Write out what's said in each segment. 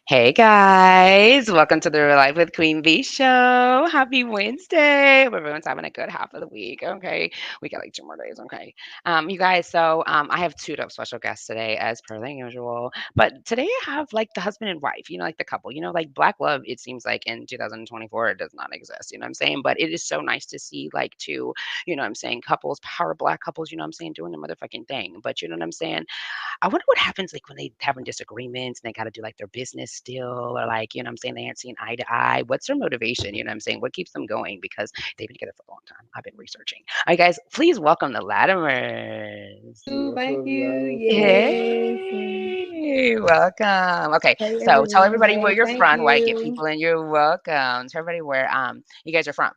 Hey guys, welcome to the Real Life with Queen V show. Happy Wednesday. Hope everyone's having a good half of the week. Okay. We got like 2 more days. Okay. You guys, I have two dope special guests today, as per the usual. But today I have like the husband and wife, like the couple, like black love, it seems like in 2024 it does not exist, you know what I'm saying? But it is so nice to see like two, what I'm saying, couples, power black couples, you know what I'm saying, doing the motherfucking thing. But you know what I'm saying? I wonder what happens like when they having disagreements and they got to do like their business still, or like, you know what I'm saying, they aren't seeing eye to eye. What's their motivation? You know what I'm saying? What keeps them going? Because they've been together for a long time. I've been researching. All right, guys, please welcome the Latimers. Thank you. Yes. Hey, welcome. Okay, Hey so tell everyone. everybody where Hey, you're thank from, white get you. people, and you're welcome. Tell everybody where you guys are from,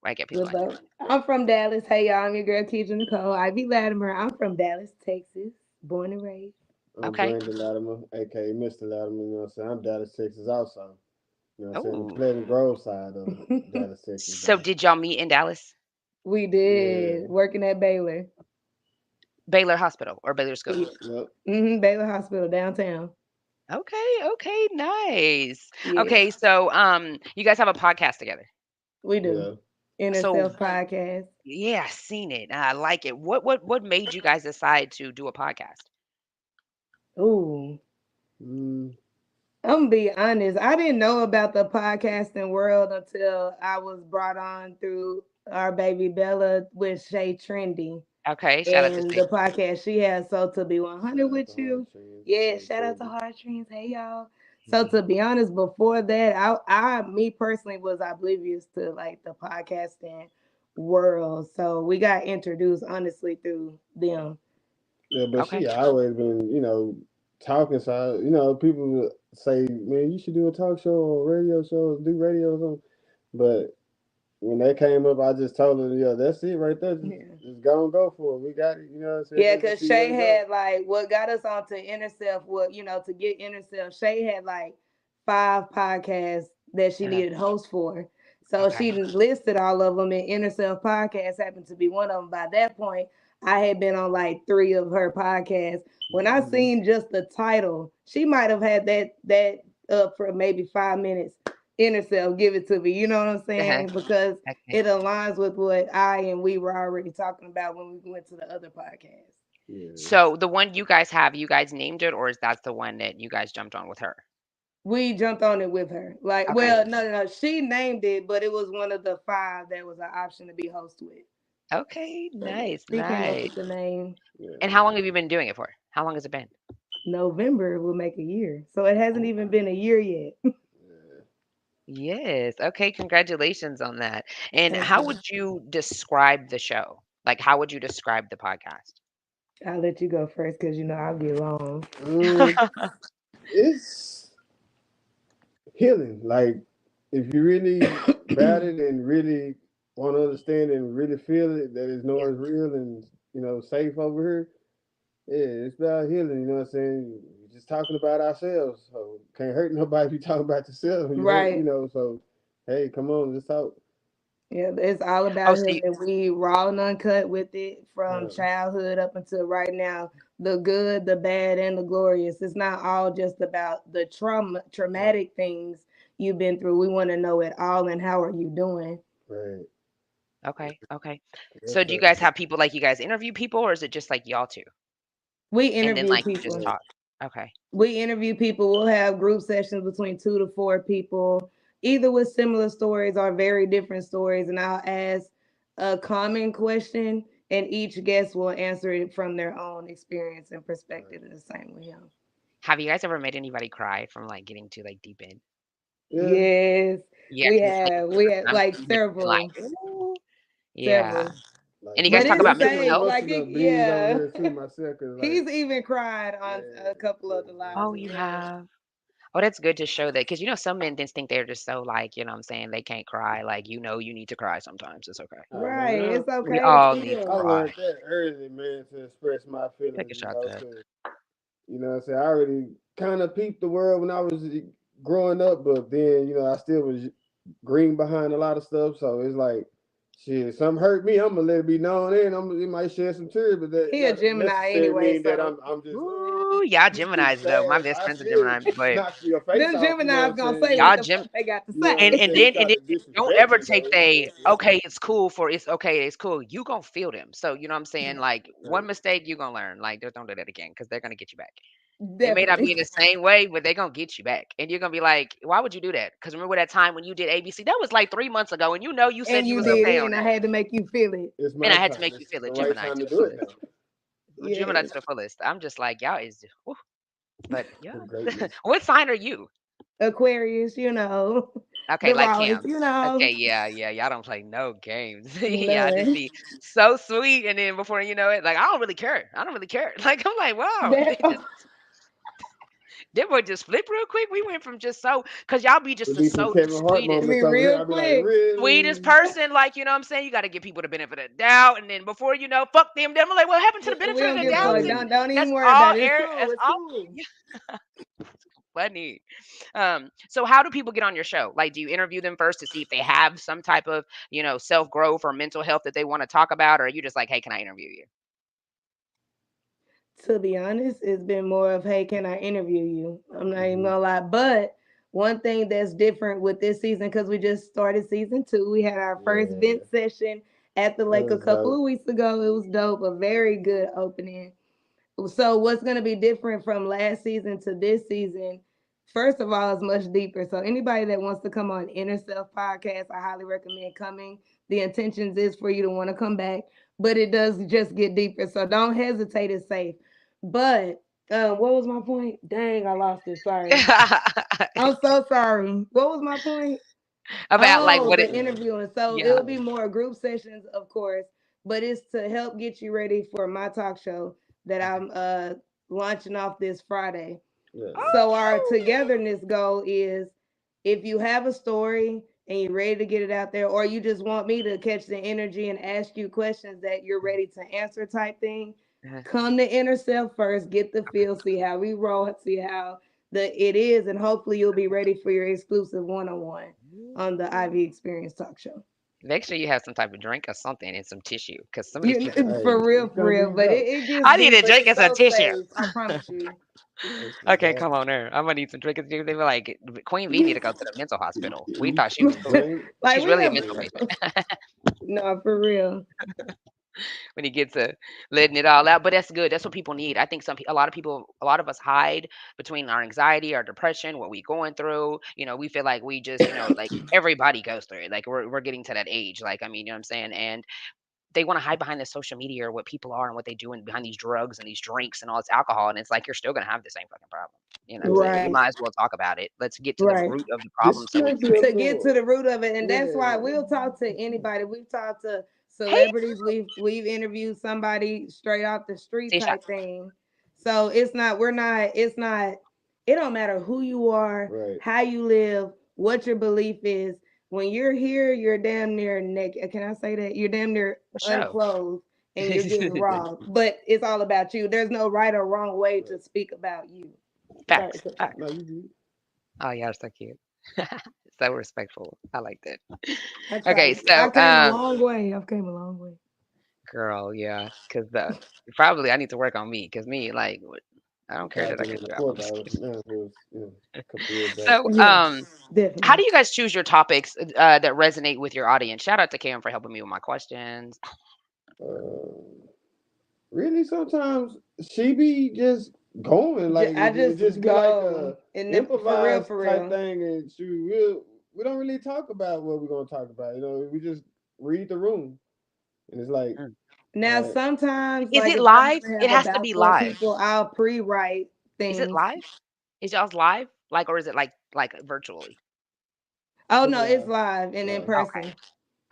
white get people. Good luck. I'm from Dallas. Hey y'all, I'm your girl Keisha Nicole. Ivy Latimer. I'm from Dallas, Texas. Born and raised. I'm Okay. Brandon Latimer, aka Mr. Latimer, you know what I'm saying? I'm Dallas, Texas also. You know what I'm saying? The Oh, Pleasant Grove side of Dallas, Texas so though. did y'all meet in Dallas? We Yeah. did working at Baylor. Baylor Hospital or Baylor School? Yep. Baylor Hospital downtown. Okay, okay, nice. Yes, Okay, so you guys have a podcast together. we do. Yeah. Inner So Self Podcast. yeah, I seen it. I like it. What made you guys decide to do a podcast? Ooh. Mm, I'm gonna be honest. I didn't know about the podcasting world until I was brought on through our baby Bella with Shay Trendy. Okay, shout out to And Shay. the podcast she has, So to Be shout 100 out with to Hard you. Trends, Yeah, Shay shout out to Trendy. Heartstrings. Hey y'all. So to be honest, before that, I me personally was oblivious to like the podcasting world. So we got introduced honestly through them. Yeah, but Okay. she always been, talking. So, people would say, man, you should do a talk show or radio show, do radio or something. But when that came up, I just told her, yeah, that's it right there. Yeah. Just go and go for it. We got it. You know what I'm saying? Yeah, Let's just because see where Shay it goes. had like what got us onto Inner Self, to get Inner Self, Shay had like 5 podcasts that she Uh-huh. needed hosts for. So Okay. she listed all of them, and Inner Self Podcast happened to be one of them. By that point, I had been on like 3 of her podcasts. When I Mhm. seen just the title, she might have had that up for maybe 5 minutes. Inner Self, give it to me. You know what I'm Uh-huh. saying? Because Okay. it aligns with what I and we were already talking about when we went to the other podcast. Yeah. So the one you guys have, you guys named it, or is that the one that you guys jumped on with her? We jumped on it with her. Like, Okay. well, no. She named it, but it was one of the 5 that was an option to be host with. Okay. So yeah, Nice. she came up Nice. with the name. Yeah. And how long have you been doing it for? How long has it been? November will make a year. So it hasn't even been a year yet. Yeah. Yes. Okay, congratulations on that. And Thank how you. would you describe the show? Like, how would you describe the podcast? I'll let you go first because I'll get long. Um, it's healing. Like if you really about it and really want to understand and really feel it, that is know Yeah. it's real and safe over here. Yeah, it's about healing. You know what I'm saying? We're just talking about ourselves, so can't hurt nobody if you talk about yourself. You hurt, Right. So hey, come on, let's talk. Yeah, it's all Oh, about so you, healing. We raw and uncut with it from Yeah, childhood up until right now. The good, the bad, and the glorious. It's not all just about the traumatic things you've been through. We want to know it all and how are you doing? right. okay, okay. Yes, So do you sir. guys have people like you guys interview people, or is it just like y'all two? We And then interview like you just people. Yeah. talk. Okay. We interview people. We'll have group sessions between 2 to 4 people, either with similar stories or very different stories. And I'll ask a common question, and each guest will answer it from their own experience and perspective in the same way. Have you guys ever made anybody cry from like getting too like deep in? Yeah. Yes, Yeah, we can like have. We have I'm like like several, ooh. Yeah. several. And Like you guys But talk it's about deep mental safe. health? Like emotional it, beings over yeah. here too myself, cause like He's even cried on a yeah, couple of the yeah, lives Oh, as you well. have. Oh, that's good to show that because some men just think they're just so like, you know what I'm saying, they can't cry. Like, you need to cry sometimes. It's okay. Man, Right. It's We okay to all need to I feel. cry. learned that early, man, to express my Take a feelings, shot, Ted. cause what I'm saying, I already kind of peeped the world when I was growing up, but then I still was green behind a lot of stuff, so it's like shit, something hurt me, I'm gonna let it be known, and it might shed some tears, but that He a not Gemini necessarily anyway, mean that so I'm just Ooh, y'all you get Gemini's though. My sad. best I friend's a feel Gemini, it but knocks your face them off. You know what Geminis I'm gonna saying? say what y'all the Gem fuck they got to You know what say. I'm and saying? You then try to don't disrespect ever me take though. You know, they okay, it's cool for it's okay, it's cool. You gonna feel them. So you know what I'm saying? Like one right. mistake you gonna learn. Like just don't do that again because they're gonna get you back. It may not be Definitely. in the same way, but they're gonna get you back. And you're gonna be like, why would you do that? Because remember that time when you did ABC? That was like 3 months ago, and you know you And said you you was did okay it, on and I that. had to make you feel it. It's And my I had to time. make you It's feel the it, right Gemini time to to the do it fullest. now. Gemini to Yes. the fullest. I'm just like, y'all is whew. But yeah. For greatness. What sign are you? Aquarius, Okay, the like rawest, Cam. Okay, yeah, yeah. Y'all don't play no games. Yeah, I just none. be so sweet, and then before you know it, like I don't really care. I don't really care. Like I'm like, wow, That they would just flip real quick. We went from just so because y'all be just It'd the be some so the Kevin Hart I sweetest, moments mean, over here. real I'd be like, quick. sweetest really? person. Like you know what I'm saying. You got to give people the benefit of the doubt, and then before you know, fuck them. Then I'm like, what happened to the We benefit of don't the give a fuck. doubts? And Right. Don't that's even worry all about it. It's air. cool. That's It's all cool. funny. So how do people get on your show? Like, do you interview them first to see if they have some type of, self growth or mental health that they want to talk about, or are you just like, hey, can I interview you? To be honest, it's been more of, hey, can I interview you? I'm not even Mm-hmm. gonna lie. But one thing that's different with this season, because we just started season 2, we had our first Yeah, vent session at the that lake a was couple of dope. weeks ago. It was dope, a very good opening. So what's going to be different from last season to this season? First of all, it's much deeper. So anybody that wants to come on Inner Self podcast, I highly recommend coming. The intentions is for you to want to come back, but it does just get deeper. So don't hesitate. It's safe. But what was my point? Dang, I lost it. Sorry. I'm so sorry. What was my point? About like Oh, what the it, interviewing. So yeah. it'll be more group sessions, of course, but it's to help get you ready for my talk show that Okay. I'm launching off this Friday. Yeah. So our Oh, togetherness goal is if you have a story and you're ready to get it out there, or you just want me to catch the energy and ask you questions that you're ready to answer type thing, uh-huh. come to inner self first, get the feel, see how we roll, see how it is, and hopefully you'll be ready for your exclusive one-on-one on the Ivy Experience Talk Show. Make sure you have some type of drink or something and some tissue because some of these You people. Hey, for real, it's for gonna real. be But dope. it gets I need a deeper. drink It's and some so tissue. safe. I promise you. It's the Okay, best. come on there. I'm gonna need some drink and tissue. They were like, Queen V need to go to the mental hospital. We You thought she was cool. bring Like She's we really a have mental patient. no for real. When you get to letting it all out. But that's good. That's what people need. I think a lot of people, a lot of us hide between our anxiety, our depression, what we going through. We feel like we just, like everybody goes through it. Like we're getting to that age. Like I mean, you know what I'm saying? And they want to hide behind the social media or what people are and what they do and behind these drugs and these drinks and all this alcohol. And it's like you're still gonna have the same fucking problem. You know what I'm yeah. saying? We Right, might as well talk about it. Let's get to the right. root of the problem This so we might can be a fix To it. get to little the root of it, and that's why yeah. we'll talk to anybody. We've talked to Hey, celebrities. We've interviewed somebody straight off the street Tisha. type thing. So it's not. We're not. It's not. It don't matter who you are, Right. how you live, what your belief is. When you're here, you're damn near naked. Can I say that? You're damn near For sure. unclothed and you're getting raw. But it's all about you. There's no right or wrong way to Right. speak about you. Sorry to Facts. cut you off. Facts. No, you good. Oh yeah, so cute. So respectful. I like that. I Okay, tried. I so came a long way. I've came a long way. girl, yeah, because probably I need to work on me because me like I don't care I've that I been got in a the job. fourth I'm just hour. kidding. Now it was, a couple years back. So Yes, how do definitely. you guys choose your topics that resonate with your audience? Shout out to Cam for helping me with my questions. Uh, really, sometimes she be just going like I it just just be like go a and then improvised for type real. thing, and we don't really talk about what we're gonna talk about. We just read the room, and it's like, Mm. Now, all right, sometimes, Is like it if I'm live? gonna It have has to about be four live. people, I'll pre-write Is it things. live? Is y'all's live? Like, or is it like virtually? Oh it's no, it's live, live and in live. Okay. person.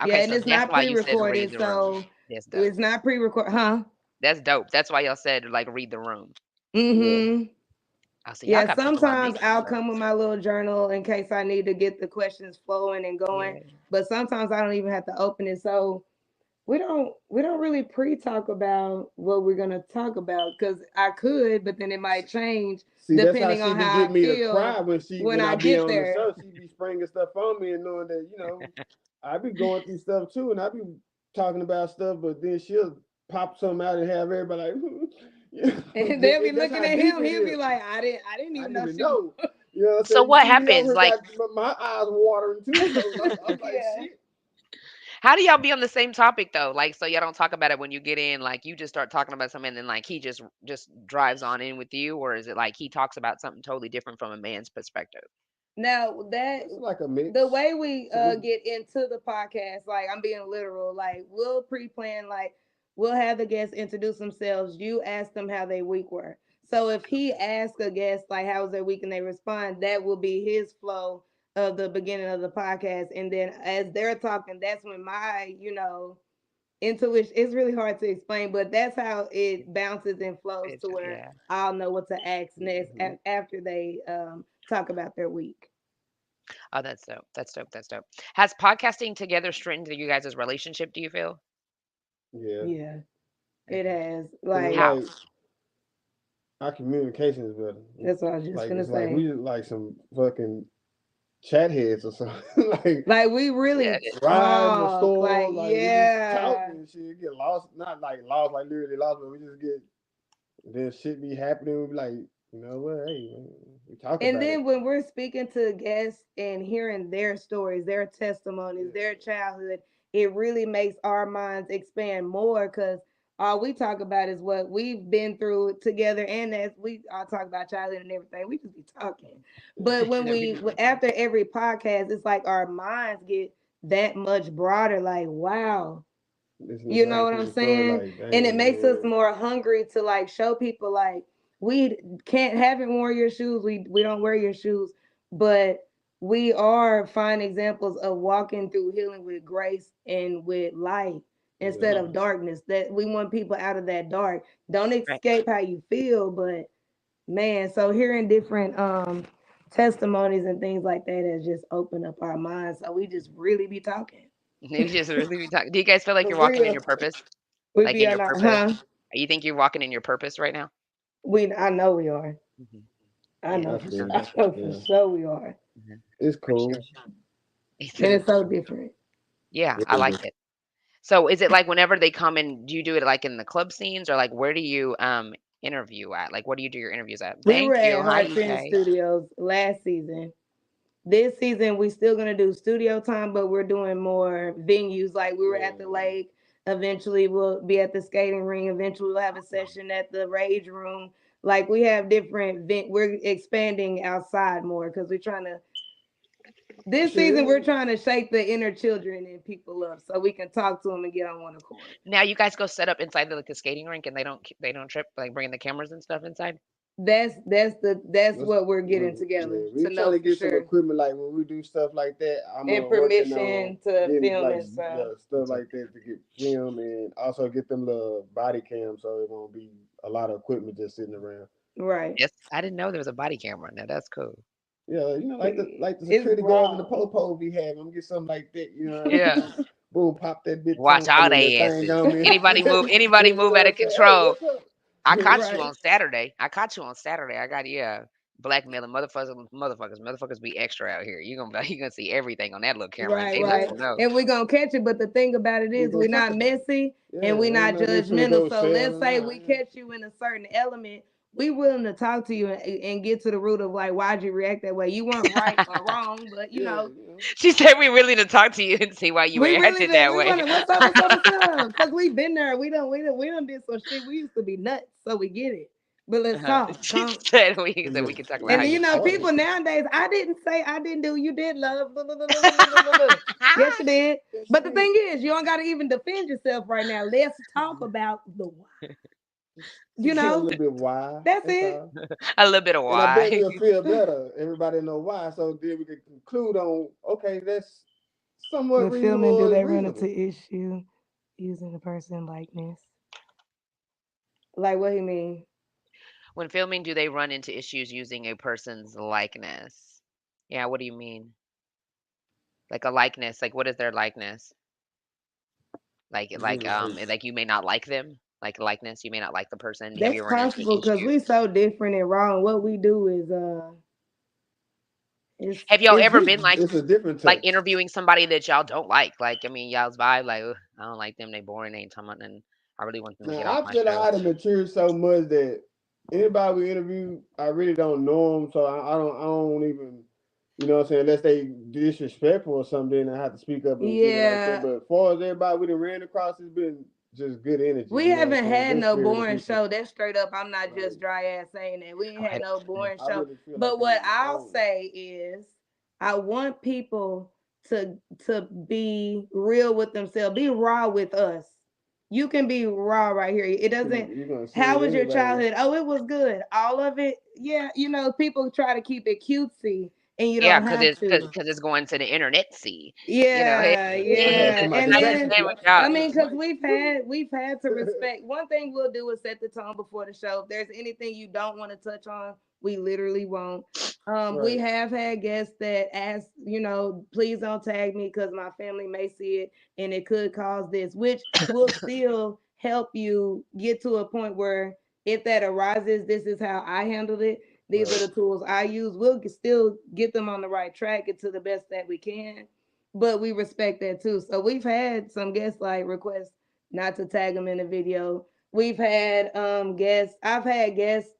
Yeah, Okay, and so it's that's not why you said read pre-recorded, the room. so That's dope. it's not pre-recorded, huh? That's dope. That's why y'all said like read the room. Yeah. Mm-hmm. I see y'all Yeah, got people on sometimes making I'll come with shirts. my little journal in case I need to get the questions flowing and going. Yeah. But sometimes I don't even have to open it. So we don't really pre-talk about what we're gonna talk about because I could, but then it might change See, that's how depending she on be how I getting me to cry feel when when I I be get on the there. show. She be springing stuff on me and knowing that I be going through stuff too, and I be talking about stuff, but then she'll pop something out and have everybody like, yeah, And they'll be that's looking how at deep him. it He'll is. be like, I didn't I even didn't know even she was. know. You know what I'm So saying? You what see me over happens? here Like, got my eyes watering too. So I'm like, Yeah. shit. how do y'all be on the same topic though? Like, so y'all don't talk about it when you get in. Like, you just start talking about something, and then like he just drives on in with you, or is it like he talks about something totally different from a man's perspective? Now that It's like a the mix. way we It's a good. get into the podcast, like I'm being literal, like we'll pre-plan, like we'll have the guests introduce themselves. You ask them how their week were. So if he asks a guest like how was their week and they respond, that will be his flow of the beginning of the podcast. And then as they're talking, that's when my, intuition, it's really hard to explain, but that's how it bounces and flows It's to just, where yeah. I'll know what to ask next Mhm. after they talk about their week. Oh, that's dope. That's dope. That's dope. Has podcasting together strengthened you guys' relationship? Do you feel? Yeah, Yeah. It Okay. has. because it's Like, How? like our communication is better. that's what I was just Like gonna it's like say. we like some fucking chat heads or something. Like Like, we Yeah. really riding the talk. Like, storm, like we just yeah. talking and shit. Get lost, not like lost, like literally lost, but we just get then shit be happening. We be like, you know what? Hey, man, we talk And about it. then when we're speaking to guests and hearing their stories, their testimonies, Yeah, their childhood, it really makes our minds expand more because all we talk about is what we've been through together. And as we all talk about childhood and everything, we just be talking. But when No, we we, just after every podcast, it's like our minds get that much broader. Like, wow, listening to you know some what I'm people's story, saying? like, And it dang, makes us man. more hungry to like show people like we can't haven't worn your shoes. We don't wear your shoes, but we are fine examples of walking through healing with grace and with light instead Yeah, of darkness. That we want people out of that dark. Don't right. escape how you feel, but man, so hearing different testimonies and things like that has just opened up our minds. So we just really be talking. We just really be talking. Do you guys feel like For you're walking in real. your purpose? We Like be in on your our purpose? huh? You think you're walking in your purpose right now? I know we are. Hmm. I Yeah, know I it for feel sure. sounds it. I like know for Yeah, sure we are. mhm, it's for sure. cool. And It's it's so different. yeah, I like Yeah. it. So is it like whenever they come in, do you do it like in the club scenes or like where do you interview at? Like what do you do your interviews at? We were Thank you. at Hi, Heart Trend UK. Studios last season. This season we still gonna do studio time, but we're doing more venues. Like we were at the Yeah. lake. Eventually we'll be at the skating ring. Eventually we'll have a session at the rage room. Like we have different we're expanding outside more because we're trying to this season we're Shit. trying to shake the inner children and people up so we can talk to them and get on one accord. Now you guys go set up inside the like the skating rink and they don't trip like bringing the cameras and stuff inside. That's Let's, what we're getting yeah, together we to trying know to for get some sure. equipment. Like when we do stuff like that, I'm And working on permission to getting film like and stuff. yeah stuff That's it. like that to get film and also get them little body cams so it won't be a lot of equipment just sitting around. Right. Yes, I didn't know there was a body camera. Now that's cool. Yeah, like the It's security guards and the broad. po be having. I'm gonna get something like that. You know what I mean? Yeah. Boom, pop that bitch Watch on. I out, mean that they thing asses. on me. Anybody You move know out what of I'm saying? Hey, control. what's up? I caught you Right. on Saturday. I caught you on Saturday. I got yeah. Blackmailing motherfuckers be extra out here. You gonna see everything on that little camera and Right, they let right. you know. And we're gonna catch it. But the thing about it We is gonna we're talk not about it. messy and we're Yeah, ain't not no just finna judgmental. go So sell let's and say nah, we yeah. catch you in a certain element. We willing to talk to you and get to the root of like why'd you react that way. You weren't right or wrong, but Yeah, you know. She said we really to talk to you and see why you we really reacted do. that We way. want to. What's up? What's up? What's up? Because we've been there. We done did some shit. We used to be nuts, so we get it. But let's talk. She Come. said we Yeah, can talk about And how yeah, you you know, talk. people nowadays, I didn't say I didn't do. You did love. Yes, you did. That But the shit. thing is, you don't got to even defend yourself right now. Let's talk about the why. You Tell a know, little bit why. that's That's it. all. a little bit of And I bet why. we'll feel better. Everybody know why. So then we can conclude on okay, that's somewhat With reasonable filming, do or they run into reasonable. issue using the person likeness? Like what he mean? When filming, do they run into issues using a person's likeness? Yeah, what do you mean? Like a likeness, like what is their likeness? Like you may not like them, like likeness, you may not like the person. Have That's you run into an possible because issue? we so different and wrong. What we do is Have y'all It's ever just been It's a different like touch. interviewing somebody that y'all don't like? Like, I mean, y'all's vibe, like, "Ugh, I don't like them, they boring, they ain't talking about nothing. I really want them to Now get off I my feel like show." I done matured so much that anybody we interview, I really don't know them, so I don't even, you know what I'm saying, unless they disrespectful or something, then I have to speak up and get it like that. yeah. But as far as everybody we done ran across, it's been just good energy, We you know what I'm haven't saying, had good no spirited boring people. show. That's straight up. I'm not Like just dry ass saying that. We ain't Okay, had no that's good. boring I show. really feel like But they what I'll own. say is I want people to be real with themselves. Be raw with us. You can be raw right here. It doesn't You're gonna see how it was your anybody. childhood? Oh, it was good. All of it. Yeah, people try to keep it cutesy and you Yeah, don't because have to. it's going to the internet. See, hey, Yeah, Yeah, yeah. somebody And said, nice y'all to then should stay y'all with should y'all. I start mean, this because mic. we've had to respect. One thing we'll do is set the tone before the show. If there's anything you don't want to touch on, we literally won't. We Right. have had guests that ask, please don't tag me because my family may see it and it could cause this, which will still help you get to a point where if that arises, this is how I handled it. These are Right. the tools I use. We'll still get them on the right track and to the best that we can, but we respect that too. So we've had some guests like request not to tag them in the video. We've had guests. I've had guests,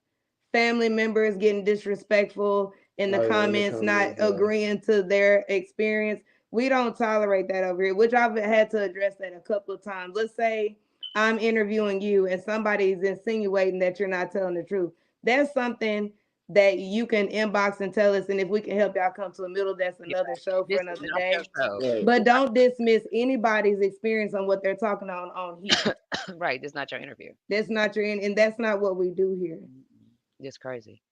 family members getting disrespectful in the Oh yeah, in the comments, not comments, yeah. agreeing to their experience. We don't tolerate that over here, which I've had to address that a couple of times. Let's say I'm interviewing you and somebody's insinuating that you're not telling the truth. That's something that you can inbox and tell us. And if we can help y'all come to a middle, that's Yeah, another show for this is another not your day. show. Right. But don't dismiss anybody's experience on what they're talking on here. Right, this is not your interview. That's not your and that's not what we do here. It's crazy.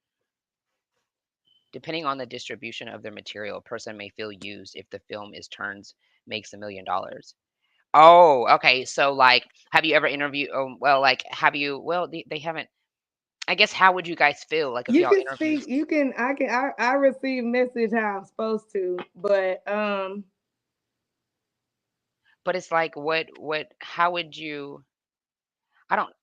Depending on the distribution of their material, a person may feel used if the film is turns makes $1 million. Oh, okay. So, like, have you ever interviewed? Well, like, have you? Well, they haven't. I guess how would you guys feel like if You y'all can interviewed? speak, I receive message how I'm supposed to, but But it's like, how would you? I don't.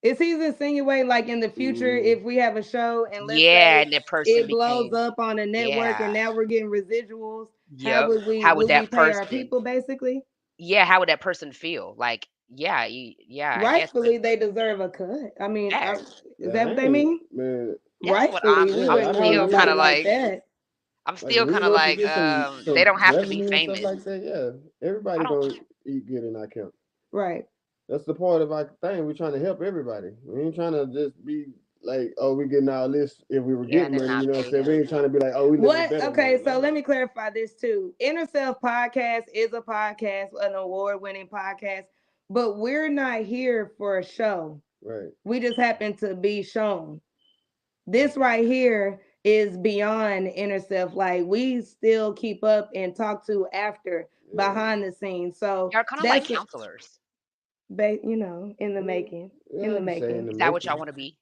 it's he's insinuating like in the future, Mm, if we have a show and let's Yeah, say and that person it blows became. up on a network and Yeah. now we're getting residuals, how Yep. would we How would would we that pay our person? people basically? Yeah. How would that person feel? Like, yeah, yeah. I guess, but Rightfully, they deserve a cut. I mean, yeah, is yeah, that I what they ain't mean? man. that's what Rightfully, we Yeah, wouldn't I know mean, still kind nobody of like like. that. I'm like if still we kind of was to like, get they some don't have to be revenue and stuff famous. like that, yeah, I everybody don't. gonna eat good in our camp. Right. That's the part of our thing. We're trying to help everybody. We ain't trying to just be like, oh, we getting all this if we were Yeah, getting and then money. You not know what I'm pay saying? We them. ain't trying to be like, oh, we living What? better. Okay, No, so let no. me clarify this too. Inner Self Podcast is a podcast, an award-winning podcast, but we're not here for a show. Right. We just happen to be shown. This right here is beyond inner self. Like we still keep up and talk to after Yeah. behind the scenes. So Y'all kind of like that's counselors. in the Yeah, making, in yeah, the I can say in making. the Is that what y'all making. want to be?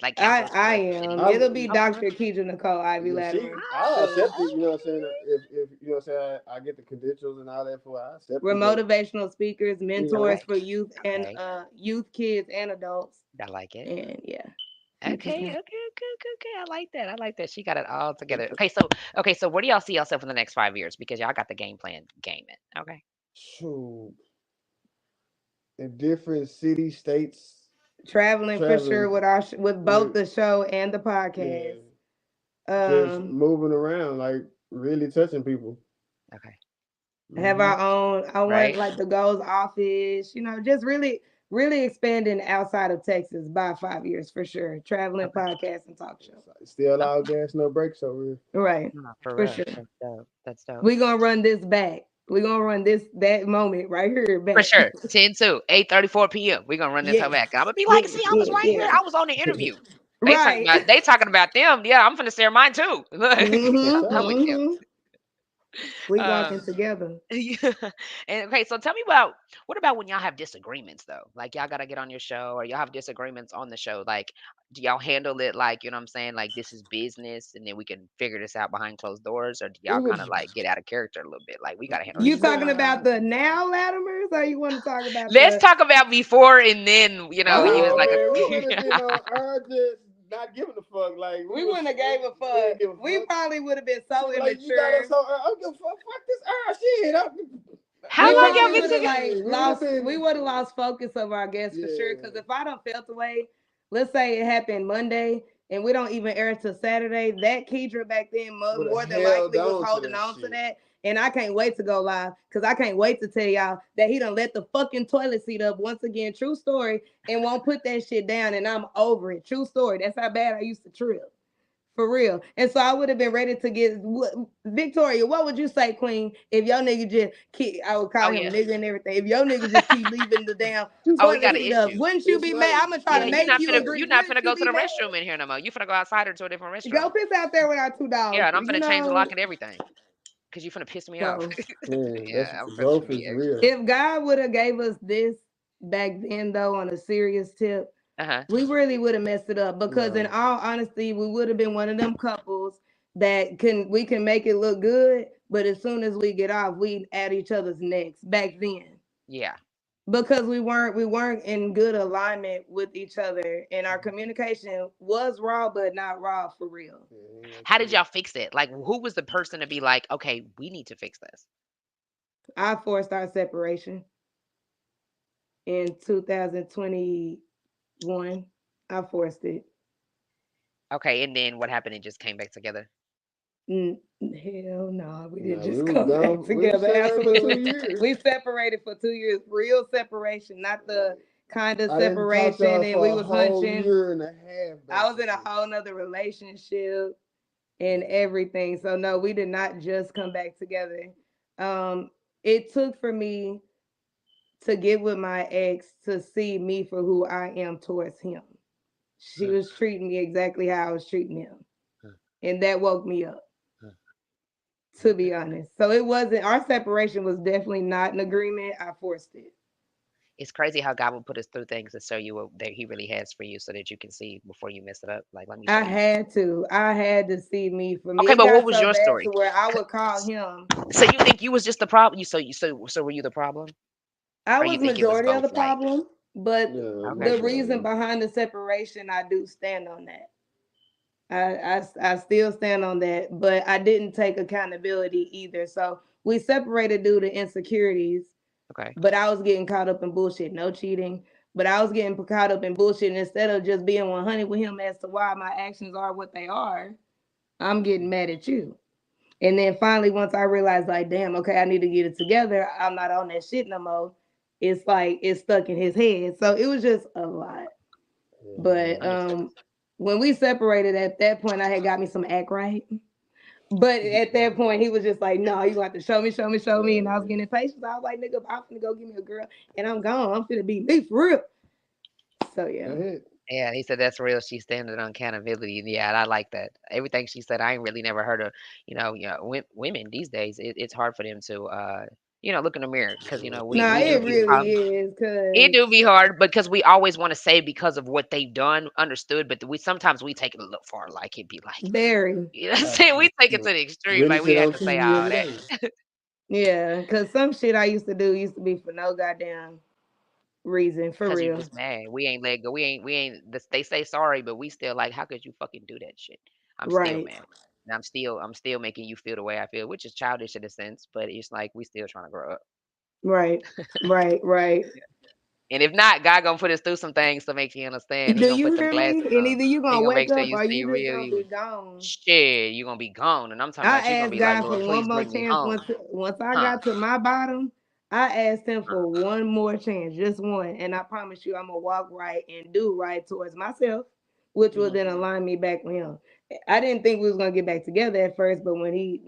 Like I counselors I for am. cities? It'll I'm be Oh, for real? Dr. Keisha Nicole Ivy she. Latimer. I'll Soon. accept it. You know what I'm saying? If you know what I'm saying, I get the credentials and all that for it, I accept We're it. But motivational speakers, you know, mentors Okay. for youth and Okay. youth, kids, and adults. I like it. And yeah, Okay. Okay. Okay. Okay. Okay. I like that. I like that. She got it all together. Okay. So where do y'all see yourself in the next 5 years? Because y'all got the game plan gaming. Okay. shoot, in different cities, states, traveling for sure traveling with with both with the show and the yeah, podcast. just Um, moving around, like really touching people. Okay. have Hmm. our own. I want Right. like the goals office. Just really expanding outside of Texas by 5 years for sure. Traveling Okay. podcast and talk show. Still all Okay. gas, no brakes over here. Right, No, for for real. sure. That's dope. That's dope. We gonna run this back. We gonna run that moment right here For back. sure. 10 to 8:34 p.m. We're gonna run this whole Yes, back. I'm gonna be like, yes, see, I was yes, right here. yes. I was on the interview. Right. They talking about them. Yeah, I'm finna share mine too. Look, For Mm-hmm. I'm with sure. them. Mm-hmm. We walking Um, together. yeah. And okay, so tell me about what about when y'all have disagreements though? Like y'all gotta get on your show or y'all have disagreements on the show. Like, do y'all handle it like, you know what I'm saying? Like this is business and then we can figure this out behind closed doors, or do We y'all kind of would like get out of character a little bit? Like we gotta handle You this now. talking nah. about the now Latimers, or you want to talk about Let's the? talk about before and then, when you was Oh like man, we a really been on our just not giving a fuck. Like we wouldn't have gave a we didn't give a fuck. We fuck. probably would have been so She like, you got immature. us so I don't give a fuck. Fuck this shit. How We long y'all probably been would have together? like We would have lost. been. We would have lost focus of our guests for sure. Because Yeah. if I don't felt the way, let's say it happened Monday and we don't even air till Saturday, that Kedra back then Would more have than held likely was on to holding that on to shit. that. And I can't wait to go live because I can't wait to tell y'all that he done let the fucking toilet seat up once again. True story, and won't put that shit down. And I'm over it. True story. That's how bad I used to trip. For real. And so I would have been ready to get Victoria. What would you say, Queen, if your nigga just keep, I would call Oh him yeah. nigga and everything. If your nigga just keep leaving the damn Oh, we toilet got an seat up, issue. wouldn't you It's be mad? like I'm gonna try Yeah, to make you agree. you're not Wouldn't finna you go to be the mad? restroom in here no more. You finna go outside or to a different Go restroom. piss out there with our two dogs. Yeah, and I'm You finna change the know. lock and everything. Cause you finna piss me off. So Man, that's Yeah, I'm finna growth be is extra. real. if God would have gave us this back then, though, on a serious tip, Uh-huh. we really would have messed it up because in No. all honesty, we would have been one of them couples that we can make it look good, but as soon as we get off, we at each other's necks back then. Yeah. Because we weren't in good alignment with each other and our communication was raw but not raw for real. Yeah, How did y'all fix it? Like, who was the person to be like, okay, we need to fix this? I forced our separation in 2021. I forced it. Okay, and then what happened? It just came back together. Hell no, we didn't no, we just was come back gone. We was together. separated for Absolutely. 2 years. We separated for 2 years. Real separation, not the kind of I didn't talk to separation her and we for a was whole hunching. year and a half, I was in a basically. whole nother relationship and everything. So no, we did not just come back together. Um, it took for me to get with my ex to see me for who I am towards him. She Huh, was treating me exactly how I was treating him. huh, And that woke me up, huh. to Okay. be honest. So it wasn't, our separation was definitely not an agreement. I forced it. It's crazy how God will put us through things to show you what that He really has for you, so that you can see before you mess it up. Like, let me show I you. had to. I had to see me for me. Okay, It but what got was so your bad to story? where I would call him. So you think you was just the problem? So were you the problem, I or you was think it was majority of both? the Like, problem, but Yeah, okay, the majority. reason behind the separation, I do stand on that. I still stand on that, but I didn't take accountability either. So we separated due to insecurities, okay, but I was getting caught up in bullshit. No cheating, but I was getting caught up in bullshit. And instead of just being 100 with him as to why my actions are what they are, I'm getting mad at you. And then finally, once I realized, like, damn, okay, I need to get it together. I'm not on that shit no more. It's like it's stuck in his head. So it was just a lot. But Yeah. understood. when we separated at that point, I had got me some act right. But at that point, he was just like, "No, you got to show me, show me, show me." And I was Yeah. getting impatient. I was like, "Nigga, I'm finna go get me a girl, and I'm gone. I'm finna be me for real." So Go yeah, ahead. Yeah, he said that's real. She's standing on accountability, and yeah, and I like that. Everything she said, I ain't really never heard of. Women these days, it's hard for them to, look in the mirror because we nah, we do it be really problem. is, It cause do be hard because we always want to say because of what they've done, understood, but we sometimes we take it a little far. Like it'd be like, very, you know what I'm saying? We take it to the extreme. Like Witness we it have on to say TV all every that. day. yeah, cause some shit I used to do used to be for no goddamn reason, for Cause you real. just mad. We ain't let go. They say sorry, but we still like, how could you fucking do that shit? I'm still Right, mad. And I'm still making you feel the way I feel, which is childish in a sense, but it's like we still trying to grow up. right, right, right. And if not, God gonna put us through some things to make you understand. He Do gonna put you them hear me? glasses And on. either you He gonna gonna wake make sure up you or see you just real gonna be you. gone. Shit, you gonna be gone. And I'm talking about you I gonna asked be like, God Lord, for one please more bring me chance. home. Once I Huh? got to my bottom, I asked him Huh? for one more chance, just one. And I promise you, I'm gonna walk right and do right towards myself, which will Hmm. then align me back with him. I didn't think we was gonna get back together at first, but when he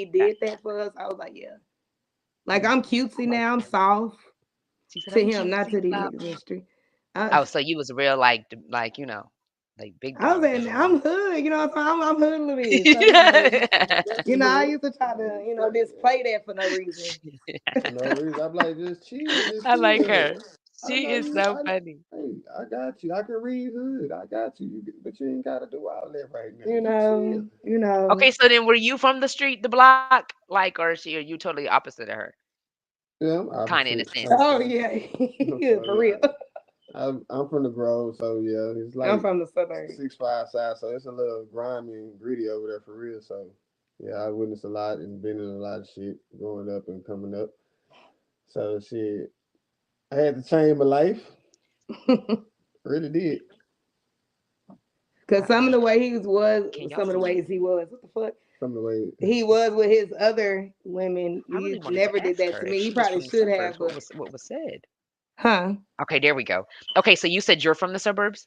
Okay. did that for us, I was like, yeah. Like Hmm. I'm I cutesy like now. I'm that. soft She said, to I'm him, not cutesy to these style. niggas in the street. I, Oh, so you was real like like big I was dog saying looking I'm like. hood, you know what I'm saying? I'm hood a little bit. So, you know, Got you I hood. used to try to, Got you. display that for no reason. For no reason. I'm like, just chill, just I like chill. her. I'm She like, is so funny. hey, I got you. I can read hood. I got you. But you ain't gotta do all that right now. You Just chill. know, you know. Okay, so then were you from the street, the block, like, or are you totally opposite of her? Yeah, I'm Kind of in a opposite. sense. I'm Oh sorry. yeah, I'm yeah, sorry. for real. I'm from the Grove, so yeah, it's I'm like from the suburbs. 6'5" side, so it's a little grimy and gritty over there for real. So yeah, I witnessed a lot and been in a lot of shit growing up and coming up. So shit, I had to change my life. Really did. Cause some of the way he was, Can y'all some of the see me? ways he was, what the fuck? Some of the way. He was with his other women. I really He wanted never to did ask that to her if me. He she was probably from the should suburbs. have, but What was said? huh? Okay, there we go. Okay, so you said you're from the suburbs.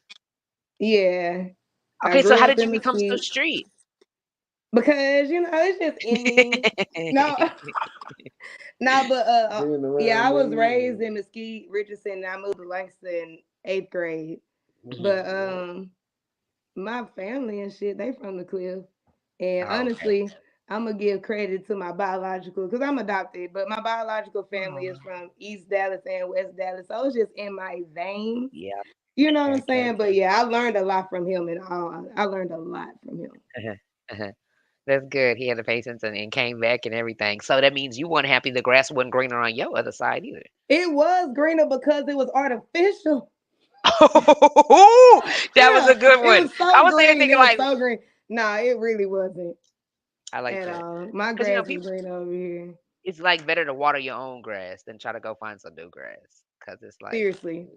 Yeah. I Okay, so grew how up did you in become so Mesquite street? because it's just in me. No, no, but Being yeah, I around was me. raised in Mesquite, Richardson, and I moved to Langston eighth grade. Mhm. But Yeah. my family and shit, they from the cliff. And Oh, okay. honestly, I'm gonna give credit to my biological because I'm adopted, but my biological family is Oh, from East Dallas and West Dallas. So it's just in my veins. yeah. You know what I'm Okay, okay, saying? But okay. yeah, I learned a lot from him and all. I learned a lot from him. Uh-huh, uh-huh. That's good. He had the patience and came back and everything. So that means you weren't happy the grass wasn't greener on your other side either. It was greener because it was artificial. Oh, that was Yeah, a good it one. was I so was there green. thinking It was like, so green. Nah, it really wasn't I like at that all. My because grass was people, green over here. it's like better to water your own grass than try to go find some new grass because it's like Seriously.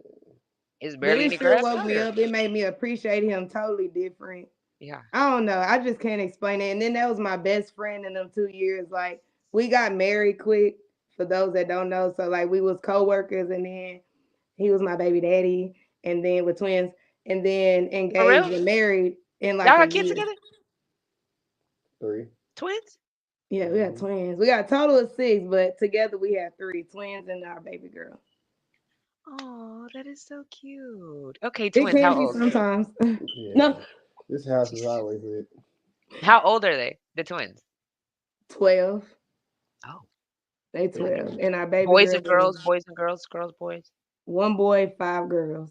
it's But barely it any sure grass woke out me here. up. It made me appreciate him totally different. Yeah. I don't know. I just can't explain it. And then that was my best friend in them 2 years. Like we got married quick. For those that don't know, so like we was co-workers, and then he was my baby daddy, and then with twins, and then For engaged real? and married in Y'all like a got kids year. together? 3. Twins? Yeah, we got Mm-hmm. twins. We got a total of six, but together we have three twins and our baby girl. Oh, that is so cute. Okay, It twins. can How be old? sometimes. No, Yeah. This house is She's- always lit. How old are they? The twins. 12. Oh, They okay. 12. And our baby Boys girl and is girls, boys and girls, girls, boys. one boy, five girls.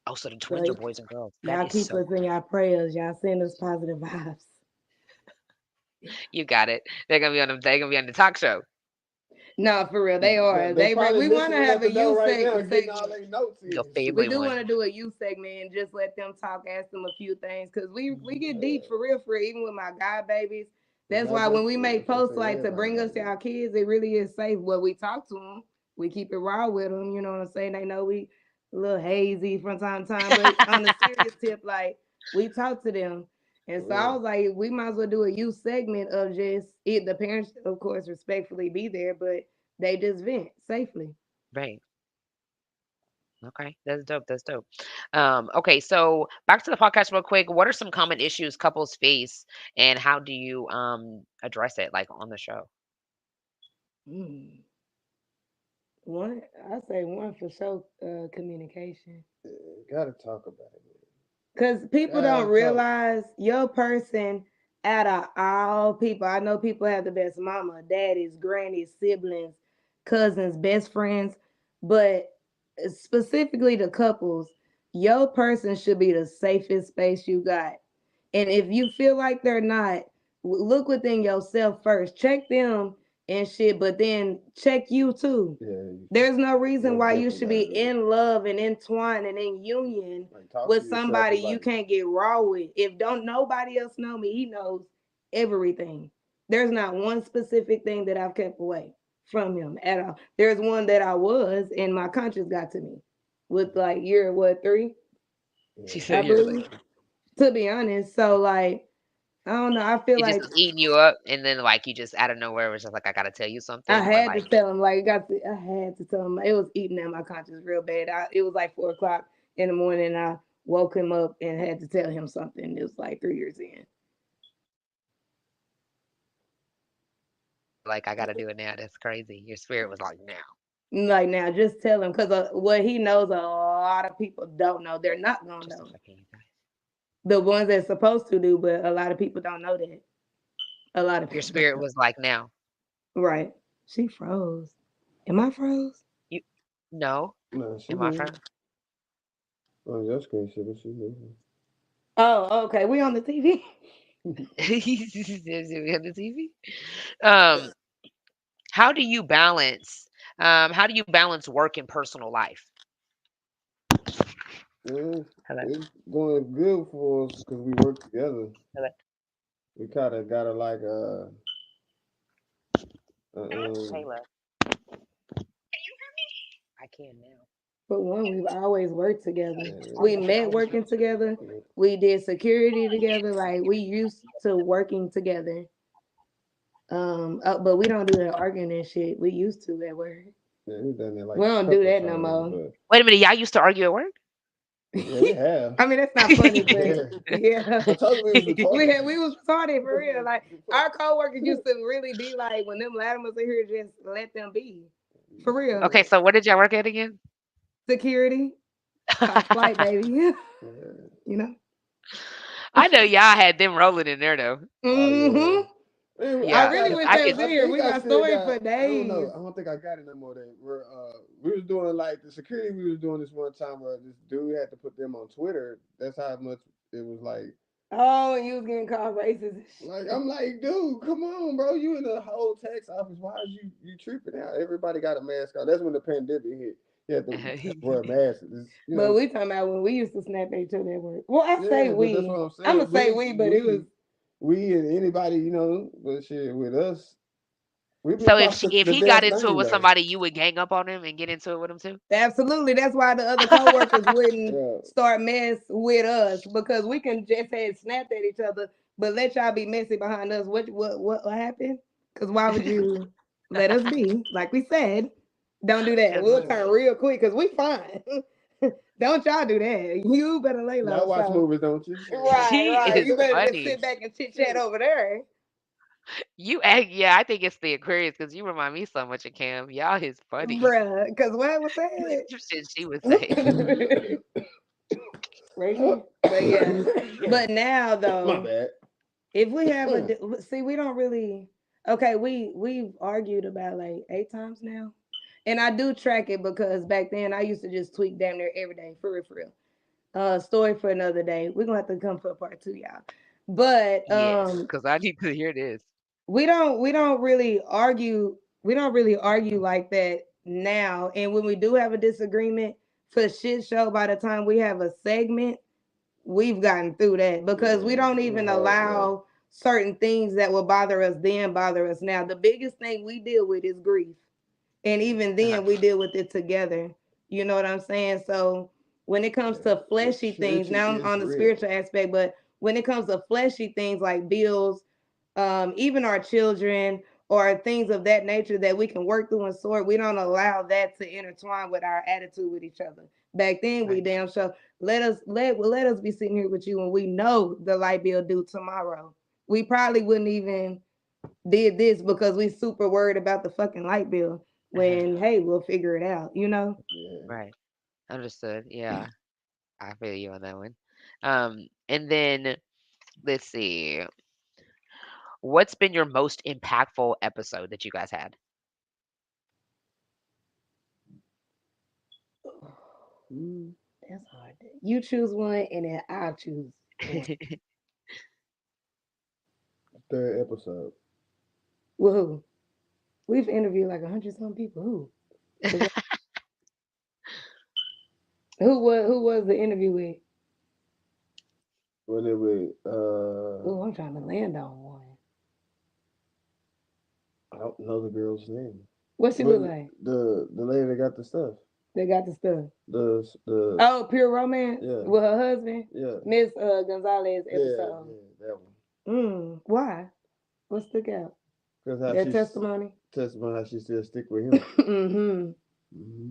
Oh, so the twins are So boys and girls. That y'all is keep so us in cool. y'all prayers. Y'all send us positive vibes. You got it. They're gonna be on the. They're gonna be on the talk show. No, for real, they are. They probably We want to listening have at a the door youth right now, getting all segment. their notes in Your and shit. We family do one. want to do a youth segment and just let them talk, ask them a few things, because we get Yeah. deep for real, for real, even with my god babies. It's That's not why just when we make for posts say like to everybody bring us like to that. our kids, it really is safe. What we talk to them, we keep it raw with them. You know what I'm saying? They know we a little hazy from time to time, but on a serious tip, like we talk to them. And For so I real. was like, we might as well do a youth segment of just it. The parents, of course, respectfully be there, but they just vent safely. Right. Okay. That's dope. That's dope. Okay. So back to the podcast real quick. What are some common issues couples face, and how do you address it, like on the show? Mm. One, I say one for sure, communication. Yeah, gotta talk about it. Because people Gotta don't talk. realize your person out of all people. I know people have the best mama, daddies, grannies, siblings, cousins, best friends, but specifically the couples, your person should be the safest space you got. And if you feel like they're not, look within yourself first. Check them and shit, but then check you too. Yeah, There's no reason most why you definitely should be gotta do it. in love and entwined and in union Like talk to with yourself somebody and you like, can't get raw with. If don't nobody else know me, he knows everything. There's not one specific thing that I've kept away from him at all. There's one that I was, and my conscience got to me with like year what 3, She yeah, I said you're believe. three. To be honest, so like I don't know. I feel It just like was eating you up, and then like you just out of nowhere was just like, I gotta tell you I something, or had to like, tell him. Like I had to tell him. It was eating at my conscience real bad. It was like 4 o'clock in the morning. And I woke him up and had to tell him something. It was like 3 years in. you're like, I gotta do it now. That's crazy. Your spirit was like, now. Like now, just tell him because what he knows, a lot of people don't know. They're not gonna Just a know. second, you guys. The ones that's supposed to do, but a lot of people don't know that. A lot of Your people don't spirit know. was like, now. Right? She froze. Am I froze? You no. no, she Am I moving. first? Oh, your screen shit, but she moving. Oh, okay. We on the TV. Is it on the TV? Um, how do you balance? How do you balance work and personal life? Yeah, Hello. it's going good for us because we work together. Hello. We kind of gotta like uh, um Taylor. I can now. For one, we've always worked together. yeah, We met working together. yeah. We did security together. Like we used to working together. But we don't do that arguing and shit. We used to at work. Yeah, we done it like We a don't do couple of that no times, more. but Wait a minute. Y'all used to argue at work? yeah, we have. I mean, that's not funny, but Yeah, yeah. I told you we was retarded. We was retarded for real. Like our coworkers used to really be like, when them Latimers are here, just let them be. For real. Okay, so where did y'all work at again? Security, top flight, baby. you Yeah. know? I know y'all had them rolling in there though. Oh yeah. Mm-hmm. Man, I I Yeah, really got. wish I they could. was I in here. think We I got still stories got. for I don't know. days. I don't think I got it no more. We was doing like the security. We was doing this one time where this dude had to put them on Twitter. That's how much it was like. Oh, and you was getting called racist and Like shit. I'm like, dude, come on, bro. You in the whole tax office? Why is you tripping out? Everybody got a mask on. That's when the pandemic hit. You had to wear a mask. You But know. we talking about when we used to snap at each other at work. Well, I say Yeah, that's what we. I'm I'm saying. gonna say we, but it was We and anybody, but shit with us, we've been So across if the he got damn into it thing with though. somebody, you would gang up on him and get into it with him too. absolutely. That's why the other coworkers wouldn't Yeah. start mess with us because we can just have snapped at each other, but let y'all be messy behind us. What happened? Because why would you let us be? Like we said, don't do that. Because We'll turn real quick because we fine. Don't y'all do that. You better lay Y'all low. watch So movies, don't you? right, she right. is You better just funny. sit back and chit chat over there. You act, yeah, I think it's the Aquarius because you remind me so much of Cam. Y'all is funny. Bruh, because what was Some shit she would say. said? Racial. But yeah. But now My though, bad. if we have see, we don't really okay, we've argued about like 8 times now. And I do track it because back then I used to just tweak damn near every day, for real, for real. Story for another day. We're gonna have to come for part two, y'all. But Yes, because I need to hear this. we don't really argue, like that now. And when we do have a disagreement for shit show, by the time we have a segment, we've gotten through that because we Yeah, don't we're even hard, bro. allow certain things that will bother us then bother us now. The biggest thing we deal with is grief. And even Uh-huh. then we deal with it together. You know what I'm saying? So when it comes Yeah, to the fleshy things, spiritual now I'm is on the real. spiritual aspect, but when it comes to fleshy things like bills, even our children or things of that nature that we can work through and sort, we don't allow that to intertwine with our attitude with each other. Back then, we Right. damn sure let us be sitting here with you when we know the light bill due tomorrow. We probably wouldn't even did this because we super worried about the fucking light bill. When hey, we'll figure it out. You know. Yeah. Right. Understood. Yeah, I feel you on that one. And then let's see. What's been your most impactful episode that you guys had? Mm, That's hard. You choose one, and then I'll choose one. third episode. Woohoo! We've interviewed like 100 some people. Who? Who was the interview with? When it was Oh, I'm trying to land on one. I don't know the girl's name. What she But look like? the lady that got the stuff. They got the stuff. The Oh, Pure Romance yeah. with her husband, Yeah. Miss Gonzalez Yeah, episode. yeah, that one. Why? What stuck out? Because how Their she's testimony. testifying how she still stick with him. mm-hmm. Mm-hmm.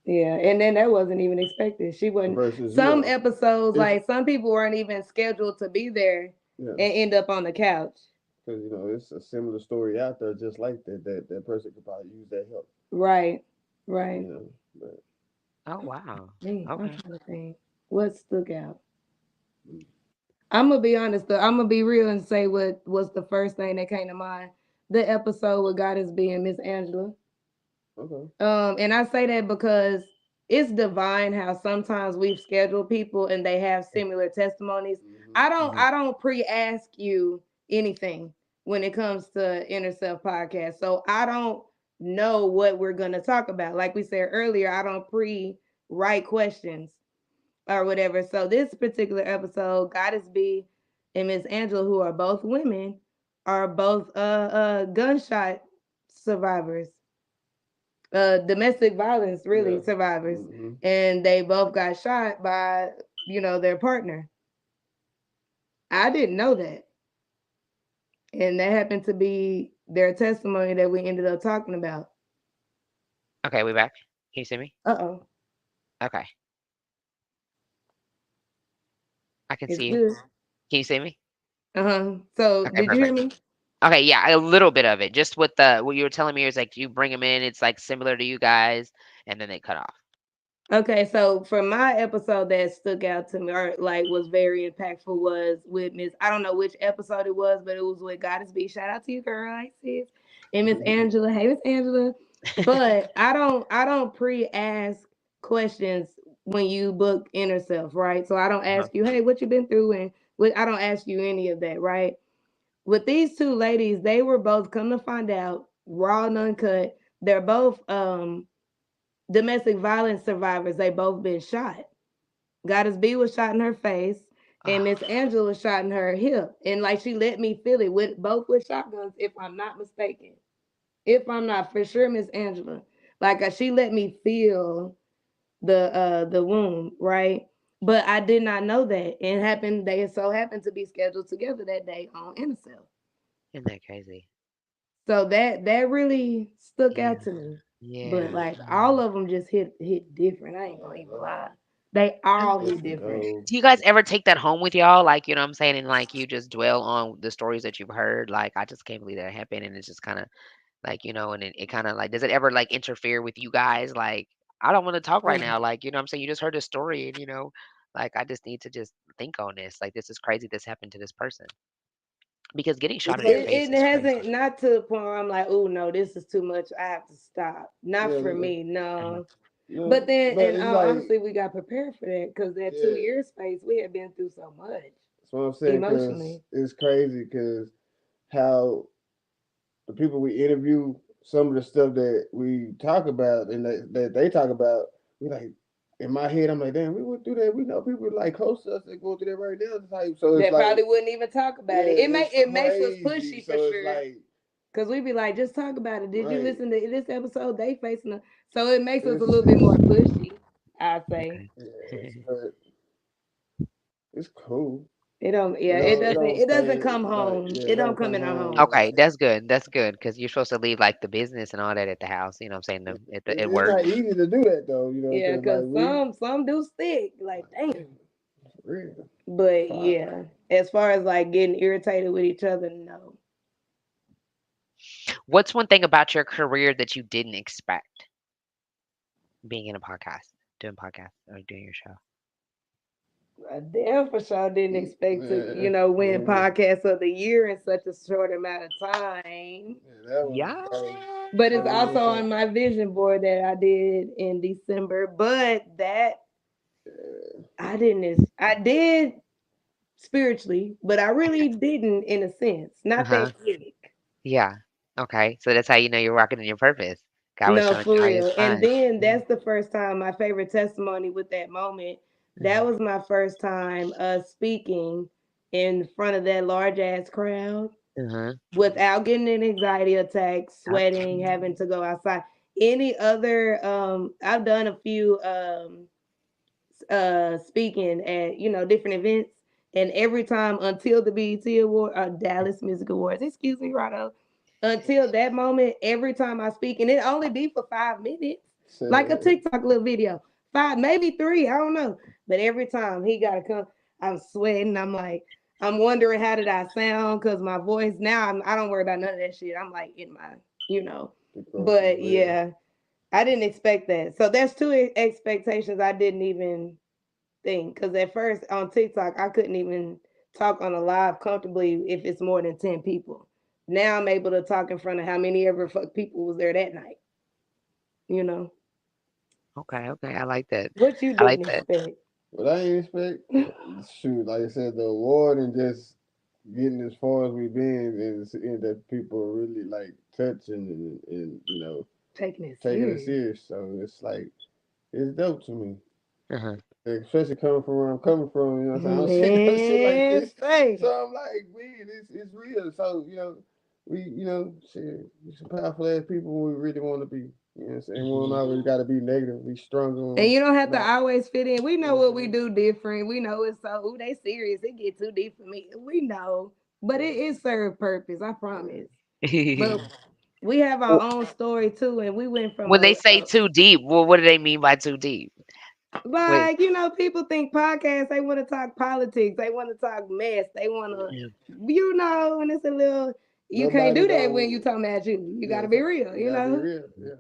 Yeah, and then that wasn't even expected. She wasn't. Versus, Some episodes, if like some people weren't even scheduled to be there yeah, and end up on the couch. because it's a similar story out there just like that. That person could probably use that help. Right, right. But Oh wow. Me, I'm Okay. trying to think. What stuck out? I'm gonna be honest. Though, I'm gonna be real and say what was the first thing that came to mind. The episode with God is being Miss Angela. okay. And I say that because it's divine how sometimes we've scheduled people and they have similar testimonies. Mm-hmm. I don't pre-ask you anything when it comes to Inner Self Podcast. So I don't know what we're gonna talk about. Like we said earlier, I don't pre-write questions. or whatever. So this particular episode, Goddess B and Miss Angela, who are both women, are both gunshot survivors, domestic violence really Yeah. survivors, Mm-hmm. and they both got shot by their partner. I didn't know that, and that happened to be their testimony that we ended up talking about. Okay, we back. Can you see me? Uh-oh, Okay, I can it's see you. good. Can you see me? So Okay, did you hear perfect. me? Okay, yeah, a little bit of it. Just with the what you were telling me is like you bring them in, it's like similar to you guys, and then they cut off. Okay, so for my episode that stuck out to me or like was very impactful was with Miss, I don't know which episode it was, but it was with Goddess B. Shout out to you, girl. I sis. And Miss Angela. Hey, Miss Angela. But I don't pre-ask questions when you book inner self, right? So I don't Uh-huh. ask you, hey, what you been through, and I don't ask you any of that, right? With these two ladies, they were both, come to find out, raw and uncut. They're both domestic violence survivors. They both been shot. Goddess B was shot in her face, and Miss Ah, Angela was shot in her hip. And like she let me feel it with both with shotguns, if I'm not mistaken. If I'm not for sure, Miss Angela. Like she let me feel the wound, right? But I did not know that. And happened they so happened to be scheduled together that day on NSL. isn't that crazy? So that really stuck Yeah, out to me. But yeah. like all of them just hit different. I ain't gonna even lie. They all hit That's a different. goal. Do you guys ever take that home with y'all? Like, you know what I'm saying? And like you just dwell on the stories that you've heard. Like, I just can't believe that happened. And it's just kind of like, and it kind of like, does it ever like interfere with you guys? Like, I don't want to talk right Mm. now. Like, you know what I'm saying? You just heard a story and, like, I just need to just think on this. Like, this is crazy. This happened to this person. Because getting shot in the Because face It is crazy. hasn't, not to the point where I'm like, oh no, this is too much. I have to stop. Not yeah, for look, me, no. But no, then, but and it's like honestly, we got prepared for that because that yeah, 2 year space we had been through so much that's what I'm saying. Because emotionally. it's crazy. Because how the people we interview, some of the stuff that we talk about and that they talk about, we like. In my head, I'm like, damn, we went through that. We know people like close to us that go through that right now. Type. So it's That like, probably wouldn't even talk about it. yeah, it's It makes us crazy. pushy for So it's sure. like, Cause we be like, just talk about it. Did you right, listen to this episode? They facing a, so it makes us a it's little bit more pushy. I say yes, but it's cool. it don't. It Yeah, don't, it don't it doesn't stay come like, home. yeah, It it don't don't come come in our home home. Okay, like. that's good. That's good because you're supposed to leave like the business and all that at the house. You know what I'm saying? At It's work. not easy to do that though, Yeah, because like cause we, some do stick. Like like, damn. damn, for real. But Fuck. yeah, as far as like getting irritated with each other, no. What's one thing about your career that you didn't expect being in a podcast, doing podcasts or doing your show? I damn for sure didn't expect to, Yeah, win yeah, podcast of the year in such a short amount of time. yeah, that was Yeah. But that it's was also insane. on my vision board that I did in December. But that Yeah, I did spiritually, but I really didn't in a sense. Not Uh-huh. that quick. Yeah. Okay. So that's how you know you're walking in your purpose. God was No, trying to for try your real. And sign. then Yeah. that's the first time, my favorite testimony with that moment. That Mhm. was my first time speaking in front of that large ass crowd Uh-huh. without getting an anxiety attack, Yep. sweating, having to go outside. Any other I've done a few speaking at different events, and every time until the BET Award or Dallas Music Awards, excuse me, Rado, until that moment, every time I speak, and it only be for 5 minutes, like a so, TikTok little video, five, maybe three, I don't know, but every time he gotta come, I'm sweating. I'm like, I'm wondering how did I sound because my voice now, I don't worry about none of that shit. I'm like in my, you know, the growth is but real. yeah, I didn't expect that. So that's two expectations I didn't even thing because at first on TikTok I couldn't even talk on a live comfortably if it's more than 10 people. Now I'm able to talk in front of how many ever fuck people was there that night. You know Okay. Okay. I like that. what you I like didn't that. expect. What I ain't expect, shoot, like I said, the award and just getting as far as we've been and seeing that people are really like touching and Taking it taking it serious. serious. So it's like it's dope to me. Uh-huh. especially coming from where I'm coming from. You know what I'm saying? I don't see no shit like Man, this. say. So I'm like, man, it's real. So shit, we some powerful ass people when we really want to be. You know what I'm saying? We don't always got to be negative. Be stronger. And you don't have to Not. always fit in. We You know know what what I'm we saying? do different. We know it's so, ooh, they serious. It get too deep for me. We know. But it served purpose, I promise. But we have our own story too, and we went from When they say too deep, well, what do they mean by too deep? Wait. like, people think podcasts, they want to talk politics, they want to talk mess, they want to, Yeah. and it's a little, you can't Nobody do that when you don't. talking about you. You got Yeah, to be real, you gotta be real. Yeah,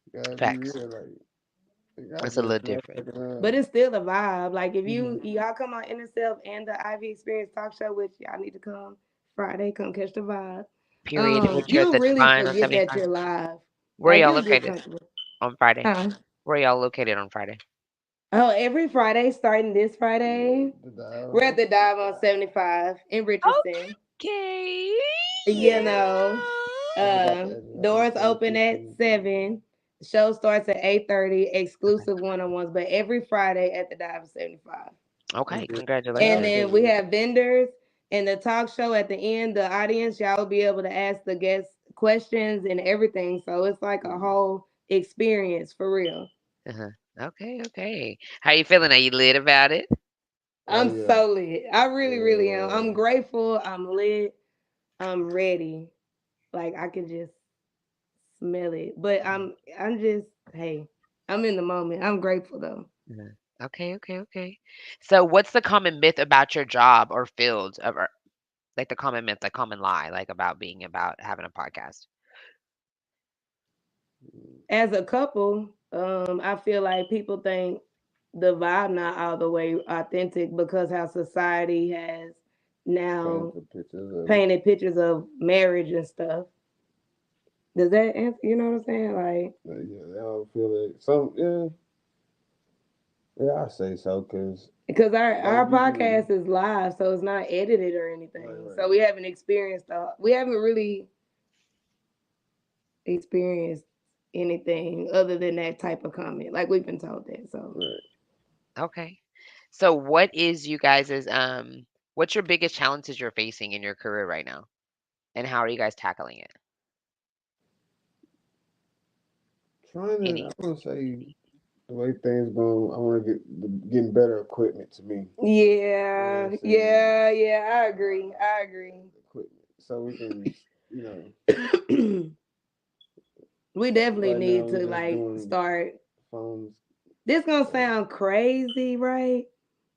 you gotta be Facts. real. Like it gotta It's a be a little different. But it's still a vibe. Like if Mhm. y'all come on Inner Self and the Ivy Experience Talk Show, which y'all need to come Friday, come catch the vibe. Period. And which you're at You'll the really Divine on forget that 75. you're live. Where Like y'all you'll get located comfortable. on Friday? Huh? Where y'all located on Friday? Oh, every Friday, starting this Friday, the dial. we're at the dive on 75 in Richardson. Okay. You know, I forgot the address. I think doors open at 7. The show starts at 8:30. Exclusive one-on-ones, but every Friday at the dive is 75. Okay. And Congratulations. then we have vendors and the talk show at the end. The audience, y'all will be able to ask the guests questions and everything. So it's like a whole experience for real. Uh-huh. Okay. Okay. How you feeling? Are you lit about it? Oh I'm yeah. so lit. I really, really am. I'm Yeah. grateful. I'm lit. I'm ready. Like I can just smell it. But I'm just, hey, I'm in the moment. I'm grateful though. Mhm. Okay. Okay. Okay. So, what's the common myth about your job or field, or like the common myth, like common lie, like about having a podcast? As a couple, I feel like people think the vibe not all the way authentic because how society has now Painted pictures of it. painted pictures of marriage and stuff. Does that answer? You know what I'm saying? Like, Yeah, they don't feel it. Some yeah, I say so because because our like you do. podcast is live, so it's not edited or Right, anything. right. So we haven't we haven't really experienced anything other than that type of comment. Like we've been told that. So Right. Okay. So, what is you guys' what's your biggest challenges you're facing in your career right now, and how are you guys tackling it? Trying to, Any? I want to say the way things going, I want to getting better equipment to me. You know what yeah, I'm saying? yeah, yeah. I agree. I agree. Equipment, so we can, We definitely right now need we to just like doing start. phones. This gonna So, sound crazy, right?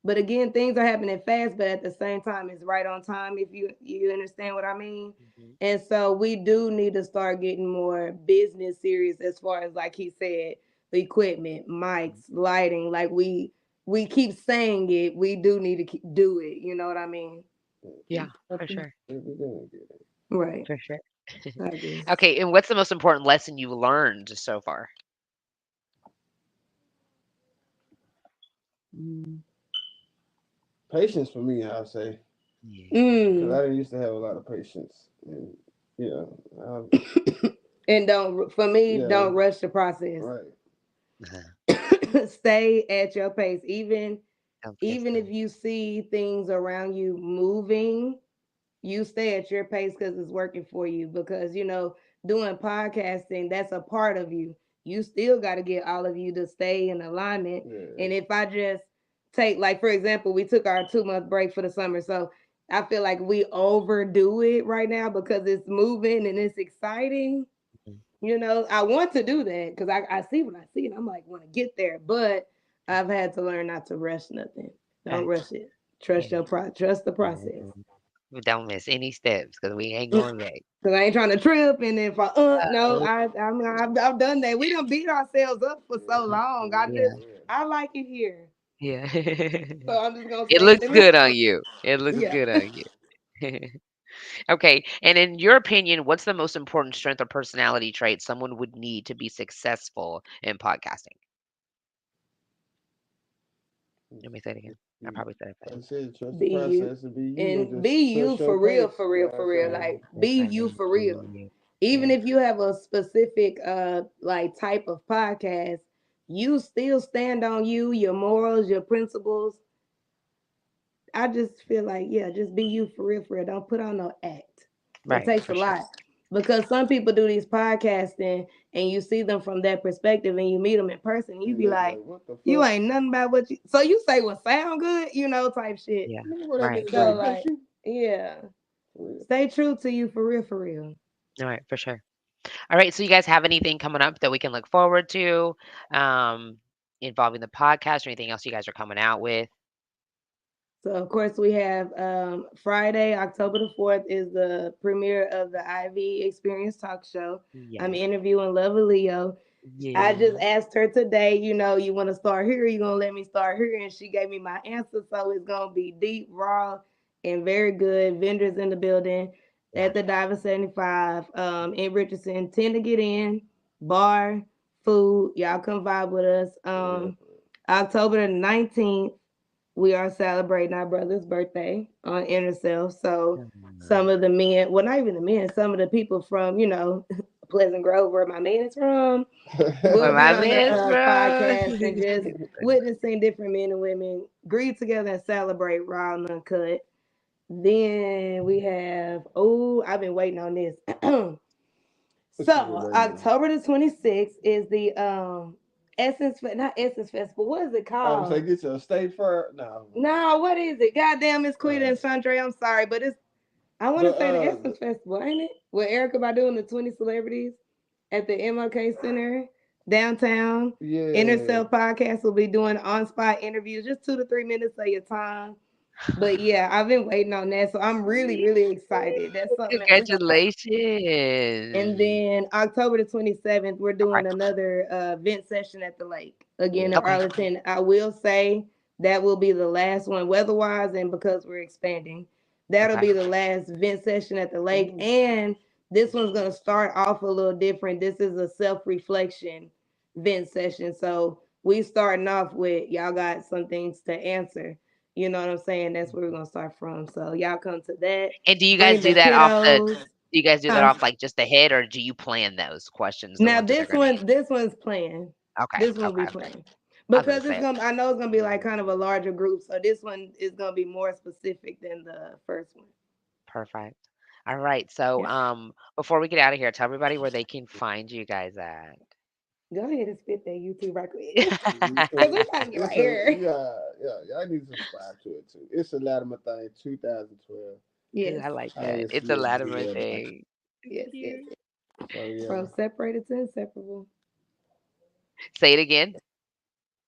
But again, things are happening fast, but at the same time, it's right on time. If you understand what I mean. Mhm. And so we do need to start getting more business serious as far as like he said, the equipment, mics, lighting. Like we keep saying it, we do need to do it. You know what I mean? Yeah, I for think sure. we're gonna get it. Right. For sure. I agree. Okay, and what's the most important lesson you learned so far? Mm, Patience for me, I'll say, Yeah. because Mm. I didn't used to have a lot of patience, and And don't for me, yeah, don't rush the process. right. Uh-huh. Stay at your pace. Sounds good Even stuff. if you see things around you moving, you stay at your pace because it's working for you. Because doing podcasting, that's a part of you. You still got to get all of you to stay in alignment. Yeah. And if I just take, like, for example, we took our 2 month break for the summer. So I feel like we overdo it right now because it's moving and it's exciting. Mhm. I want to do that because I see what I see and I'm like, want to get there. But I've had to learn not to rush nothing. Don't Facts. rush it. Yeah. Trust the process. We don't miss any steps because we ain't going back. Cause I ain't trying to trip, and if I no, Uh, I've done that. We done beat ourselves up for so long. yeah. I like it here, Yeah. so I'm just gonna It stay looks in this. good on you. It looks Yeah, good on you. Okay. And in your opinion, what's the most important strength or personality trait someone would need to be successful in podcasting? Let me say it again. I Be, probably said it like I fast. said, trust the be you, process and be you, and and be just you trust your for real, pace. for You real, know what I'm for real, for real. saying? Like be you for real. Even Yeah. if you have a specific like type of podcast, you still stand on you, your morals, your principles. I just feel like, yeah, just be you for real, for real. Don't put on no act. It Right, takes for a sure. lot because some people do these podcasting and you see them from that perspective and you meet them in person, you You be look like, like, what the you fuck? ain't nothing about what you. So you say what sound good, type shit. Yeah. Nigga, what that Right, nigga So Drake right. punch like, you? yeah, For real. stay true to you for real, for real. All right, for sure. All right, so you guys have anything coming up that we can look forward to, um, involving the podcast or anything else you guys are coming out with? So of course we have Friday, October the 4th is the premiere of the Ivy Experience Talk Show. I'm Yes. interviewing Lova Leo. I just Yeah. asked her today, you want to start here, you gonna let me start here, and she gave me my answer. So it's gonna be deep, raw, and very good. Vendors in the building Yeah. at the Diver 75 in Richardson. 10 to get in, bar, food. Y'all come vibe with us. For real, for October the 19th, we are celebrating our brother's birthday on Inner Self. So Mm. some of the men, well, not even the men, some of the people from, Pleasant Grove, where my man is from, Where we'll be my on the man's from. podcast and just witnessing different men and women grieve together and celebrate raw and uncut. Then we have, oh, I've been waiting on this. what you been So waiting on? October the 26th is the not Essence Festival. What is it I would say called? get your state fair. No. No, what is it? Goddamn, it's Queen Uh, and Chandra. I'm sorry, but it's I want the to say the Essence Festival, ain't it? With Erica Badu and the 20 celebrities at the MLK Center downtown. Inner yeah. Self Podcast will be doing on spot interviews, just 2 to 3 minutes of your time. But yeah, I've been waiting on that, so I'm really, really excited. That's something that we're gonna. And Congratulations. then October the 27th, we're Okay. doing another vent session at the lake again in Yeah. Okay. Arlington. I will say that will be the last one weather wise, and because we're expanding, that'll Okay. be the last vent session at the lake. Ooh. And this one's going to start off a little different. This is a self reflection vent session. So we starting off with y'all got some things to answer. You know what I'm saying? That's where we're going to start from. So y'all come to that. And do you guys Bring do the that off the kiddos. do you guys do that Huh? off, like, just the head, or do you plan those questions, the Now ones that they're gonna this one's playing. Okay, This one will be okay. playing I was gonna because it's say, gonna. I know it's gonna be like kind of a larger group, so this one is gonna be more specific than the first one. perfect. Alright, so, Yeah, before we get out of here, tell everybody where they can find you guys at. go ahead and spit that YouTube right quick You because we can. trying to get right It's a here. yeah, yeah. Y'all need to subscribe to it too. It's a Latimer thing, 2012. Yes, I like I that. ain't It's a see it Latimer G everything. thing. yes, yes, Cute. yes. So yeah. From separated to inseparable. Say it again.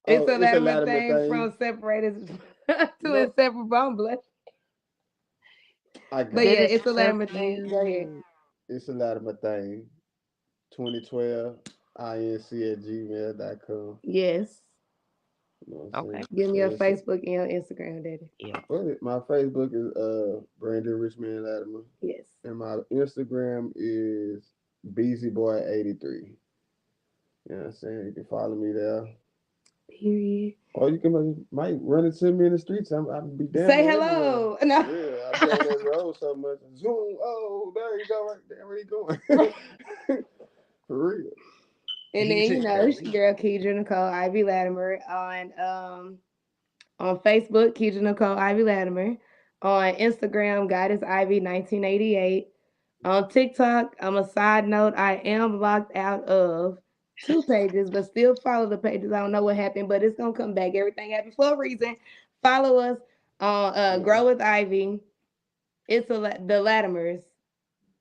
It's Oh, a it's a Latimer Latimer thing thing. from separated to No, inseparable. I'm blessed. I But got That yeah, it. is it's a so Latimer thing. Go ahead. cute. It's a Latimer thing. 2012. inc@gmail.com. Yes. You know what I'm Okay. saying? Give me So your it's Facebook and your Instagram, Daddy. Yeah. my Facebook is Brandon Richman Latimer. Yes. And my Instagram is BeezyBoy83. You know what I'm saying? You can follow me there. Period. Or you can might run into me in the streets. I'll be damn Say near everywhere. hello. No. Yeah, I be on that road so much. Zoom. Oh, there you go. Right there. Where you going? For real. And then it's your Really? girl Keidra Nicole Ivy Latimer on Facebook, Keidra Nicole Ivy Latimer. On Instagram, Goddess Ivy 1988. On TikTok, I'm a side note, I am locked out of 2 pages, but still follow the pages. I don't know what happened, but it's gonna come back. Everything happens for a reason. Follow us on Yeah. Grow with Ivy. The Latimers.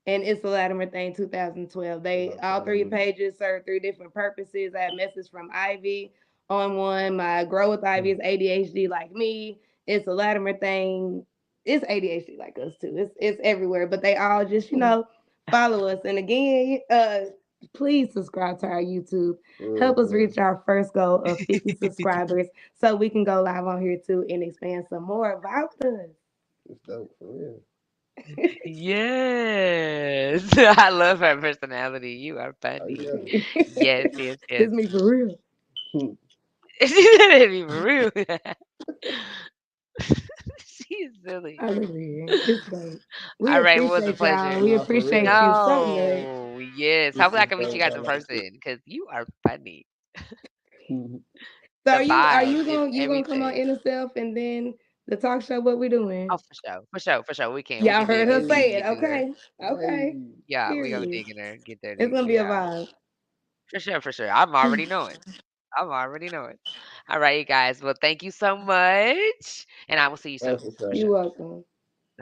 And it's the Latimer thing 2012. They About all three time. pages serve three different purposes. I have message from Ivy on one. My Grow with Ivy is ADHD like me. It's a Latimer thing. It's ADHD like us too. It's everywhere. But they all just follow us. And again, please subscribe to our YouTube. For real, Help us for real. reach our first goal of 50 subscribers so we can go live on here too and expand some more. Vibe with us. It's dope. For real. Yes. I love her personality. You are Oh, funny. yeah. Yes, yes, yes. It's me for real. She said it be for real. She is silly. I live here. It's dope. We All right, well, it was a appreciate y'all. pleasure. We Nah, for appreciate real. you so much. No, yes. This Hopefully, I is can meet you dope. guys I in like it. person because you are funny. Mhm. So The are vibe you is gonna come on everything. inner self and then the talk show? What we doing? Oh, for sure, for sure, for sure. We Y'all can heard do her it. We say Hey, it. can do there. Okay. Okay. hey. Yeah, we gonna Period. dig in there, get there It's deep. gonna be a Yeah, vibe. for sure, for sure. I'm already knowing. I'm already knowing. All right, you guys. Well, thank you so much, and I will see you soon That's what's for You're sure. up. welcome.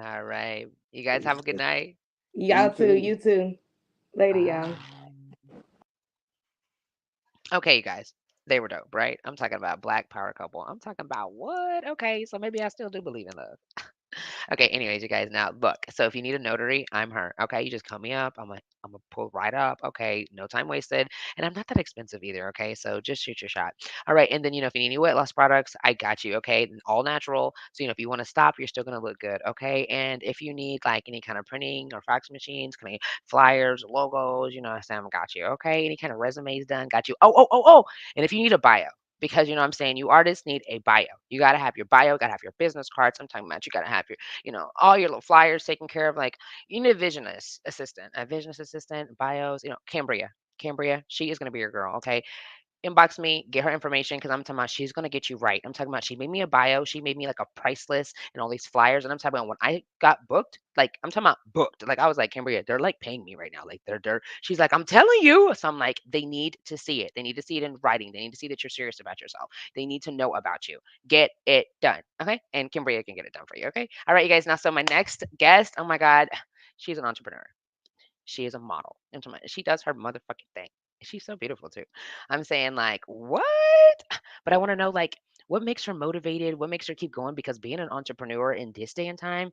All right, you guys have a good night. Y'all You too. too. You too. Later, y'all. Bye. Okay, you guys. They were dope, right? I'm talking about Black Power couple. I'm talking about what? Okay, so maybe I still do believe in love. Okay, anyways, you guys, now look. So if you need a notary, I'm her. Okay, you just call me up. I'm gonna pull right up. Okay, no time wasted, and I'm not that expensive either. Okay, so just shoot your shot. All right, and then if you need any weight loss products, I got you. Okay, and all natural. So if you want to stop, you're still gonna look good. Okay, and if you need like any kind of printing or fax machines, kind of flyers, logos, Sam got you. Okay, any kind of resumes done, got you. Oh, and if you need a bio because I'm saying you artists need a bio. You gotta have your bio, gotta have your business cards. I'm talking about you gotta have your, all your little flyers taken care of. Like you need a vision assistant, bios, Cambria, she is gonna be your girl, okay? Inbox me, get her information because I'm talking about she's gonna get you right. I'm talking about she made me a bio, she made me like a price list and all these flyers, and I'm talking about when I got booked, like I'm talking about booked. Like I was like, Cambria, they're like paying me right now. Like they're she's like, I'm telling you. So I'm like, they need to see it. They need to see it in writing. They need to see that you're serious about yourself. They need to know about you. Get it done. Okay. And Cambria can get it done for you. Okay. All right, you guys. Now, so my next guest, oh my God, she's an entrepreneur. She is a model. She does her motherfucking thing. She's so beautiful too. I'm saying like, what? But I want to know like what makes her motivated? What makes her keep going? Because being an entrepreneur in this day and time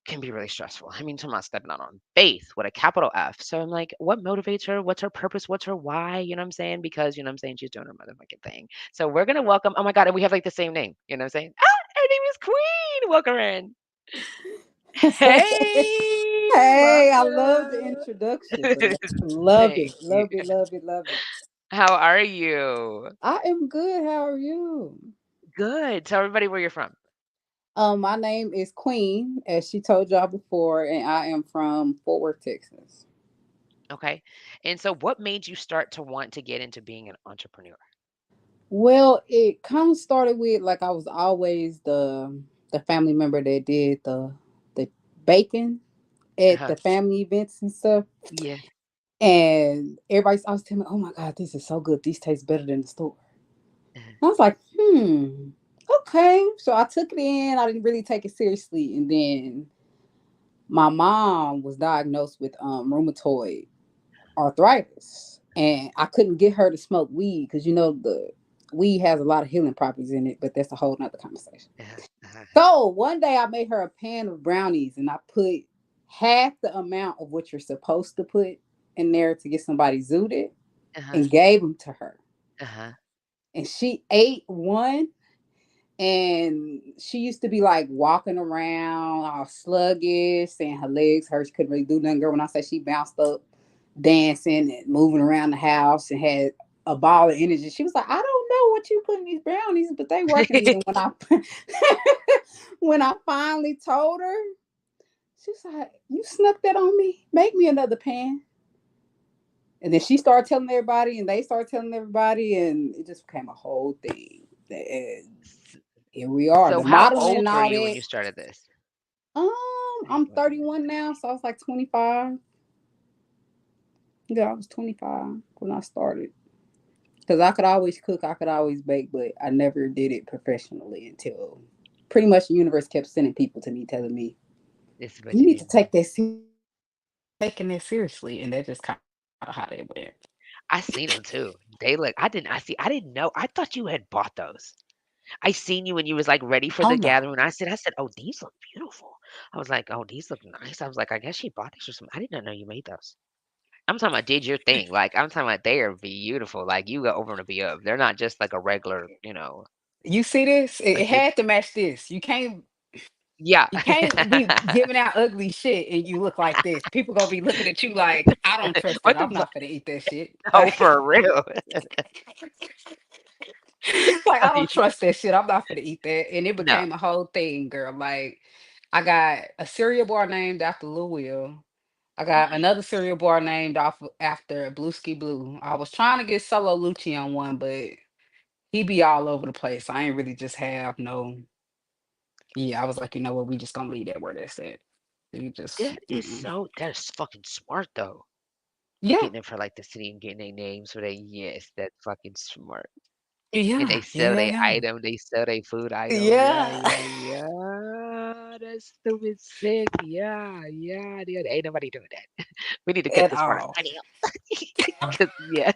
can be really stressful. I mean, talking about stepping out on faith with a capital F. So I'm like, what motivates her? What's her purpose? What's her why? You know what I'm saying? Because I'm saying she's doing her motherfucking thing. So we're gonna welcome. Oh my God, and we have like the same name. You know what I'm saying? Ah, her name is Queen. Welcome her in. Hey, Hey, I love the welcome. introduction, bro. Love Thank it, you. love it, love it, love it. How are you? I am good. How are you? Good. Tell everybody where you're from. My name is Queen, as she told y'all before, and I am from Fort Worth, Texas. Okay. And so what made you start to want to get into being an entrepreneur? Well, it kind of started with like I was always the family member that did the baking at Uh-huh. the family events and stuff. Yeah. And everybody's always telling me, "Oh my God, this is so good. These taste better than the store." Uh-huh. I was like, okay. So I took it in. I didn't really take it seriously. And then my mom was diagnosed with rheumatoid arthritis. And I couldn't get her to smoke weed because the weed has a lot of healing properties in it, but that's a whole nother conversation. Uh-huh. Uh-huh. So one day I made her a pan of brownies and I put half the amount of what you're supposed to put in there to get somebody zooted Uh-huh. and gave them to her. Uh-huh. And she ate one. And she used to be like walking around all sluggish, saying her legs hurt. She couldn't really do nothing. Girl, when I say she bounced up, dancing and moving around the house and had a ball of energy, she was like, I don't know what you put in these brownies, but they working. And then when I when I finally told her, she was like, you snuck that on me. Make me another pan. And then she started telling everybody, and they started telling everybody, and it just became a whole thing. And here we are, So the how modeling old and were all you when that. you started this? I'm 31 now, so I was like 25. Yeah, I was 25 when I started. Because I could always cook, I could always bake, but I never did it professionally until pretty much the universe kept sending people to me telling me, This is what you you need need to to do. take that taking it seriously. And that's just kind of how they went. I seen them too. They look. I didn't know. I thought you had bought those. I seen you when you was like ready for Oh the no. gathering. I said, oh, these look beautiful. I was like, oh, these look nice. I was like, I guess she bought these or something. I did not know you made those. I'm talking about did your thing. Like I'm talking about they are beautiful. Like you go over and be up. They're not just like a regular, You see this? It like you. had to match this. Yeah. You can't be giving out ugly shit and you look like this. People gonna be looking at you like, I don't trust that. What the I'm fuck? not gonna eat that shit. No, Like, for real. like I don't trust that shit. I'm not gonna eat that. And it No. became a whole thing, girl. Like, I got a cereal bar named after Lil Will. I got another cereal bar named off after Blueski Blue. I was trying to get Solo Lucci on one, but he be all over the place. I ain't really just have no. Yeah, I was like, you know what? We just gonna leave that where that's at. We just, mm-mm. That is fucking smart though. Yeah, Getting it for like the city and getting their names for they yes, that's fucking smart. And they yeah, sell yeah, their yeah, item, they sell their food item. Yeah, yeah. yeah, yeah. That's stupid sick. Yeah, yeah, yeah. Ain't nobody doing that. We need to cut At this part of all. money out. 'Cause yeah,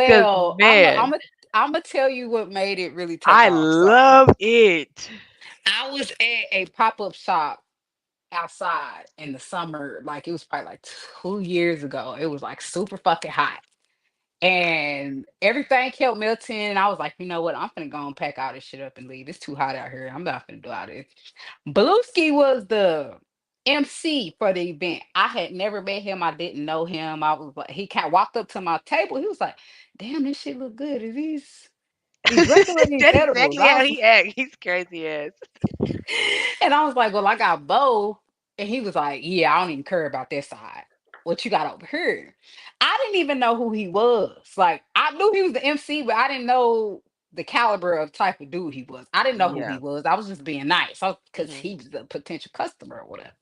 cause Well, man, I'm gonna tell you what made it really take I off. So love it. I was at a pop up shop outside in the summer, like it was probably like 2 years ago. It was like super fucking hot. And everything kept melting. And I was like, you know what? I'm finna go and pack all this shit up and leave. It's too hot out here. I'm not finna do all this. Blueski was the MC for the event. I had never met him. I didn't know him. I was like, he kind of walked up to my table. He was like, damn, this shit look good. Are these regular, these That's edibles? exactly I how was he act. He's crazy ass. and I was like, well, I got both. And he was like, yeah, I don't even care about that side. What you got over here? I didn't even know who he was. Like, I knew he was the MC, but I didn't know the caliber of type of dude he was. I didn't know who he Yeah. was. I was just being nice because Hmm. he was a potential customer or whatever.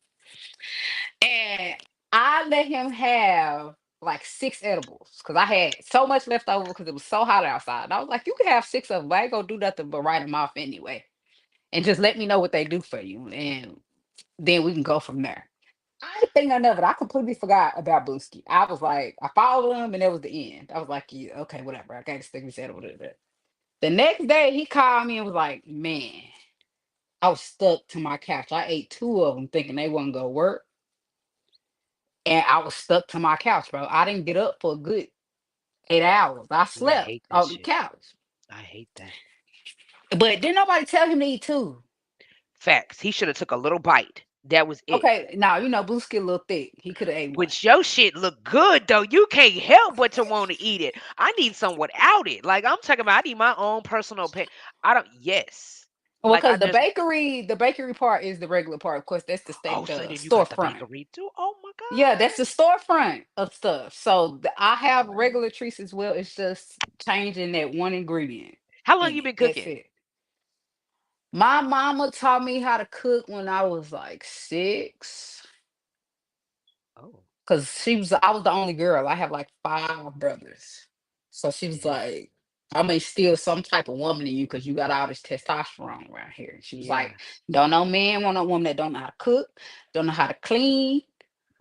And I let him have like 6 edibles because I had so much left over because it was so hot outside. And I was like, you can have 6 of them. I ain't gonna do nothing but write them off anyway. And just let me know what they do for you. And then we can go from there. I didn't think none of it. I completely forgot about Booski. I was like, I followed him and that was the end. I was like, yeah, okay, whatever. I gotta stick his head over there. The next day he called me and was like, man, I was stuck to my couch. I ate 2 of them thinking they wasn't gonna work. And I was stuck to my couch, bro. I didn't get up for a good 8 hours. I Yeah, I slept hate that on the shit. couch. I hate that. But didn't nobody tell him to eat too. Facts. He should have took a little bite. That was it. Okay, now you know Booski a little thick. He could have ate one. But your shit look good though. You can't help but to want to eat it. I need some without it. Like I'm talking about, I need my own personal pay. I don't. Yes. Well, Like I because there's. the bakery part is the regular part. Of course, that's the Oh, state, so the then you got the storefront. bakery too. Oh my Yeah, that's the god. storefront of stuff. So I have regular treats as well. It's just changing that one ingredient How long in you it. been That's cooking? it. My mama taught me how to cook when I was like 6. Oh, Cause I was the only girl. I have like 5 brothers. So she was yeah, like, I'm gonna steal some type of woman in you because you got all this testosterone around here. She was yeah, like, don't no man want a woman that don't know how to cook, don't know how to clean,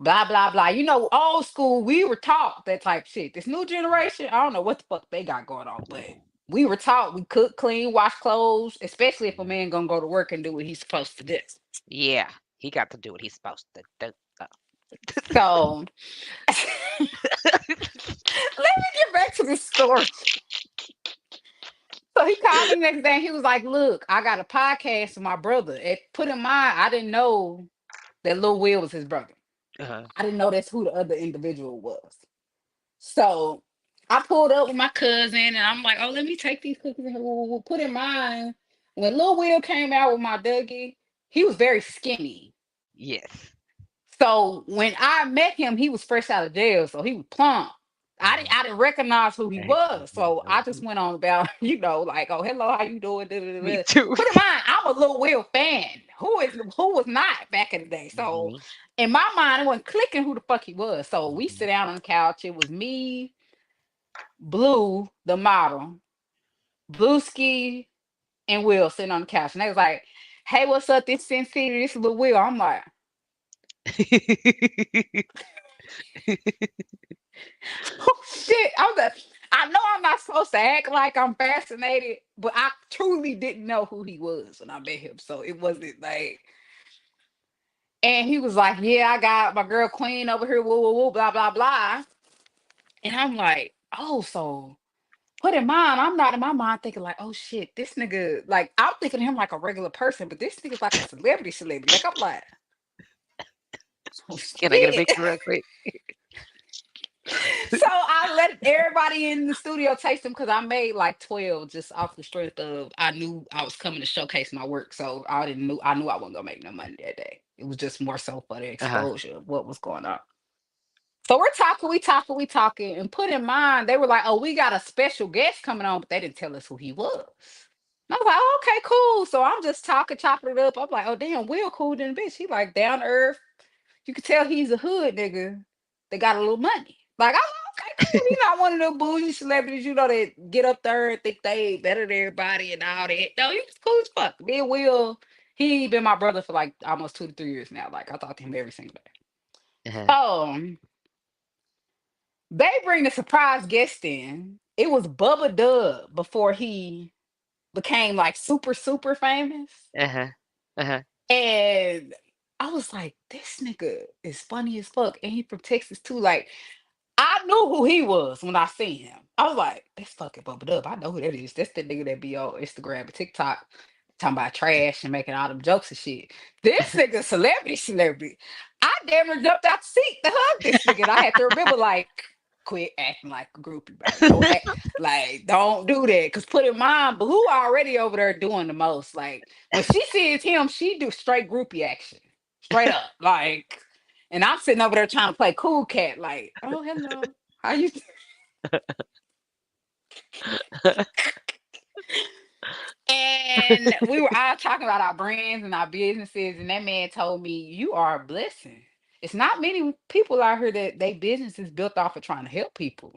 blah, blah, blah. You know, old school, we were taught that type of shit. This new generation, I don't know what the fuck they got going on, but we were taught we cook, clean, wash clothes, especially if a yeah. man gonna go to work and do what he's supposed to do. Yeah, he got to do what he's supposed to do. So let me get back to this story. So he called me the next day. And he was like, "Look, I got a podcast with my brother. Put in mind, I didn't know that Lil Will was his brother. Uh-huh. I didn't know that's who the other individual was. So I pulled up with my cousin, and I'm like, "Oh, let me take these cookies and we'll put in mind." When Lil Will came out with my Dougie, he was very skinny. Yes. So when I met him, he was fresh out of jail, so he was plump. Uh-huh. I didn't recognize who he I hate was, so I just that. went on about like, oh hello, how you doing? Da, da, da, Me da. too. Put in mind, I'm a Lil Will fan. Who was not back in the day? So Hmm. in my mind, it wasn't clicking who the fuck he was. So we Hmm. sit down on the couch. It was me, Blue, the model, Blueski, and Will sitting on the couch, and they was like, "Hey, what's up? This Sin City. This is Lil Will." I'm like. Oh shit! I know I'm not supposed to act like I'm fascinated, but I truly didn't know who he was when I met him. So it wasn't like, and he was like, "Yeah, I got my girl Queen over here, woo woo woo, blah blah blah," and I'm like, "Oh, so." Put in mind, I'm not in my mind thinking like, oh shit, this nigga, like I'm thinking of him like a regular person, but this nigga's like a celebrity. Like I'm like, oh Can I get a shit. picture real quick? So I let everybody in the studio taste them because I made like 12 just off the strength of I knew I was coming to showcase my work. So I knew I wasn't gonna make no money that day. It was just more so for the Uh-huh. exposure of what was going on. So we talking, and put in mind they were like, "Oh, we got a special guest coming on," but they didn't tell us who he was. And I was like, oh, "Okay, cool." So I'm just talking, chopping it up. I'm like, "Oh, damn, Will cool than a bitch. He like down to earth. You can tell he's a hood nigga. They got a little money. Like, I'm like, okay, cool. He's not one of them bougie celebrities, that get up there and think they better than everybody and all that. No, he was cool as fuck. Then Will, he been my brother for like almost 2 to 3 years now. Like, I talk to him every single day. Uh-huh. So they bring the surprise guest in. It was Bubba Dub before he became like super, super famous. Uh-huh. Uh-huh. And I was like, this nigga is funny as fuck. And he from Texas too. Like, I knew who he was when I seen him. I was like, "That's fucking Bubba Up. I know who that is. That's the nigga that be on Instagram and TikTok talking about trash and making all them jokes and shit. This nigga celebrity. I damn near jumped out the seat to hug this nigga. And I had to remember, like, quit acting like a groupie, baby. Don't act like, don't do that. Cause put in mind, but who already over there doing the most? Like, when she sees him, she do straight groupie action. Straight up. Like, and I'm sitting over there trying to play cool cat, like, "Oh, hello. How you?" And we were all talking about our brands and our businesses, and that man told me, "You are a blessing. It's not many people out here that they business is built off of trying to help people."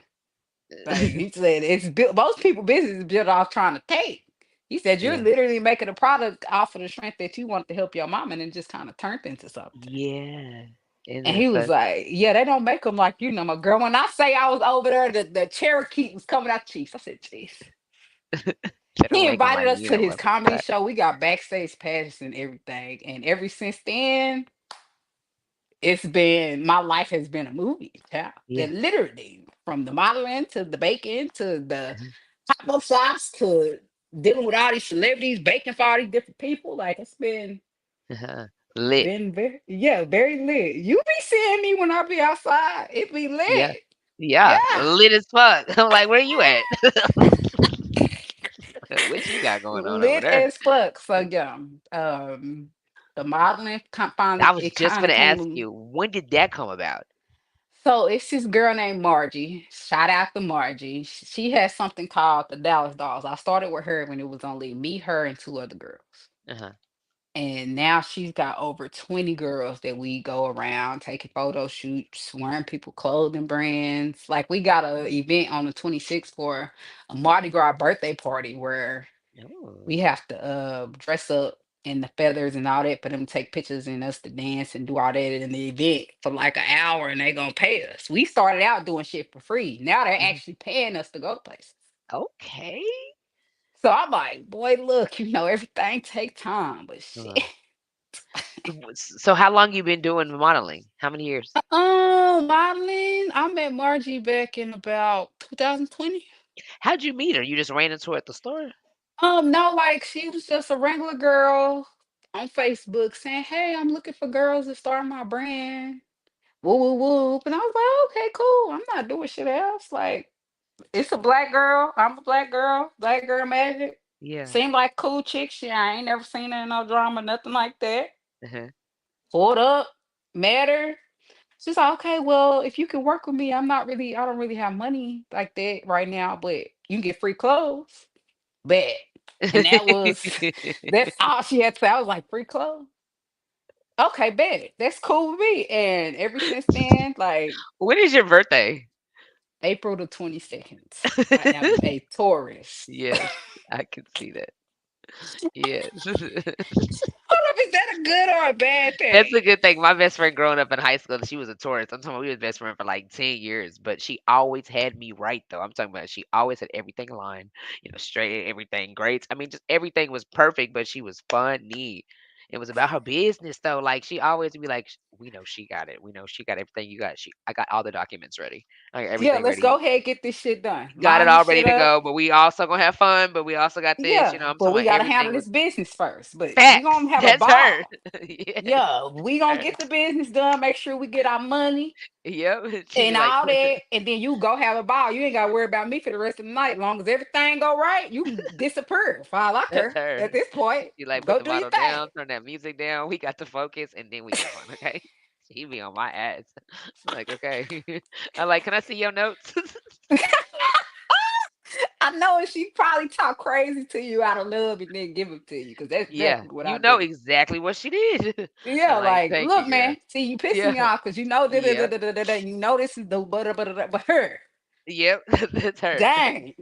Like he said, it's built. Most people business is built off trying to take. He said, "You're Yeah. literally making a product off of the strength that you want to help your mom, and it just kind of turned into something." Yeah. Isn't And that he was so? like, "Yeah, they don't make them like you no more, girl." When I say I was over there, the Cherokee was coming out the Chiefs. I said, "Jeez." They don't He make them invited like us you to no his more. That's a comedy fact. show. We got backstage passes and everything. And ever since then, it's been my life has been a movie. Yeah. Yeah. That literally from the modeling to the baking to the Uh-huh. pop-up shops to dealing with all these celebrities, baking for all these different people. Like it's Uh-huh. Lit. been very very lit. You be seeing me when I be outside. It be Yeah. lit. Yeah. Yeah. Lit as fuck. I'm like, where you at? What you got going on over Lit there? as fuck. So yeah. The modeling I finally was it just kind of gonna ask came. you, when did that come about? So it's this girl named Margie. Shout out to Margie. She has something called the Dallas Dolls. I started with her when it was only me, her, and two other girls. Uh-huh. And now she's got over 20 girls that we go around taking photo shoots, wearing people clothing brands. Like we got a event on the 26th for a Mardi Gras birthday party where Oh. we have to dress up in the feathers and all that for them to take pictures and us to dance and do all that in the event for like an hour and they gonna pay us. We started out doing shit for free. Now they're Mhm. actually paying us to go places. Okay. So I'm like, boy, look, everything take time, but shit. Uh, so how long you been doing modeling? How many years? Modeling. I met Margie back in about 2020. How'd you meet her? You just ran into her at the store? No, like she was just a regular girl on Facebook saying, "Hey, I'm looking for girls to start my brand." Woo woo woo. And I was like, okay, cool. I'm not doing shit else. Like, it's a black girl. I'm a black girl magic. Yeah. Seemed like cool chick. Shit, I ain't never seen her in no drama, nothing like that. Uh-huh. Pulled up, met her. She's like, okay, well, if you can work with me, I don't really have money like that right now, but you can get free clothes. Bet. And that was, that's all she had to say. I was like, free clothes? Okay, bet. That's cool with me. And ever since then, like, When is your birthday? April the 22nd. I am a Taurus. Yes, I can see that. Yes. Hold up, is that a good or a bad That's thing? a good thing. My best friend growing up in high school, she was a Taurus. I'm talking about we was best friend for like 10 years, but she always had me right though. I'm talking about she always had everything aligned, straight, everything great. I mean, just everything was perfect, but she was funny. It was about her business though. Like she always be like, "We know she got it. We know she got everything you got. I got all the documents ready. I got Yeah, everything let's go ready. ahead and get this shit done. Got it Line the all ready shit to up. go. But we also gonna have fun. But we also got this. Yeah, I'm but talking we about gotta handle everything was this business first. But we facts. gonna have a That's her. ball. Yes, Yeah, we gonna her. get the business done, make sure we get our money Yep. She'd be and like, all that, and then you go have a ball. You ain't gotta worry about me for the rest of the night. As long as everything go right, you can disappear if I like that's her. At her. this point, She like put go the do your bottle thing. down, turn that music down. We got to focus, and then we going. Okay. She be on my ass. I'm like, okay. I'm like, can I see your notes? I know, and she probably talk crazy to you out of love and then give them to you because that's Yeah, exactly what you I know do. exactly what she did. Yeah, I'm like, like, thank you, look, girl. man, see, you pissing Yeah, me off because you know da da da yep, da da da da. You know this is the but her, yep. That's her. dang.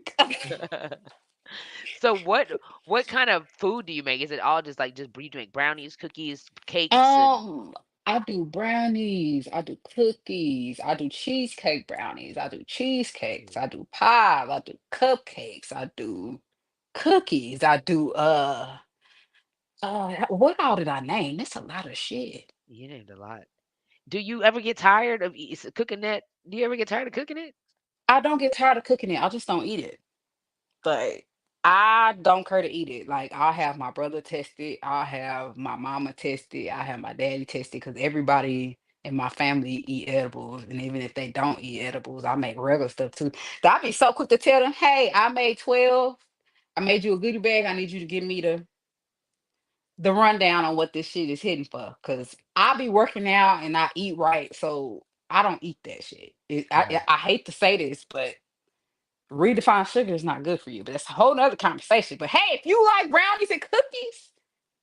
So what kind of food do you make? Is it all just like just you make brownies, cookies, cakes, and Um, I do brownies, I do cookies, I do cheesecake brownies, I do cheesecakes, I do pies, I do cupcakes, I do cookies, I do what all did I name? That's a lot of shit. you named a lot. Do you ever get tired of cooking that? Do you ever get tired of cooking it? I don't get tired of cooking it. I just don't eat it. But I don't care to eat it. Like I'll have my brother test it, I'll have my mama test it, I have my daddy test it because everybody in my family eat edibles. And even if they don't eat edibles, I make regular stuff too. So I be so quick to tell them, hey, I made 12. I made you a goodie bag. I need you to give me the rundown on what this shit is hitting for. Cause I be working out and I eat right. So I don't eat that shit. I hate to say this, but redefined sugar is not good for you, but that's a whole nother conversation. But hey, if you like brownies and cookies,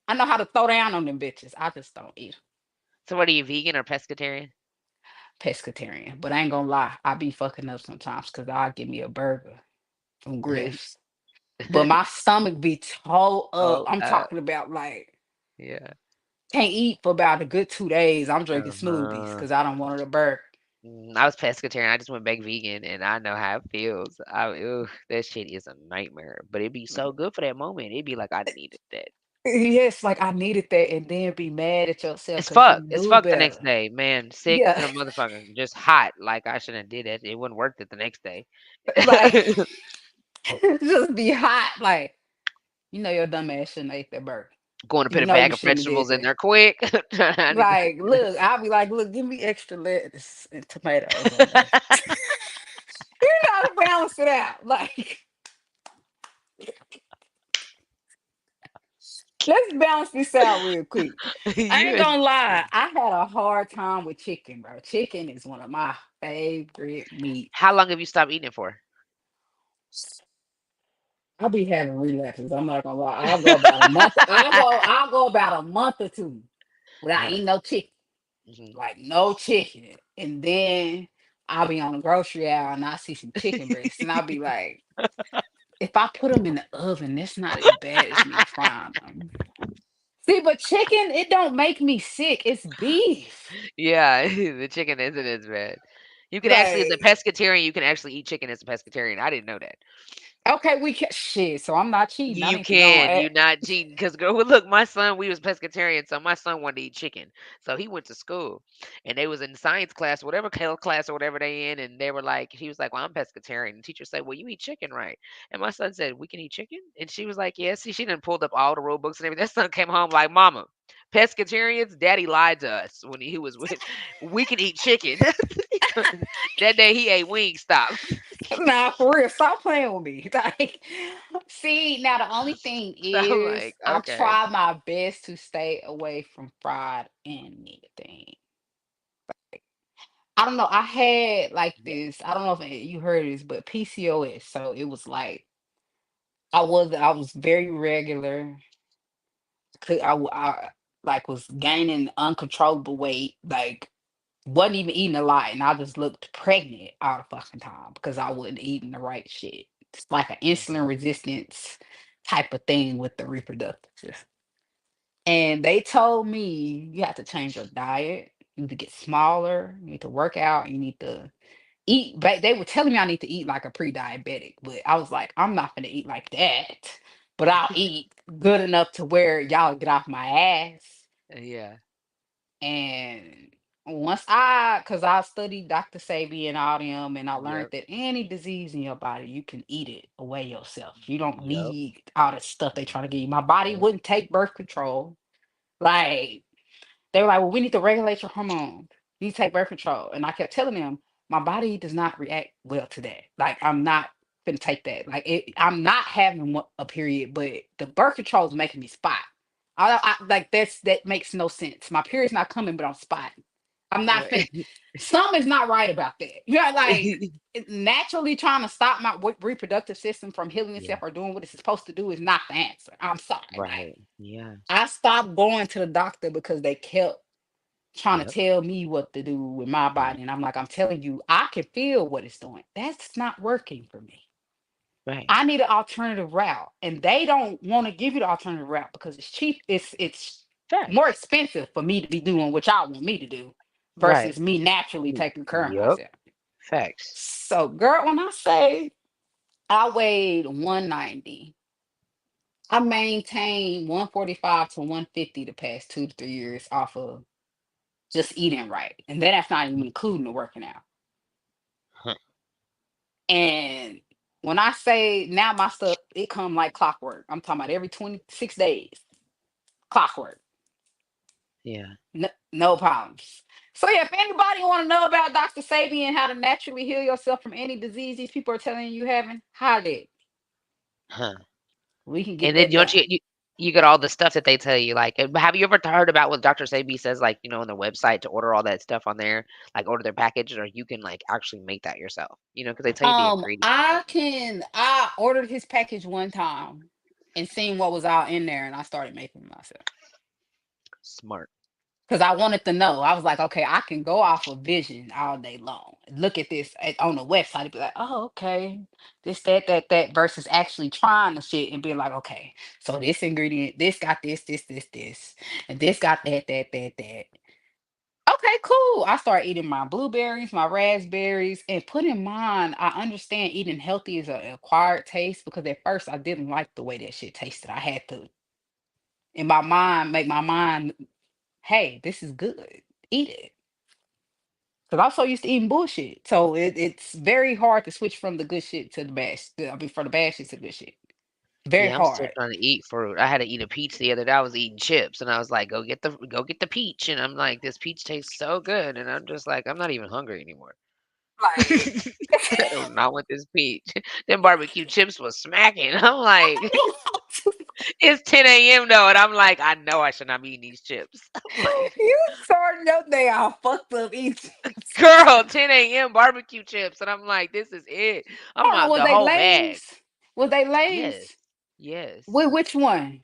I know how to throw down on them bitches. I just don't eat 'em. So what are you, vegan or pescatarian? Pescatarian. But I ain't gonna lie, I be fucking up sometimes because I'll give me a burger from Griff's. But my stomach be toe up. Oh, I'm talking about like yeah. can't eat for about a good 2 days. I'm drinking smoothies Uh-huh. because I don't want a burger. I was pescatarian. I just went back vegan, and I know how it feels. That shit is a nightmare. But it'd be so good for that moment. It'd be like I needed that. Yes, like I needed that and then be mad at yourself It's because you fuck. It's knew fuck the next better. day, man. Sick Yeah. than a motherfucker. Just hot. Like I shouldn't have did it. It wouldn't worked it the next day. Like just be hot. Like, you know your dumb ass shouldn't have ate that burger. Going to You put a know you bag of shouldn't have did vegetables in that. there quick. I need to- Like, look, I'll be like, look, give me extra lettuce and tomatoes on there. You know to balance it out. Like, let's balance this out real quick. I you ain't is gonna lie, I had a hard time with chicken, bro. Chicken is one of my favorite How meats. long have you stopped eating it for? I'll be having relapses. I'm not gonna lie. I'll go about a month. I'll go about a month or two without Uh, eating no chicken. mhm. Like no chicken. And then I'll be on the grocery aisle and I see some chicken breasts and I'll be like, if I put them in the oven, that's not as bad as me frying them. See, but chicken, it don't make me sick. It's beef. Yeah, the chicken isn't as bad. You can actually, as a Like, pescatarian, you can actually eat chicken as a pescatarian. I didn't know that. okay, we can shit. So I'm not cheating. I You need to go can. at You're not cheating. Because, girl, well, look, my son, we was pescatarian, so my son wanted to eat chicken. So he went to school, and they was in science class, whatever class or whatever they in, and they were like, he was like, well, I'm pescatarian. And the teacher said, well, you eat chicken, right? And my son said, we can eat chicken? And she was like, yes. See, she didn't pulled up all the rule books and everything. That son came home like, mama, pescatarians, daddy lied to us when he was with, we can eat chicken. That day he ate Wingstop. nah, for real. Stop playing with me. Like, see, now the only thing So I'm is like, I okay. try my best to stay away from fried anything. I don't know. I had like Yeah. this. I don't know if you heard this, but PCOS. So it was like I was very regular. Like was gaining uncontrollable weight. Like wasn't even eating a lot, and I just looked pregnant all the fucking time because I wasn't eating the right shit. It's like an insulin Mhm. resistance type of thing with the reproductive system. And they told me you have to change your diet. You need to get smaller. You need to work out. You need to eat. But they were telling me I need to eat like a pre-diabetic, but I was like, I'm not gonna eat like that. But I'll eat good enough to where y'all get off my ass. Yeah. And cause I studied Dr. Sabi and all them, and I learned Yep. that any disease in your body, you can eat it away yourself. You don't Yep. need all the stuff they trying to give you. My body Yep. wouldn't take birth control. Like they were like, well, we need to regulate your hormones. You need to take birth control. And I kept telling them, my body does not react well to that. Like I'm not gonna take that. I'm not having a period, but the birth control is making me spot. Like that makes no sense. My period's not coming, but I'm spotting. I'm not fin something is not right about that. You're like naturally trying to stop my reproductive system from healing Yeah. itself or doing what it's supposed to do is not the answer. I'm sorry. Like Right. Yeah. I stopped going to the doctor because they kept trying to Yep. tell me what to do with my Yep. body. And I'm like, I'm telling you, I can feel what it's doing. That's not working for me. Right. I need an alternative route. And they don't want to give you the alternative route because it's cheap. It's more Facts. expensive for me to be doing what y'all want me to do Right. versus me naturally taking care of Yep. myself. Facts. So, girl, when I say I weighed 190, I maintained 145 to 150 the past 2 to 3 years off of just eating right. And then that's not even including the working out. Huh. And when I say now my stuff, it come like clockwork. I'm talking about every 26 days. Clockwork. Yeah. No, no problems. So yeah, if anybody want to know about Dr. Sabi and how to naturally heal yourself from any disease these people are telling you having, holla. Huh. We can get And then that don't done. you get all the stuff that they tell you, like, have you ever heard about what Dr. Sebi says, like, on their website to order all that stuff on there, like order their package, or you can like actually make that yourself, because they tell you the ingredients and everything. I ordered his package one time and seen what was out in there and I started making it myself. Smart. Because I wanted to know. I was like, okay, I can go off of vision all day long. Look at this on the website and be like, oh, okay. This, that, versus actually trying the shit and being like, okay, so this ingredient, this got this, and this got that. Okay, cool. I start eating my blueberries, my raspberries, and put in mind, I understand eating healthy is an acquired taste because at first I didn't like the way that shit tasted. I had to, in my mind, make my mind, hey, this is good. Eat it. Because I'm so used to eating bullshit. So it's very hard to switch from the good shit to the bad. I mean, from the bad shit to good shit. Very Yeah, I'm still hard. trying to eat fruit. I had to eat a peach the other day. I was eating chips, and I was like, go get the peach," and I'm like, "This peach tastes so good," and I'm just like, I'm not even hungry anymore. Like, I do not want this peach. Them barbecue chips was smacking. I'm like, it's 10 a.m. though, and I'm like, I know I should not be eating these chips. I'm like, you starting your day off fucked up eating. girl, 10 a.m. barbecue chips, and I'm like, this is it. I'm Hold on, out was the they whole bag. Lay's? Was they Yes, Lay's? yes. Which one?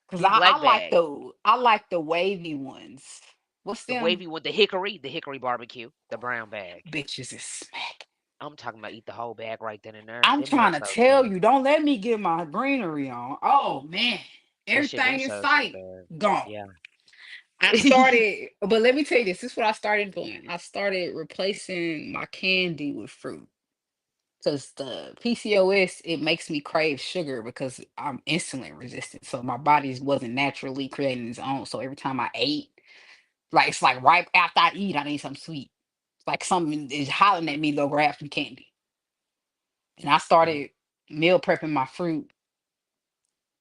Because These black bags, I like the wavy ones. What's the them? wavy one, the hickory barbecue, the brown bag. Bitches is smack. I'm talking about eat the whole bag right then and there. I'm Them are trying to so tell good. you, don't let me get my greenery on. Oh man, That shit everything is in so sight good. gone. Yeah. I started, but let me tell you this. This is what I started doing. I started replacing my candy with fruit. Because the PCOS, it makes me crave sugar because I'm insulin resistant. So my body wasn't naturally creating its own. So every time I ate, like it's like right after I eat, I need something sweet. Like something is hollering at me, go grab some candy. And I Yeah. started meal prepping my fruit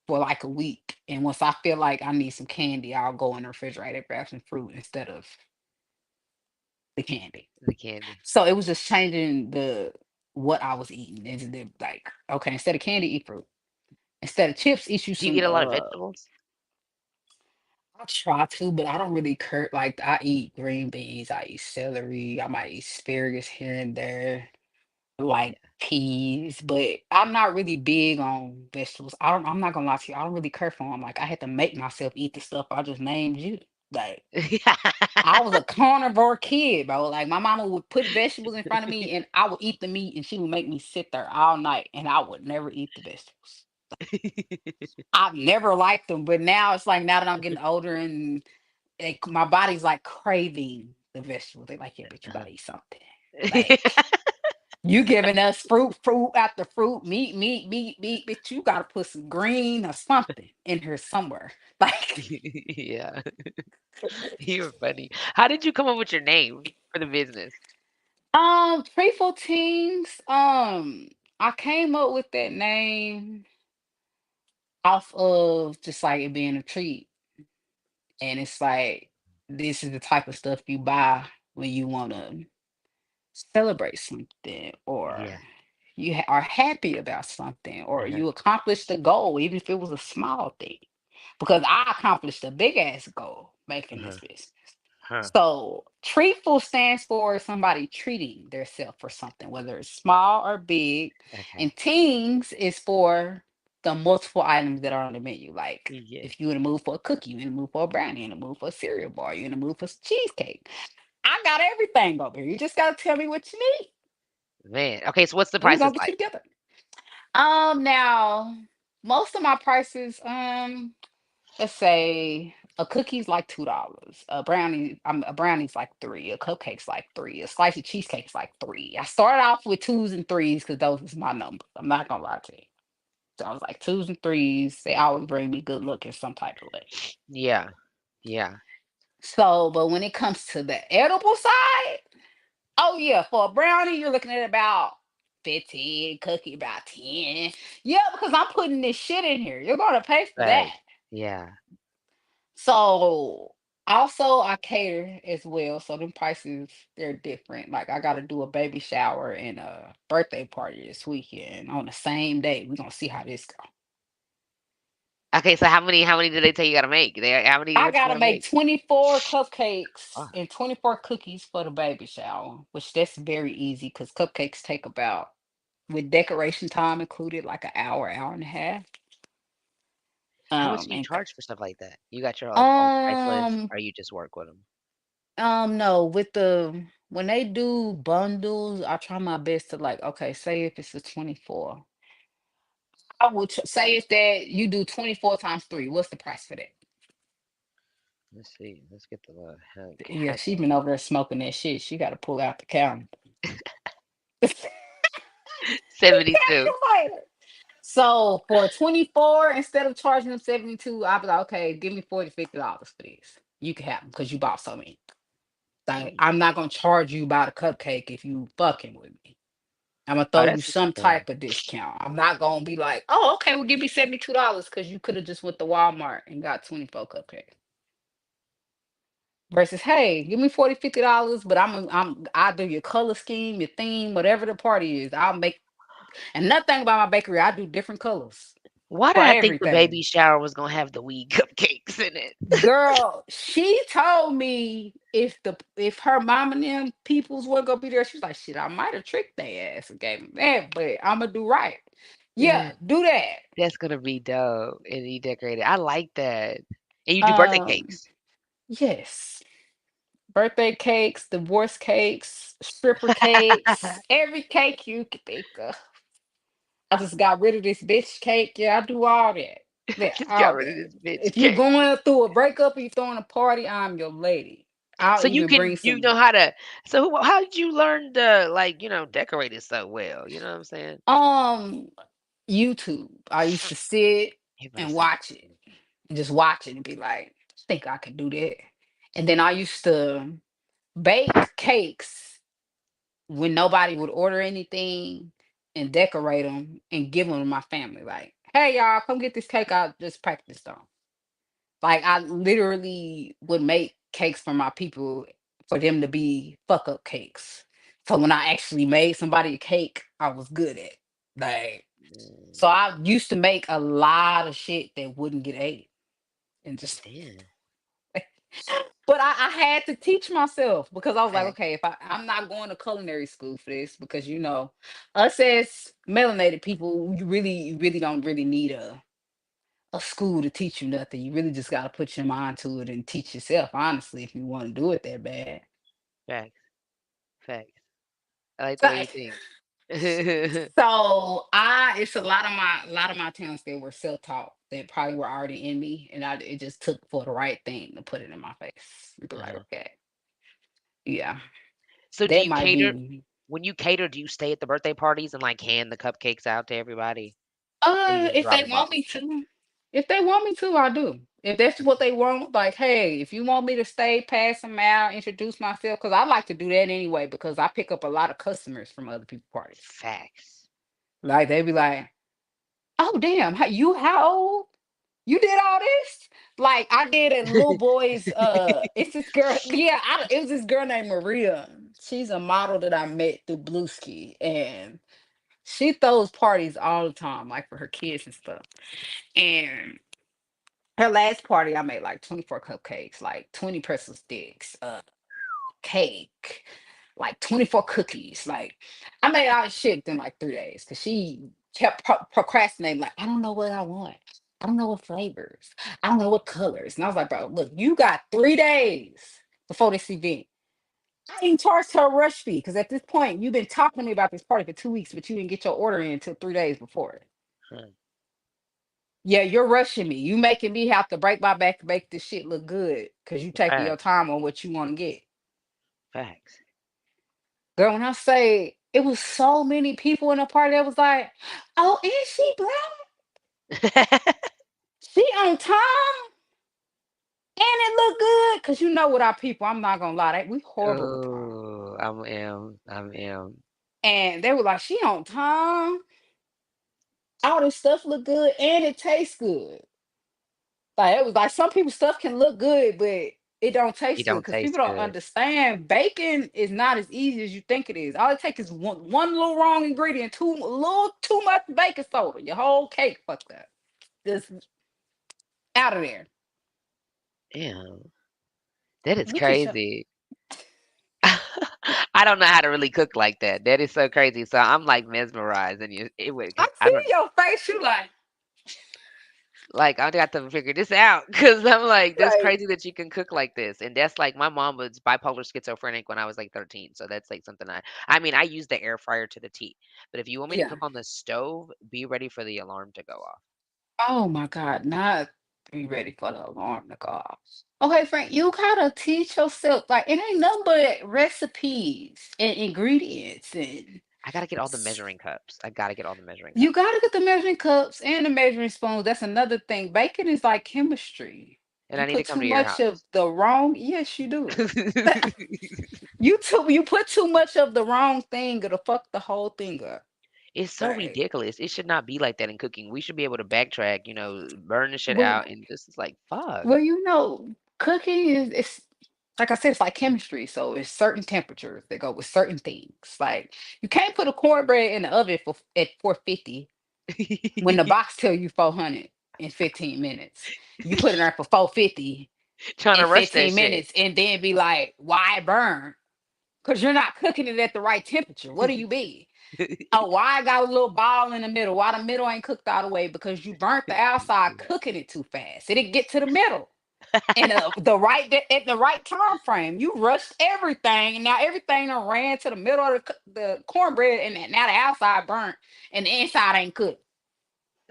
for like a week. And once I feel like I need some candy, I'll go in the refrigerator, grab some fruit instead of the candy. The candy. So it was just changing the what I was eating. Like, okay, instead of candy, eat fruit. Instead of chips, eat you Do you some eat a lot of vegetables? I try to, but I don't really care. Like I eat green beans, I eat celery, I might eat asparagus here and there, like Yeah. peas, but I'm not really big on vegetables. I'm not gonna lie to you, I don't really care for them. Like I had to make myself eat the stuff I just named you. Like I was a carnivore kid, bro. Like my mama would put vegetables in front of me and I would eat the meat and she would make me sit there all night and I would never eat the vegetables. I've never liked them, but now it's like now that I'm getting older and my body's like craving the vegetables. They like, yeah, but you gotta eat something. Like you giving us fruit after fruit, meat, but you gotta put some green or something in here somewhere. Like Yeah. You're funny. How did you come up with your name for the business? Pre teens, I came up with that name off of just like it being a treat. And it's like this is the type of stuff you buy when you wanna celebrate something or Yeah. you are happy about something or Uh-huh. you accomplished a goal even if it was a small thing because I accomplished a big ass goal making Uh-huh. this business. Huh. So treatful stands for somebody treating themselves for something, whether it's small or big. Okay. And teens is for the multiple items that are on the menu. Like Yeah. if you in the mood for a cookie, you in the mood for a brownie, you in the mood for a cereal bar, you in the mood for some cheesecake. I got everything over here. You just gotta tell me what you need. Man. Okay, so what's the And we're prices gonna get you like? together. Now most of my prices, let's say a cookie's like $2. A brownie's like three. A cupcake's like three. A slice of cheesecake's like three. I started off with twos and threes because those was my numbers. I'm not gonna lie to you. So I was like twos and threes. They always bring me good luck in some type of way. Yeah. Yeah. So, but when it comes to the edible side, oh yeah, for a brownie, you're looking at about 15, cookie about 10. Yeah, because I'm putting this shit in here. You're gonna pay for that. Right. Yeah. So also I cater as well. So them prices they're different. Like I gotta do a baby shower and a birthday party this weekend on the same day. We're gonna see how this go. Okay, so how many did they tell you gotta make? They how many I what you gotta gonna make make? 24 cupcakes Oh, and 24 cookies for the baby shower, which that's very easy because cupcakes take about with decoration time included like an hour, hour and a half. how much do you And charge for stuff like that? You got your like own price list, um or you just work with them? No, with the when they do bundles, I try my best to like, okay, say if it's a 24. I would say if that you do 24 times three, what's the price for that? Let's see. Let's get the Yeah, she calculator. been over there smoking that shit. She got to pull out the calendar. $72. Calculator. So for 24, instead of charging them 72, I'll be like, okay, give me 40, $50 for this. You can have them because you bought so many. Like, Mm. I'm not gonna charge you about a cupcake if you fucking with me. I'm gonna Oh, throw you that's some yeah. type of discount. I'm not gonna be like, oh, okay, well, give me $72 because you could have just went to Walmart and got 24 cupcakes. Versus, hey, give me 40, $50, but I'll do your color scheme, your theme, whatever the party is. I'll make and nothing about my bakery, I do different colors Why did for I think the baby everything. shower was gonna have the weed cupcakes in it? Girl, she told me if her mom and them peoples were gonna be there, she was like, shit, I might have tricked their ass and gave them that, but I'm gonna do right. Yeah, Yeah, do that. that's gonna be dope. And you decorate it. I like that. And you do birthday Um, cakes. yes. Birthday cakes, divorce cakes, stripper cakes, every cake you can think of. I just got rid of this bitch cake. Yeah, I do all that. Yeah, Just got all rid of that. this bitch If you cake. going through a breakup or you throwing a party, I'm your lady. I'll So even bring you some know how to. So how did you learn to like decorate it so well? You know what I'm saying? um YouTube. I used to sit You better and say watch it. And just watch it and be like, I think I could do that. And then I used to bake cakes when nobody would order anything and decorate them and give them to my family. Like, hey y'all, come get this cake I just practiced on. Like I literally would make cakes for my people for them to be fuck up cakes. So when I actually made somebody a cake, I was good at. Like so mm, I used to make a lot of shit that wouldn't get ate. And just yeah, but I had to teach myself because I was like, fact, okay, if I'm not going to culinary school for this because us as melanated people, you really don't really need a school to teach you nothing. You really just gotta put your mind to it and teach yourself, honestly, if you want to do it that bad. facts, facts. I like the way you Like, think. so I it's a lot of my talents that were self-taught that probably were already in me. And it just took for the right thing to put it in my face. You'd be like, Uh-huh. okay, yeah, So do that you might cater be when you cater? Do you stay at the birthday parties and like hand the cupcakes out to everybody, or you just If drop they them off? want me to. If they want me to, I do. If that's what they want, like, hey, if you want me to stay, pass them out, introduce myself, because I like to do that anyway, because I pick up a lot of customers from other people's parties. Facts. Like they be like, "Oh damn, how old? You did all this?" Like I did a little boy's. It's this girl. Yeah, it was this girl named Maria. She's a model that I met through Blueski, and she throws parties all the time, like for her kids and stuff. And Her last party, I made like 24 cupcakes, like 20 pretzel sticks, cake, like 24 cookies. Like I made all this shit in like 3 days because she kept procrastinating. Like, I don't know what I want. I don't know what flavors. I don't know what colors. And I was like, bro, look, you got 3 days before this event. I ain't charged her a rush fee because at this point, you've been talking to me about this party for 2 weeks, but you didn't get your order in until 3 days before. Hmm. Yeah, you're rushing me. You making me have to break my back to make this shit look good because you taking your Facts. time on what you want to get. Facts. Girl, when I say it was so many people in the party that was like, oh, is she black? She on time? And it look good? Cause you know what our people, I'm not gonna lie, we horrible with time. Oh, I'm M. I'm M. And they were like, she on time. All this stuff look good and it tastes good. Like it was like some people's stuff can look good, but it don't It taste good don't because people taste don't good. understand baking is not as easy as you think it is. All it takes is one little wrong ingredient, a little too much baking soda. Your whole cake fucked up. Just out of there. Damn. That is Look at you. crazy. I don't know how to really cook like that. That is so crazy. So I'm like mesmerized, and it would. I I see don't your face. You like. I got to figure this out because I'm like, that's like, crazy that you can cook like this. And that's like my mom was bipolar schizophrenic when I was like 13. So that's like something I mean, I use the air fryer to the T. But if you want me to yeah. cook on the stove, be ready for the alarm to go off. Oh my God, not be ready for the alarm to go off. Okay, Frank, you gotta teach yourself. Like, it ain't nothing but recipes and ingredients and I gotta get all the measuring cups. I gotta get all the measuring you cups. gotta get the measuring cups and the measuring spoons. That's another thing. Baking is like chemistry. And You I need to put come too to your much of house. the wrong, yes, you do. You put too much of the wrong thing, it'll fuck the whole thing up. It's so Right. ridiculous. It should not be like that in cooking. We should be able to backtrack, burn the shit Well, out, and this is like, fuck. cooking is it's like I said, it's like chemistry. So it's certain temperatures that go with certain things. Like you can't put a cornbread in the oven for at 450 when the box tell you 400 in 15 minutes. You put it in there for 450 Trying in to rush that 15 shit. minutes and then be like, why burn? Because you're not cooking it at the right temperature. What do you be? Oh, why I got a little ball in the middle? Why the middle ain't cooked all the way? Because you burnt the outside cooking it too fast. It didn't get to the middle in at the right time frame. You rushed everything, and now everything done ran to the middle of the cornbread, and now the outside burnt and the inside ain't cooked.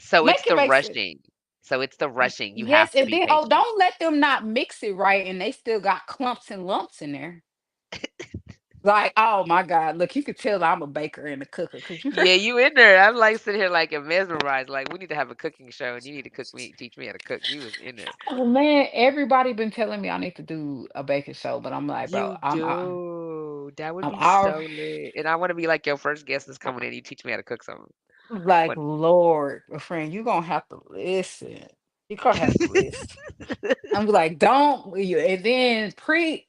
So it's Make it the make sense. rushing. So it's the rushing. You have Yes, to and be then patient. don't let them not mix it right, and they still got clumps and lumps in there. Like, oh my God, look, you could tell I'm a baker and a cooker because you. Yeah, you in there. I'm like sitting here like mesmerized. Like we need to have a cooking show, and you need to teach me how to cook. You was in there. Oh man, everybody been telling me I need to do a baking show, but I'm like, bro, You do. That would I'm be all so lit. And I want to be like your first guest that's coming in. You teach me how to cook something. like, What? Lord, friend, you gonna have to listen. You gonna have to listen. I'm like, don't you? And then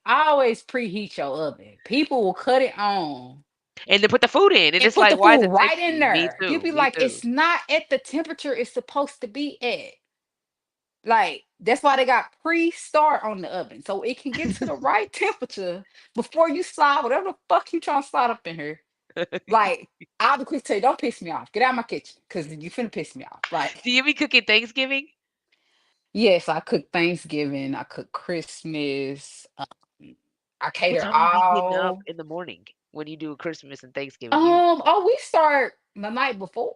I always preheat your oven. People will cut it on And to put the food in, and and it's put like, the why is food it right in taking me there. You too? be Me like, too. it's not at the temperature it's supposed to be at. Like that's why they got pre-start on the oven, so it can get to the right temperature before you slide whatever the fuck you trying to slide up in here. Like, I'll be quick to tell you, don't piss me off. Get out of my kitchen, because you finna piss me off. Like, Do you be cooking Thanksgiving? yes, I cook Thanksgiving, I cook Christmas, I What cater time you be getting up all. in the morning when you do Christmas and Thanksgiving? You Oh, we start the night before.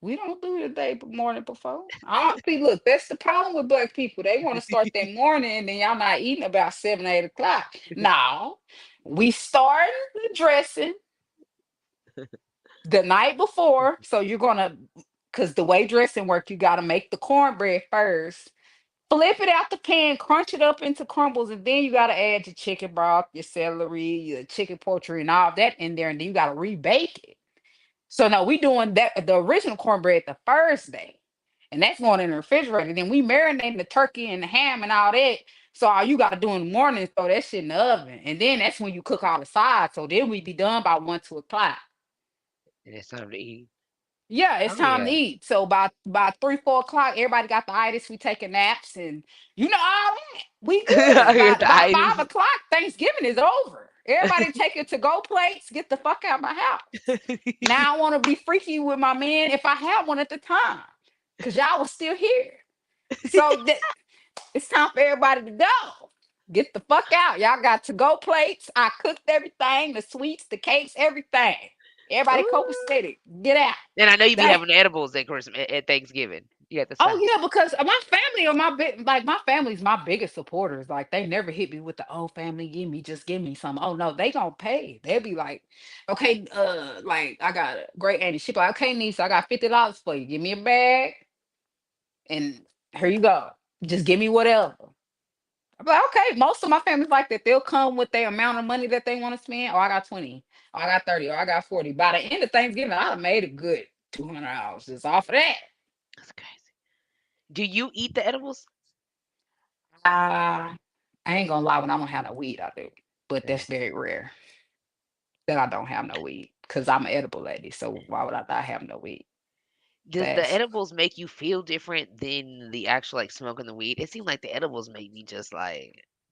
We don't do the day morning before. I see. Look, that's the problem with black people. They want to start that morning, and then y'all not eating about 7, 8 o'clock. No, we start the dressing the night before. So you're gonna, because the way dressing work, you got to make the cornbread first, flip it out the pan, crunch it up into crumbles, and then you got to add your chicken broth, your celery, your chicken poultry, and all that in there, and then you got to rebake it. So no, we doing that the original cornbread the first day, and that's going in the refrigerator. Then we marinating the turkey and the ham and all that. So all you got to do in the morning is throw that shit in the oven, and then that's when you cook all the sides. So then we be done by 1, 2 o'clock. and it's time to eat. Yeah, it's Oh time yeah. to eat. So by 3, 4 o'clock, everybody got the itis. We taking naps and all that. We I good. hear By the by itis. 5 o'clock, Thanksgiving is over. Everybody take it to go plates. Get the fuck out of my house. Now I want to be freaky with my man if I had one at the time, cause y'all was still here. So that it's time for everybody to go. Get the fuck out. Y'all got to go plates. I cooked everything, the sweets, the cakes, everything. Everybody Ooh. copacetic. Get out. And I know you be That having edibles at Christmas at Thanksgiving. You at the Oh South. yeah, because my family are my big like my family's my biggest supporters. Like they never hit me with the oh family, give me some. Oh no, they gonna pay. They'll be like, okay, like I got a great auntie. She be like, okay, niece, I got $50 for you. Give me a bag and here you go. Just give me whatever. I'm like, okay, most of my family's like that. They'll come with their amount of money that they want to spend. Oh, I got 20. Oh, I got 30. Oh, I got 40. By the end of Thanksgiving, I'd have made a good $200 just off of that. That's crazy. Do you eat the edibles? I I ain't gonna lie, when I don't have no weed, I do. But Uh, that's very rare that I don't have no weed. Cause I'm an edible lady. So why would I not have no weed? Does the That's edibles make you feel different than the actual like smoking the weed? It seemed like the edibles make me just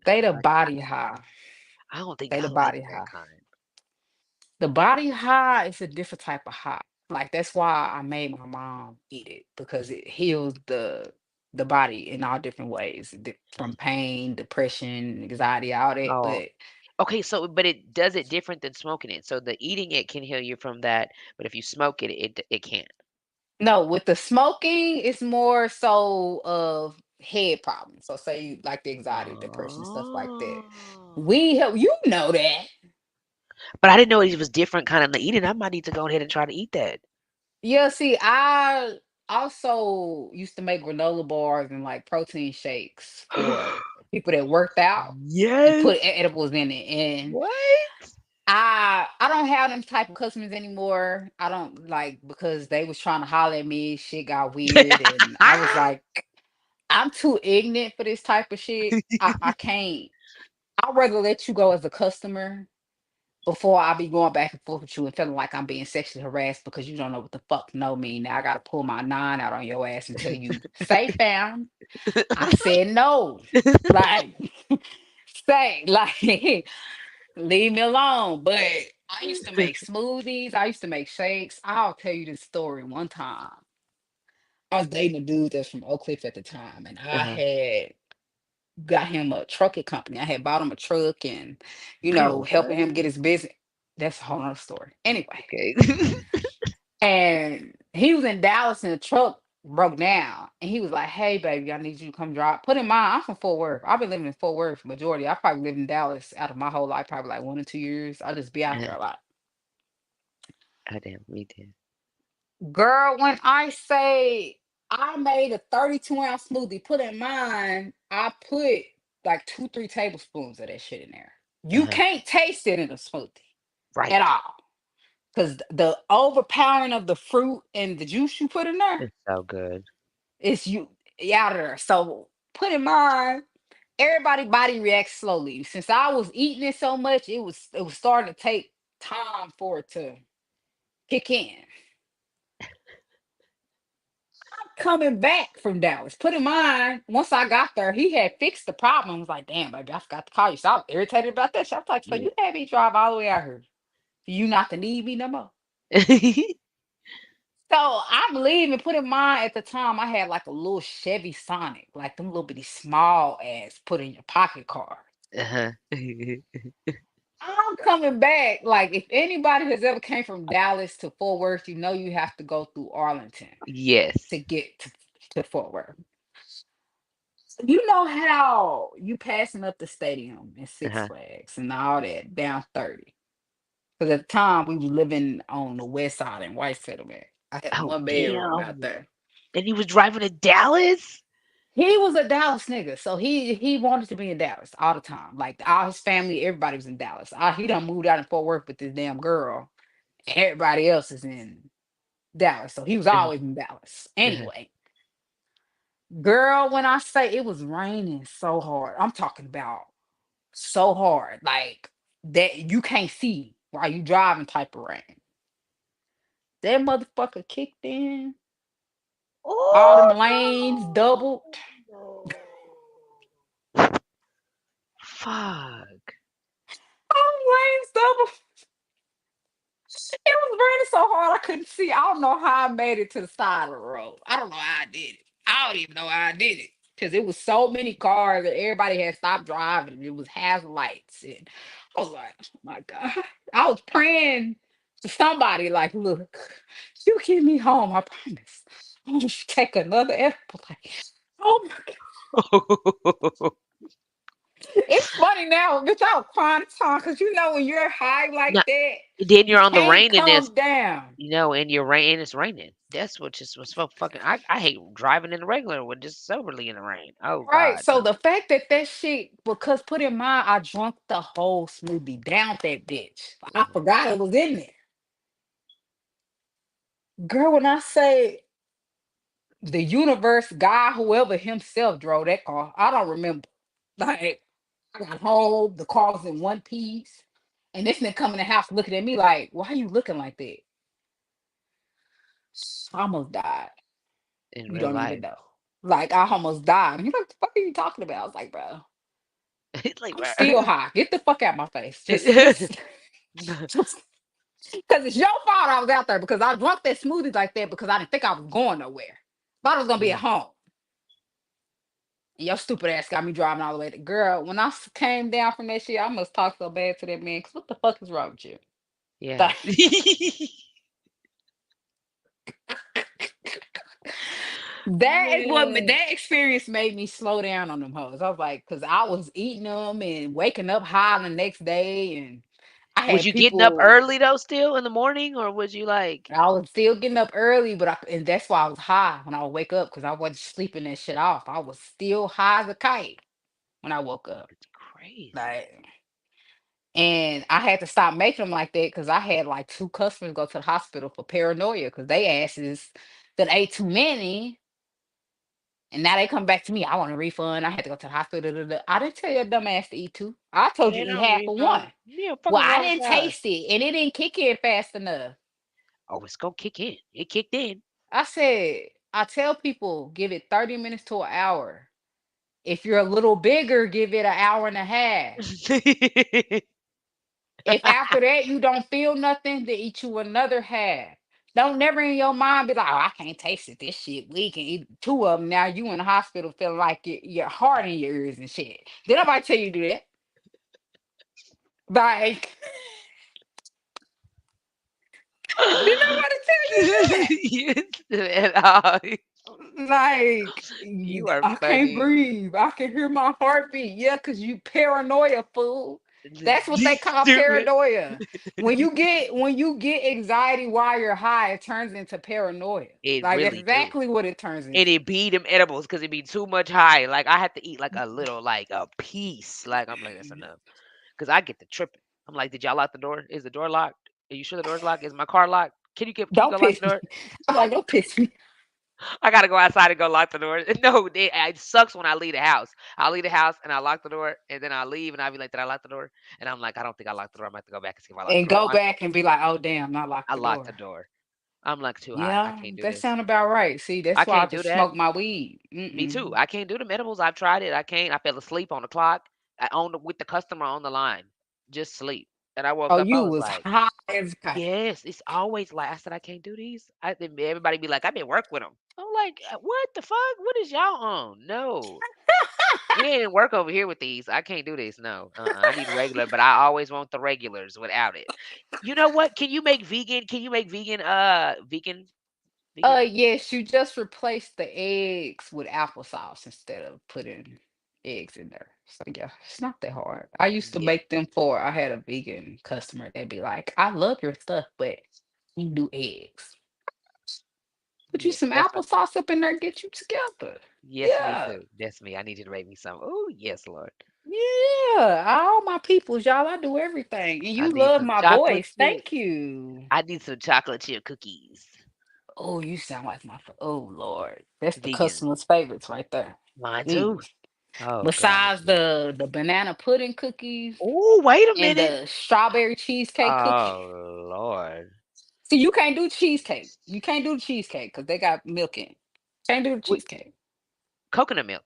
they the like body high. I don't think They I the like body that high. kind. The body high is a different type of high. Like that's why I made my mom eat it because it heals the body in all different ways, from pain, depression, anxiety, all that. Oh, But okay. So, but it does it different than smoking it. So the eating it can heal you from that, but if you smoke it, it can't. no, with the smoking, it's more so of head problems. So say you like the anxiety, depression, stuff like that. Oh. We help you know that. But I didn't know it was different kind of the eating. I might need to go ahead and try to eat that. Yeah, see, I also used to make granola bars and like protein shakes for people that worked out and Yes. put edibles in it. And What? I don't have them type of customers anymore. I don't like because they was trying to holler at me, shit got weird, and I was like, I'm too ignorant for this type of shit. I can't. I'd rather let you go as a customer before I be going back and forth with you and feeling like I'm being sexually harassed because you don't know what the fuck no mean. Now I gotta pull my nine out on your ass and tell you, say fam, I said no. Like say, like leave me alone. But I used to make smoothies, I used to make shakes. I'll tell you this story one time. I was dating a dude that's from Oak Cliff at the time, and I Uh-huh. had got him a trucking company. I had bought him a truck and, Bro, helping him what? get his business. That's a whole nother story. Anyway, Okay. and he was in Dallas and the truck broke down. And he was like, hey, baby, I need you to come drive. Put in mind, I'm from Fort Worth. I've been living in Fort Worth for majority. I probably lived in Dallas out of my whole life, probably like 1 or 2 years. I just be out Uh, there a lot. oh, damn, me too. Girl, when I say I made a 32-ounce smoothie, put in mind, I put like 2, 3 tablespoons of that shit in there. You Uh-huh. can't taste it in a smoothie at Right. all. Because the overpowering of the fruit and the juice you put in there, It's so good. it's you out of there. So put in mind, everybody body reacts slowly. Since I was eating it so much, it was starting to take time for it to kick in. Coming back from Dallas. Put in mind, once I got there, he had fixed the problem. I was like, damn, baby, I forgot to call you. So I was irritated about that. So I was like, so Yeah. you had me drive all the way out here for you not to need me no more. So I'm leaving. Put in mind, at the time, I had like a little Chevy Sonic, like them little bitty small ass put in your pocket car. Uh-huh. I'm coming back. Like, if anybody has ever came from Dallas to Fort Worth, you have to go through Arlington to Yes. get to Fort Worth. You know how you passing up the stadium and Six Uh-huh. Flags and all that down 30. Because at the time we was living on the west side in White Settlement. I had a Oh, 1 bedroom out damn. there. And he was driving to Dallas? He was a Dallas nigga, so he wanted to be in Dallas all the time. Like all his family, everybody was in Dallas. He done moved out in Fort Worth with this damn girl. Everybody else is in Dallas, so he was Uh-huh. always in Dallas. Uh-huh. Anyway, girl, when I say it was raining so hard, I'm talking about so hard, like that you can't see while you driving type of rain. that motherfucker kicked in. All them Oh lanes doubled. no. Fuck. All them lanes doubled. It was raining so hard I couldn't see. I don't know how I made it to the side of the road. I don't know how I did it. I don't even know how I did it. Because it was so many cars and everybody had stopped driving. And it was hazard lights. And I was like, oh my God. I was praying to somebody like, look, you get me home, I promise. I want you to take another airplane. Oh my God. It's funny now, bitch. I was crying at the time because you know when you're high like No, that, then you you're on the can't raininess, come down. and you're rain, and it's raining. That's what just was so fucking. I hate driving in the regular with just soberly in the rain. Oh Right. God, So no. the fact that that shit, because put in mind, I drunk the whole smoothie down that bitch. I Mhm. forgot it was in there. Girl, when I say the universe, God, whoever himself drove that car, I don't remember. Like, I got home, the car was in one piece. And this nigga coming in the house looking at me like, why are you looking like that? I almost died. In You real don't even life, know. Like, I almost died. He's like, what the fuck are you talking about? I was like, bro, it's like, I'm still bruh. high. Get the fuck out my face. Just because it's your fault I was out there because I drunk that smoothie like that because I didn't think I was going nowhere. Thought I was gonna be at Yeah, home. And your stupid ass got me driving all the way to girl. When I came down from that shit, I must talk so bad to that man. Cause what the fuck is wrong with you? yeah. Like, that is what Man. that experience made me slow down on them hoes. I was like, cause I was eating them and waking up high the next day, and I Was had you getting up people. early though, still in the morning, or was you like? I was still getting up early, but and that's why I was high when I would wake up because I wasn't sleeping that shit off. I was still high as a kite when I woke up. It's crazy. Like, and I had to stop making them like that because I had like two customers go to the hospital for paranoia because they asses that ate too many. And now they come back to me. I want a refund. I had to go to the hospital. Da, da, da. I didn't tell your dumb ass to eat two. I told you Man, eat no half of refund. one. Yeah, Well, fucking I wrong didn't side. taste it and it didn't kick in fast enough. Oh, it's gonna kick in. It kicked in. I said, I tell people give it 30 minutes to an hour. If you're a little bigger, give it an hour and a half. If after that you don't feel nothing, then eat you another half. Don't never in your mind be like, oh, I can't taste it. This shit, we can eat two of them. Now you in the hospital feeling like your heart in your ears and shit. Did nobody tell you to do that? Like, did nobody tell you to do that? Yes, at all. Like, You are I can't funny. breathe. I can hear my heartbeat. Yeah, because you paranoia, fool. That's what they call Stupid. paranoia. When you get anxiety while you're high, it turns into paranoia. It Like that's really do. exactly what it turns And into. it be them edibles because it be too much high. Like I have to eat like a little, like a piece. Like I'm like that's enough because I get the tripping. I'm like, did y'all lock the door? Is the door locked? Are you sure the door's locked? Is my car locked? Can you Don't go lock piss the me. door? I'm like, don't piss me. I gotta go outside and go lock the door. No, it sucks when I leave the house. I leave the house and I lock the door, and then I leave and I be like, "Did I lock the door?" And I'm like, "I don't think I locked the door. I'm gonna have to go back and see if I locked And the door." go back and be like, oh damn, not lock I the locked the door. door. I'm like too high. I Yeah, can't do that this. sound about right. See, I that's why I can't do just that. smoke my weed. Me too. Mm-mm. I can't do the edibles. I've tried it. I can't. I fell asleep on the clock. With the customer on the line, just sleep. And I woke Oh, up. I you was was like, high as a kite. yes, it's always like I said. I can't do these. Then everybody be like, I've been work with them. I'm like, what the fuck? What is y'all on? No. We ain't work over here with these. I can't do this. No. I need regular, but I always want the regulars without it. You know what? Can you make vegan? Can you make vegan? Yes, you just replace the eggs with applesauce instead of putting eggs in there. So yeah, it's not that hard. I used to Yeah. make them for I had a vegan customer. They'd be like, I love your stuff, but you do eggs. Put you Yes. some That's what. applesauce up in there, get you together. Yes, me Yeah. too. That's me. I need you to make me some. Oh, yes, Lord. Yeah. All my peoples, y'all, I do everything. And I you need love some my chocolate voice. chip. Thank you. I need some chocolate chip cookies. Oh, you sound like oh Lord. That's the Vegan. customer's favorites right there. Mine too. Mm. Oh God. Besides the banana pudding cookies Oh, wait a and minute. the strawberry cheesecake cookie. Oh Lord. See, you can't do cheesecake. You can't do the cheesecake because they got milk in it. Can't do the We, cheesecake. coconut milk.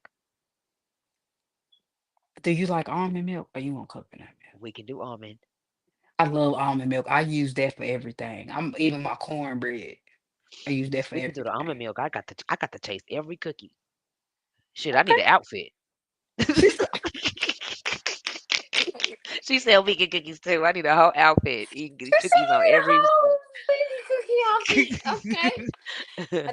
Do you like almond milk or you want coconut milk? We can do almond. I love almond milk. I use that for everything. I'm even my cornbread. I use that for We can do the almond everything. milk. I got to taste every cookie. Shit, I need Okay. an outfit. She's She sell vegan cookies too. I need a whole outfit. Eating said cookies on you need a every. whole baby cookie outfit. Okay.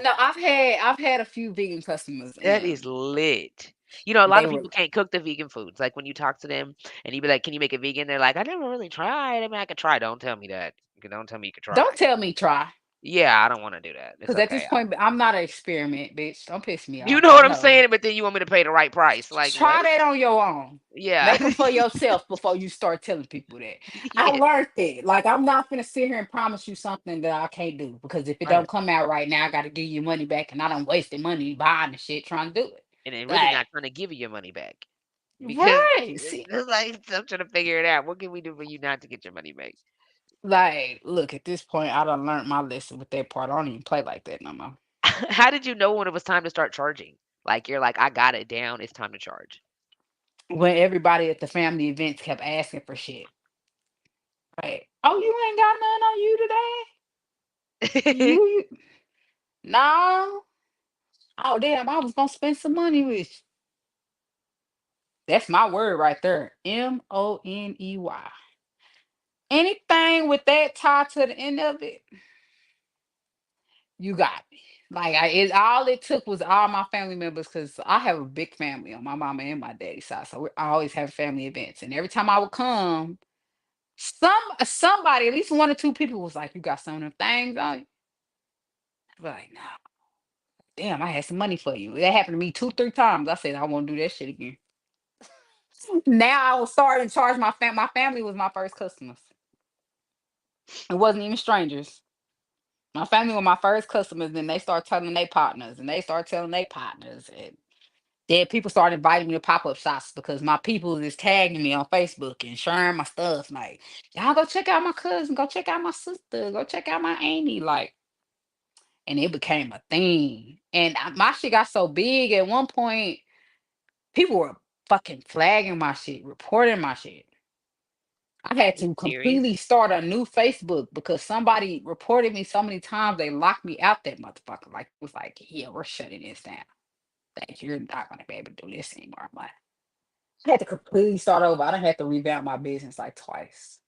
No, I've had a few vegan customers That is and lit. You know, a lot they of were people can't cook the vegan foods. Like when you talk to them and you be like, "Can you make it vegan?" They're like, "I never really tried. I mean, I could try. Don't tell me that. Don't tell me you could don't try." tell me try. Yeah, I don't want to do that. It's Because at this okay. point, I'm not an experiment, bitch. Don't piss me You off. know what I'm No. saying? But then you want me to pay the right price. Like what? Try that on your own. Yeah. Make them for yourself before you start telling people that. I Yeah. learned it. Like I'm not gonna sit here and promise you something that I can't do because if it Right. don't come out right now, I gotta give you money back, and I don't wasted money buying the shit trying to do it. And then really Like, not trying to give you your money back because right? See, it's like I'm trying to figure it out. What can we do for you not to get your money back? like, look, at this point, I done learned my lesson with that part. I don't even play like that no more. How did you know when it was time to start charging? Like you're like, I got it down. It's time to charge. When everybody at the family events kept asking for shit, like, oh, you ain't got nothing on you today? You no. Oh damn, I was gonna spend some money with you. That's my word right there. Money. Anything with that tied to the end of it, you got me. Like all it took was all my family members because I have a big family on my mama and my daddy side. So we always have family events. And every time I would come, somebody, at least one or two people was like, you got some of them things on you. I'd be like, no, damn, I had some money for you. That happened to me two, three times. I said I won't do that shit again. Now I was starting to charge my family was my first customers. It wasn't even strangers. My family were my first customers, then they start telling their partners, and they start telling their partners, and then people started inviting me to pop up shops because my people is tagging me on Facebook and sharing my stuff. Like, y'all go check out my cousin, go check out my sister, go check out my auntie. Like, and it became a thing. And my shit got so big at one point, people were fucking flagging my shit, reporting my shit. I had You to serious? completely start a new Facebook because somebody reported me so many times they locked me out that motherfucker. Like it was like, yeah, we're shutting this down. Thank you. You're not gonna be able to do this anymore. I'm like, I had to completely start over. I done had to revamp my business like twice.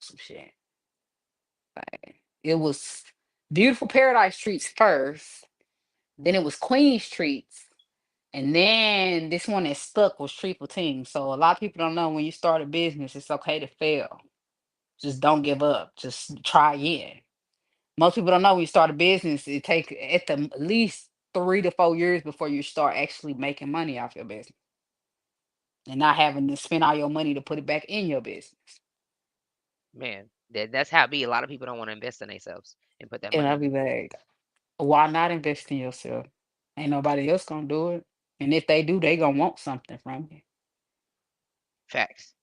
Some shit. Like it was beautiful paradise treats first. Then it was Queen's treats. And then this one that stuck was triple team. So a lot of people don't know when you start a business, it's okay to fail. Just don't give up. Just try again. Most people don't know when you start a business, it takes at least 3 to 4 years before you start actually making money off your business and not having to spend all your money to put it back in your business. Man, that's how it be. A lot of people don't want to invest in themselves and put that And money I'll in be themselves. like, why not invest in yourself? Ain't nobody else gonna do it. And if they do, they gonna want something from you. Facts.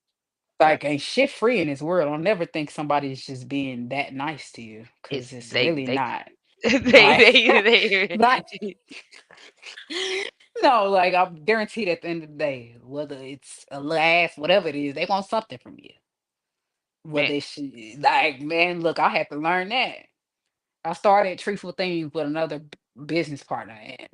Like, Facts. ain't shit free in this world. I'll never think somebody's just being that nice to you It's because it's really they not. they Like, they like no, like I'm guaranteed at the end of the day, whether it's a last, whatever it is, they want something from you. man. Whether it's like, man, look, I had to learn that. I started Truthful Things with another business partner, and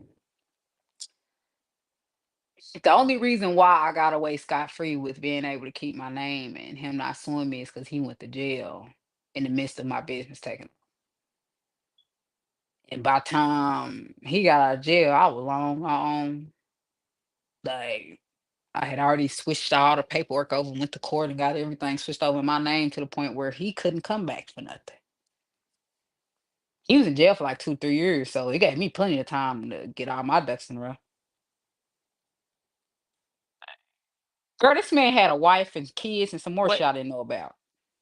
the only reason why I got away scot free with being able to keep my name and him not suing me is because he went to jail in the midst of my business taking. And by the time he got out of jail, I was on my own. Like I had already switched all the paperwork over, went to court, and got everything switched over in my name to the point where he couldn't come back for nothing. He was in jail for like 2, 3 years, so it gave me plenty of time to get all my ducks in a row. Girl, this man had a wife and kids and some more What shit I didn't know about.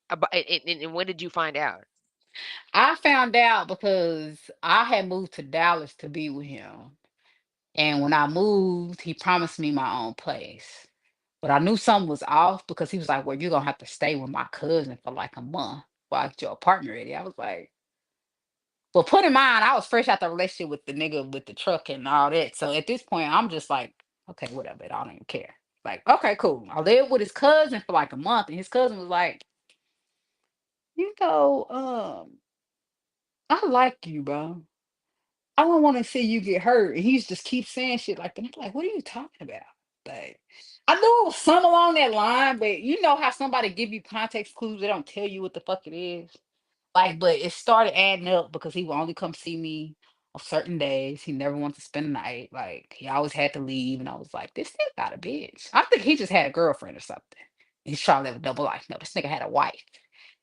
about and when did you find out? I found out because I had moved to Dallas to be with him. And when I moved, he promised me my own place. But I knew something was off because he was like, well, you're going to have to stay with my cousin for like a month while I get your apartment ready. I was like, But put in mind, I was fresh out the relationship with the nigga with the truck and all that. So at this point, I'm just like, okay, whatever. I don't even care. Like, okay, cool. I lived with his cousin for like a month, and his cousin was like, you know, I like you, bro. I don't want to see you get hurt. And he's just keep saying shit like that. I'm like, what are you talking about? Like, I know it was some along that line, but you know how somebody give you context clues, they don't tell you what the fuck it is. Like, but it started adding up because he would only come see me on certain days. He never wanted to spend the night. Like, he always had to leave. And I was like, this nigga got a bitch. I think he just had a girlfriend or something. He's trying to live a double life. No, this nigga had a wife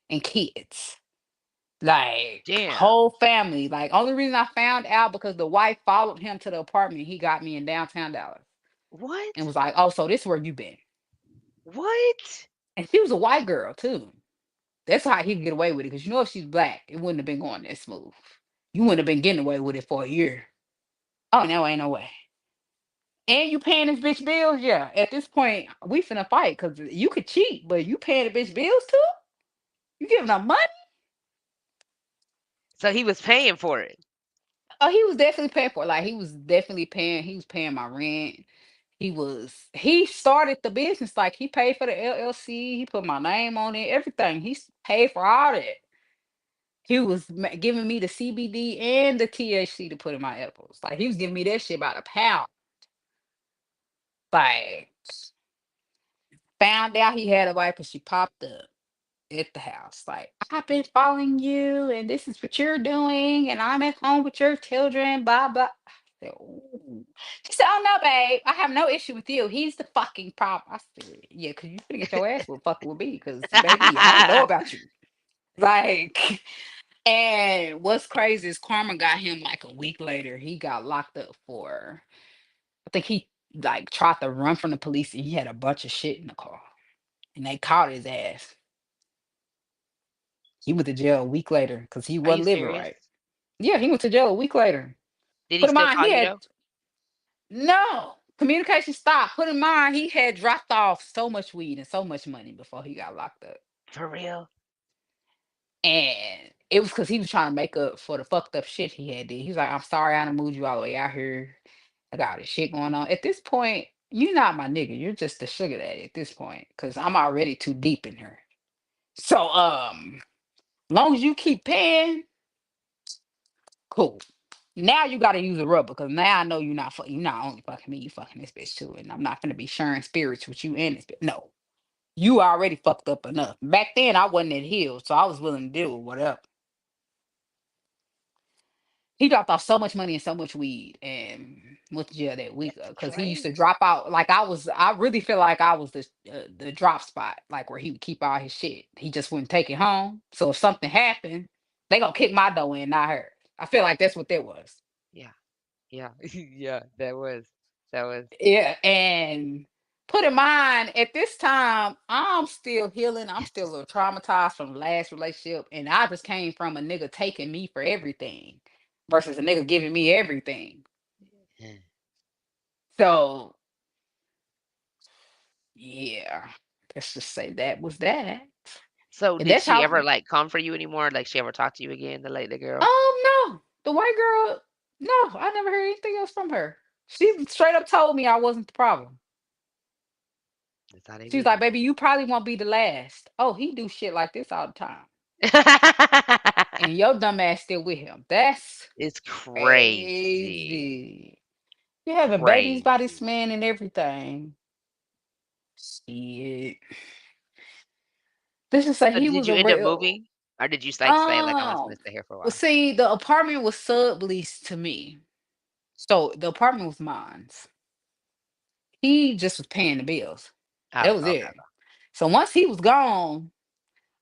and kids. Like, Damn. whole family. Like, only reason I found out because the wife followed him to the apartment he got me in downtown Dallas and What? was like, oh, so this where you been. What? And she was a white girl, too. That's how he could get away with it. Because you know, if she's black, it wouldn't have been going that smooth. You wouldn't have been getting away with it for a year. Oh, no, ain't no way. And you paying this bitch bills? Yeah. At this point, we finna fight because you could cheat, but you paying the bitch bills too? You giving her money? So he was paying for it. Oh, he was definitely paying for it. Like, he was paying my rent. He started the business. Like, he paid for the LLC. He put my name on it, everything. Paid for all that. He was giving me the CBD and the THC to put in my edibles. Like, he was giving me that shit about a pound. Like, found out he had a wife and she popped up at the house. Like, I've been following you and this is what you're doing and I'm at home with your children, blah, blah. I said, "Ooh." She said, oh no, babe, I have no issue with you. He's the fucking problem. I said, yeah, because you finna get your ass with fucking with me because, baby, I don't know about you. Like, and what's crazy is Karma got him like a week later. He got locked up for, I think he like tried to run from the police and he had a bunch of shit in the car and they caught his ass. He went to jail a week later because he Are you wasn't living serious? right. Yeah, he went to jail a week later. Did he Put in still mind, call he you had though? no communication stopped. Put in mind, he had dropped off so much weed and so much money before he got locked up. For real? And it was because he was trying to make up for the fucked up shit he had did. He was like, I'm sorry I done moved you all the way out here. I got all this shit going on. At this point, you're not my nigga. You're just the sugar daddy at this point. Cause I'm already too deep in her. So long as you keep paying, cool. Now you gotta use a rubber because now I know you're not only fucking me, you fucking this bitch too. And I'm not gonna be sharing spirits with you and this bitch. No. You already fucked up enough. Back then I wasn't at healed, so I was willing to deal with whatever. He dropped off so much money and so much weed and went to jail that week That's because he used to crazy. drop out. Like I really feel like I was the drop spot, like where he would keep all his shit. He just wouldn't take it home. So if something happened, they gonna kick my door in, not her. I feel like that's what that was. Yeah. Yeah. Yeah. That was. Yeah, and put in mind at this time, I'm still healing. I'm still a little traumatized from the last relationship, and I just came from a nigga taking me for everything versus a nigga giving me everything. Mm. So yeah, let's just say that was that, So and did that's she how. ever like come for you anymore? Like she ever talk to you again, the girl? No, the white girl. No, I never heard anything else from her. She straight up told me I wasn't the problem. That's how they She was be. like, "Baby, you probably won't be the last." Oh, he do shit like this all the time. And your dumb ass still with him. That's It's crazy. crazy. You having babies by this Crazy. man and everything. Shit. This is say So he did was you a end up real. moving? Or did you like say like I'm just Oh, gonna stay here for a well, while? see, the apartment was subleased to me, so the apartment was mine. He just was paying the bills. Oh, That was okay. it. So once he was gone,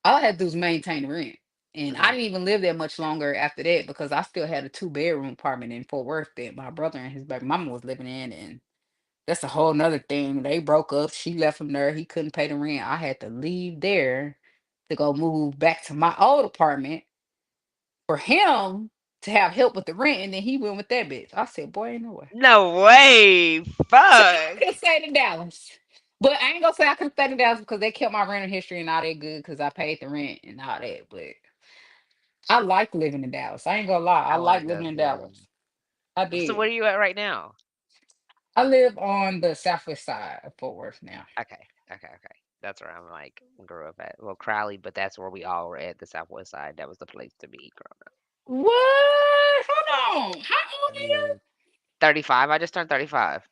all I had to do was maintain the rent. And I Hmm. didn't even live there much longer after that because I still had a two-bedroom apartment in Fort Worth that my brother and his baby mama was living in. And that's a whole nother thing. They broke up. She left him there. He couldn't pay the rent. I had to leave there to go move back to my old apartment for him to have help with the rent. And then he went with that bitch. I said, boy, ain't no way. No way. So I Fuck. could have stayed in Dallas. But I ain't gonna say I could have stayed in Dallas because they kept my rental history and all that good because I paid the rent and all that. But I like living in Dallas. I ain't gonna lie. I I want like to go living in too. Dallas. I So did. where are you at right now? I live on the southwest side of Fort Worth now. Okay, okay. That's where I'm like grew up at. Well, Crowley, but that's where we all were at the Southwest Side. That was the place to be growing What? Hold on. How old up. are you? 35. I just turned 35.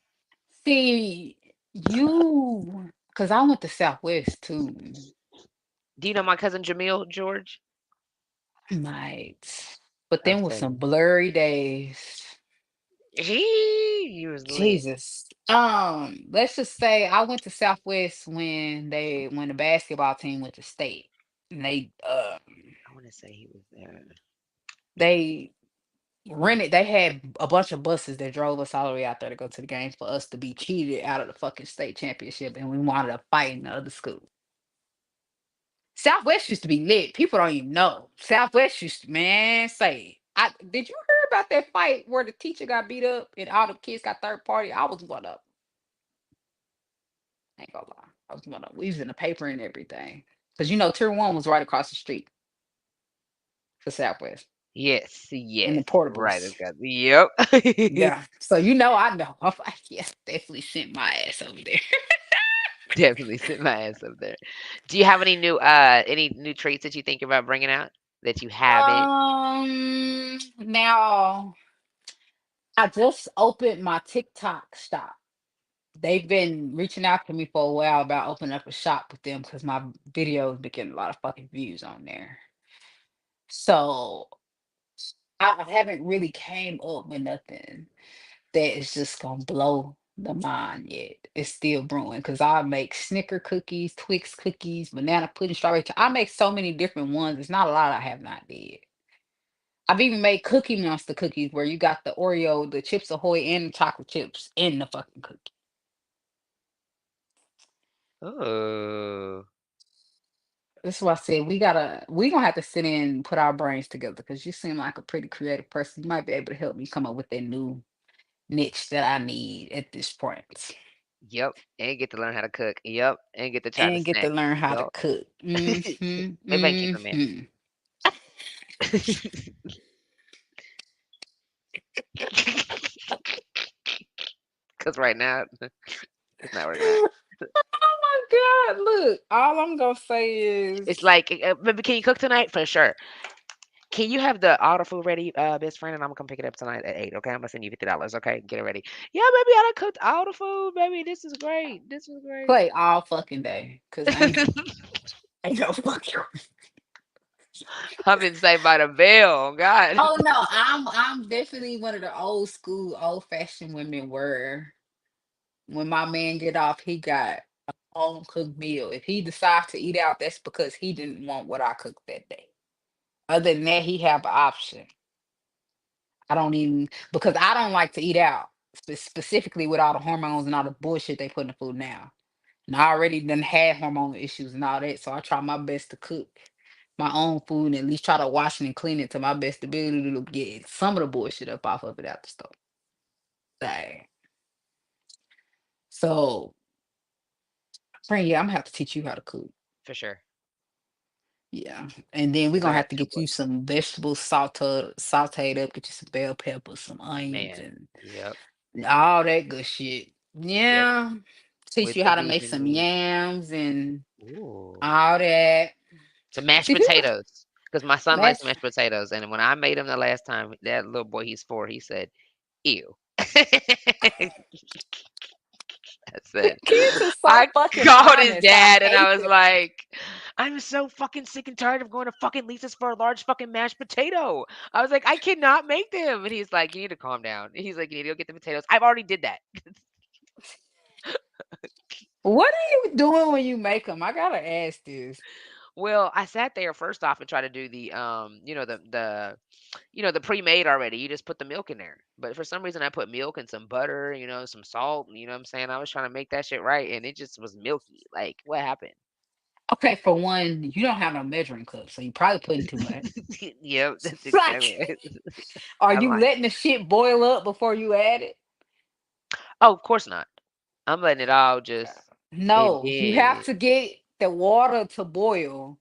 See, you, because I went to Southwest too. Do you know my cousin Jamil George? Might. But I'm then with saying some blurry days. he was lit. Jesus. Let's just say I went to Southwest when the basketball team went to state. And I want to say he was there. they they had a bunch of buses that drove us all the way out there to go to the game for us to be cheated out of the fucking state championship, and we wanted to fight in the other school. Southwest used to be lit. People don't even know. Southwest used to, man, say, I did you hear about that fight where the teacher got beat up and all the kids got third party? I was one of 'em. I ain't gonna lie. I was one of 'em. We was in the paper and everything. Cause Tier 1 was right across the street for Southwest Yes, in the yes. Right. portables. It's got yep. Yeah. So I know. I'm like, yes, definitely sent my ass over there. Definitely sit my ass up there. Do you have any new traits that you think about bringing out that you haven't? Now I just opened my TikTok shop. They've been reaching out to me for a while about opening up a shop with them because my videos been getting a lot of fucking views on there. So I haven't really came up with nothing that is just gonna blow the mind yet. It's still brewing because I make Snicker cookies, Twix cookies, banana pudding, strawberry. I make so many different ones. It's not a lot I have not did. I've even made Cookie Monster cookies where you got the Oreo, the Chips Ahoy, and the chocolate chips in the fucking cookie. Oh, That's why I said we gonna have to sit in and put our brains together because you seem like a pretty creative person. You might be able to help me come up with that new niche that I need at this point. yep. And get to learn how to cook. Yep. And get to try the And get to snacks. learn how to Yep. cook. Maybe I can keep them in. Because right now it's not working out. Oh my God, look, all I'm gonna say It's is like, baby, can you cook tonight? For sure. Can you have the auto food ready, best friend? And I'm gonna come pick it up tonight at 8. Okay, I'm gonna send you $50. Okay, get it ready. Yeah, baby, I done cooked all the food, baby. This is great. This is great. play all fucking day because ain't no fucking. I've been saved by the bell. God. Oh no, I'm definitely one of the old school, old fashioned women where when my man get off, he got home cooked meal. If he decides to eat out, that's because he didn't want what I cooked that day. Other than that, he have an option. I don't even because I don't like to eat out specifically with all the hormones and all the bullshit they put in the food now. And I already done had hormonal issues and all that, so I try my best to cook my own food and at least try to wash it and clean it to my best ability to get some of the bullshit up off of it out the stove. Dang. So, friend, yeah, I'm gonna have to teach you how to cook. For sure. Yeah, and then we're So I gonna got have to two get you boys. some vegetables sauteed up, get you some bell peppers, some onions, Man. and Yep. all that good shit. Yep. Yeah, teach With you the how to make some seasoning. yams and Ooh. all that. Some mashed See, people potatoes. Because my son likes mashed. mashed potatoes. And when I made him the last time, that little boy, he's 4, he said, ew. I said, Kids are so I fucking called his honest. I dad and hate I was them. like, I'm so fucking sick and tired of going to fucking Lisa's for a large fucking mashed potato. I was like, I cannot make them. And he's like, you need to calm down. He's like, you need to go get the potatoes. I've already did that. What are you doing when you make them? I gotta ask this. Well, I sat there first off and tried to do the the pre-made already. You just put the milk in there. But for some reason I put milk and some butter, some salt, you know what I'm saying? I was trying to make that shit right and it just was milky. Like, what happened? Okay, for one, you don't have no measuring cup, so you probably putting too much. Yep, that's exactly Like, it. are I'm you like, letting the shit boil up before you add it? oh, of course not. I'm letting it all just and No, you have then to get the water to boil.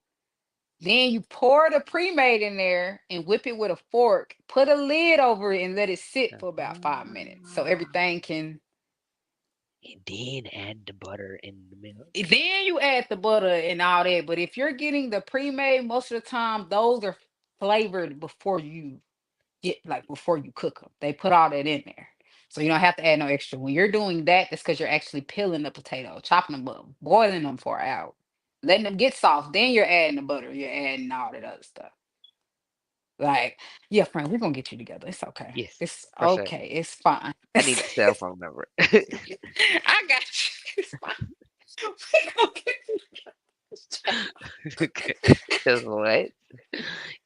Then you pour the pre-made in there and whip it with a fork. Put a lid over it and let it sit for about 5 minutes so Ah, everything can. and then add the butter in the milk. Then you add the butter and all that. But if you're getting the pre-made, most of the time those are flavored before you before you cook them. They put all that in there. So you don't have to add no extra. When you're doing that, that's because you're actually peeling the potato, chopping them up, boiling them for an hour, letting them get soft. Then you're adding the butter. You're adding all that other stuff. Like, yeah, friend, we're gonna get you together. It's okay. Yes, It's for sure. okay. It's fine. I need the cell phone number. I got you. It's fine. We gonna get you together. Cause what?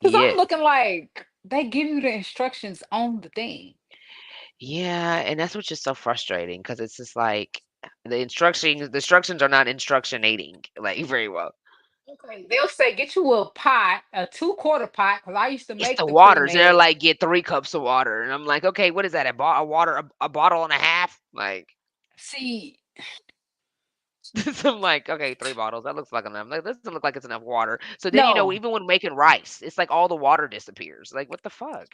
Cause I'm Yes. looking like they give you the instructions on the thing. Yeah, and that's what's just so frustrating because it's just like the instructions are not instructionating like very well. Okay, they'll say get you a pot, a 2/4 pot, because I used to It's make the the waters. They're pre-made. like, get 3 cups of water, and I'm like, okay, what is that? A water, a bottle and a half? Like, See, so I'm like, okay, 3 bottles. That looks like enough. Like, doesn't look like it's enough water. So then no, even when making rice, it's like all the water disappears. Like, what the fuck?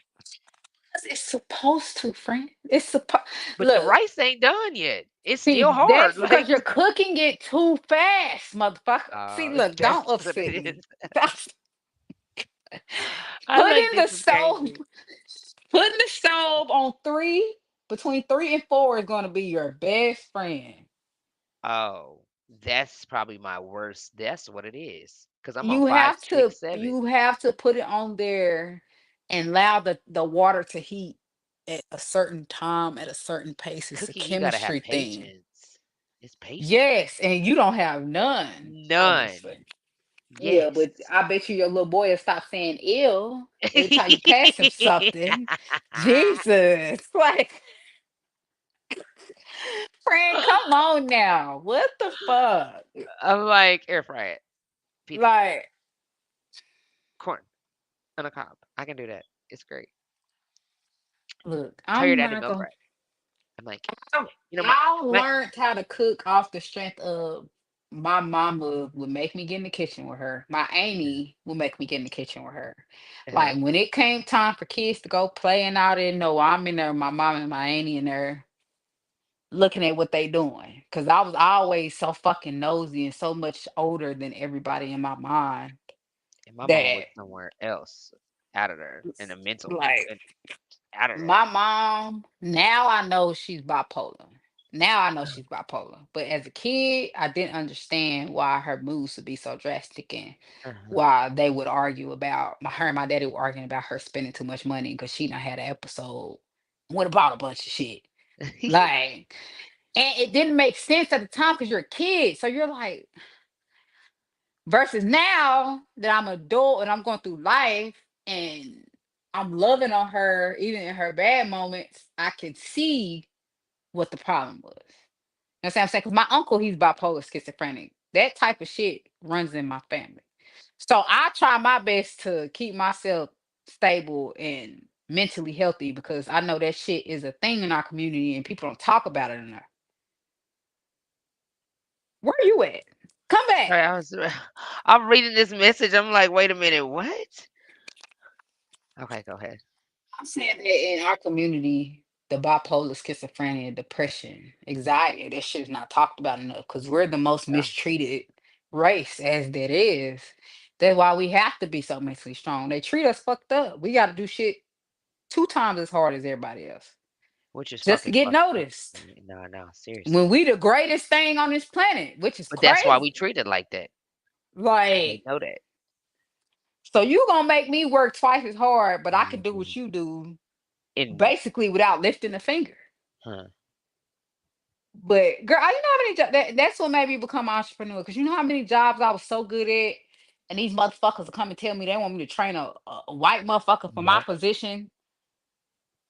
it's supposed to, friend. It's supposed. But the Look, rice ain't done yet. It's still see, hard. that's Like, because you're cooking it too fast, motherfucker. See, look, don't that's what upset it me. is. That's I'm like, putting the this is stove, crazy. putting the stove on three, between 3 and 4 is going to be your best friend. Oh, that's probably my worst. That's what it is. Because I'm on You five, have to, six, seven. you have to put it on there and allow the water to heat at a certain time at a certain pace. It's a Cooking, you gotta have chemistry thing. patience. It's patience. Yes, and you don't have none, None. obviously. Yeah, Yes. but I bet you your little boy will stop saying ill every time you pass him something. Jesus. Like, friend, come on now. What the fuck? I'm like, air fry it. Pita, Like, corn on a cob. I can do that. It's great. look, Tell your I'm dad to not meal gonna. prep. I'm like, I my I my learned how to cook off the strength of my mama would make me get in the kitchen with her. My Amy would make me get in the kitchen with her. uh Like when it came time for kids to go play and all that, no, I'm in there, my mom and my Amy in there looking at what they doing. Cause I was always so fucking nosy and so much older than everybody in my mind and my mama that was somewhere else out of there in the mental like and out of there. my mom, now I know she's bipolar. Now I know she's bipolar. But as a kid, I didn't understand why her moods would be so drastic and Uh-huh. why they would argue about her and my daddy were arguing about her spending too much money because she done had an episode. What about a bunch of shit? Like, and it didn't make sense at the time because you're a kid. So you're like, versus now that I'm adult and I'm going through life and I'm loving on her, even in her bad moments, I can see what the problem was. You know what I'm saying? Because my uncle, he's bipolar schizophrenic. That type of shit runs in my family. So I try my best to keep myself stable and mentally healthy because I know that shit is a thing in our community and people don't talk about it enough. Where you at? Come back. Right, I'm reading this message. I'm like, wait a minute, what? Okay, go ahead. I'm saying that in our community, the bipolar, schizophrenia, depression, anxiety, that shit is not talked about enough because we're the most Yeah. mistreated race as that is. That's why we have to be so mentally strong. They treat us fucked up. We got to do shit 2 times as hard as everybody else Which is just to fucking get fucked up. noticed. No, no, When seriously. we the greatest thing on this planet, which is But that's why we crazy. treat it like that. They Like, know that. so you gonna make me work twice as hard, but I can do Mhm. what you do And basically without lifting a finger. huh. But girl, you know how many that's what made me become an entrepreneur. Because you know how many jobs I was so good at, and these motherfuckers will come and tell me they want me to train a white motherfucker for my Yeah. position.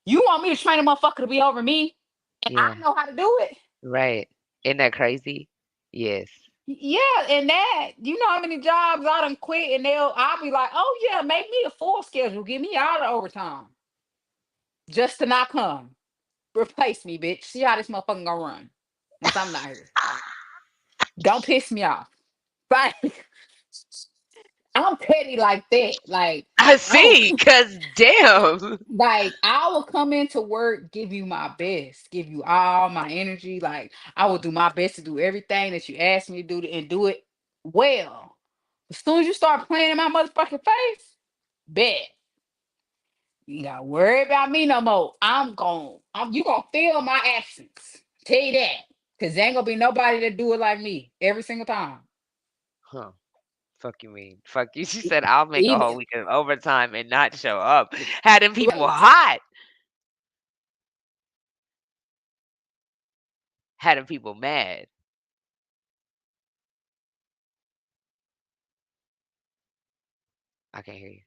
You want me to train a motherfucker to be over me, and I Yeah. know how to do it. Right. Isn't that crazy? Yes. Yeah, and that you know how many jobs I done quit, and I'll be like, oh yeah, make me a full schedule, give me all the overtime just to not come. Replace me, bitch. See how this motherfucker gonna run once I'm not here. Don't piss me off. Like I'm petty like that. Like I I will, see, cause damn. like I will come into work, give you my best, give you all my energy. Like I will do my best to do everything that you ask me to do and do it well. As soon as you start playing in my motherfucking face, bet you ain't gotta worry about me no more. You gonna feel my absence. Tell you that, cause there ain't gonna be nobody that do it like me every single time. Huh. Fuck you mean? Fuck you. She E- said I'll make a whole Even week of overtime and not show up. Had them people right. hot. Had them people mad. I can't hear you.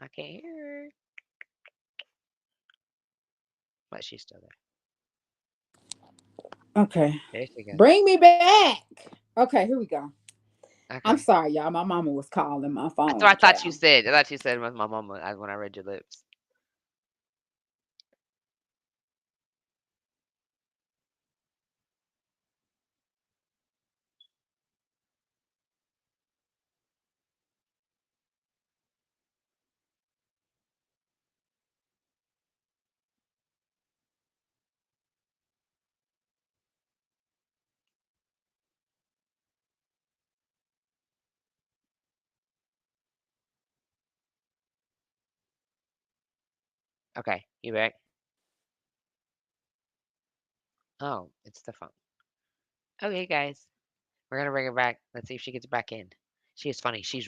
I can't hear her. But she's still there. Okay. There she goes. Bring me back. Okay, here we go. I'm Okay. sorry, y'all. My mama was calling my That's what I phone, thought you child. said. I thought you said it was my mama when I read your lips. Okay, you back? Oh, it's the phone. Okay, guys. We're gonna bring her back. Let's see if she gets back in. She is funny. She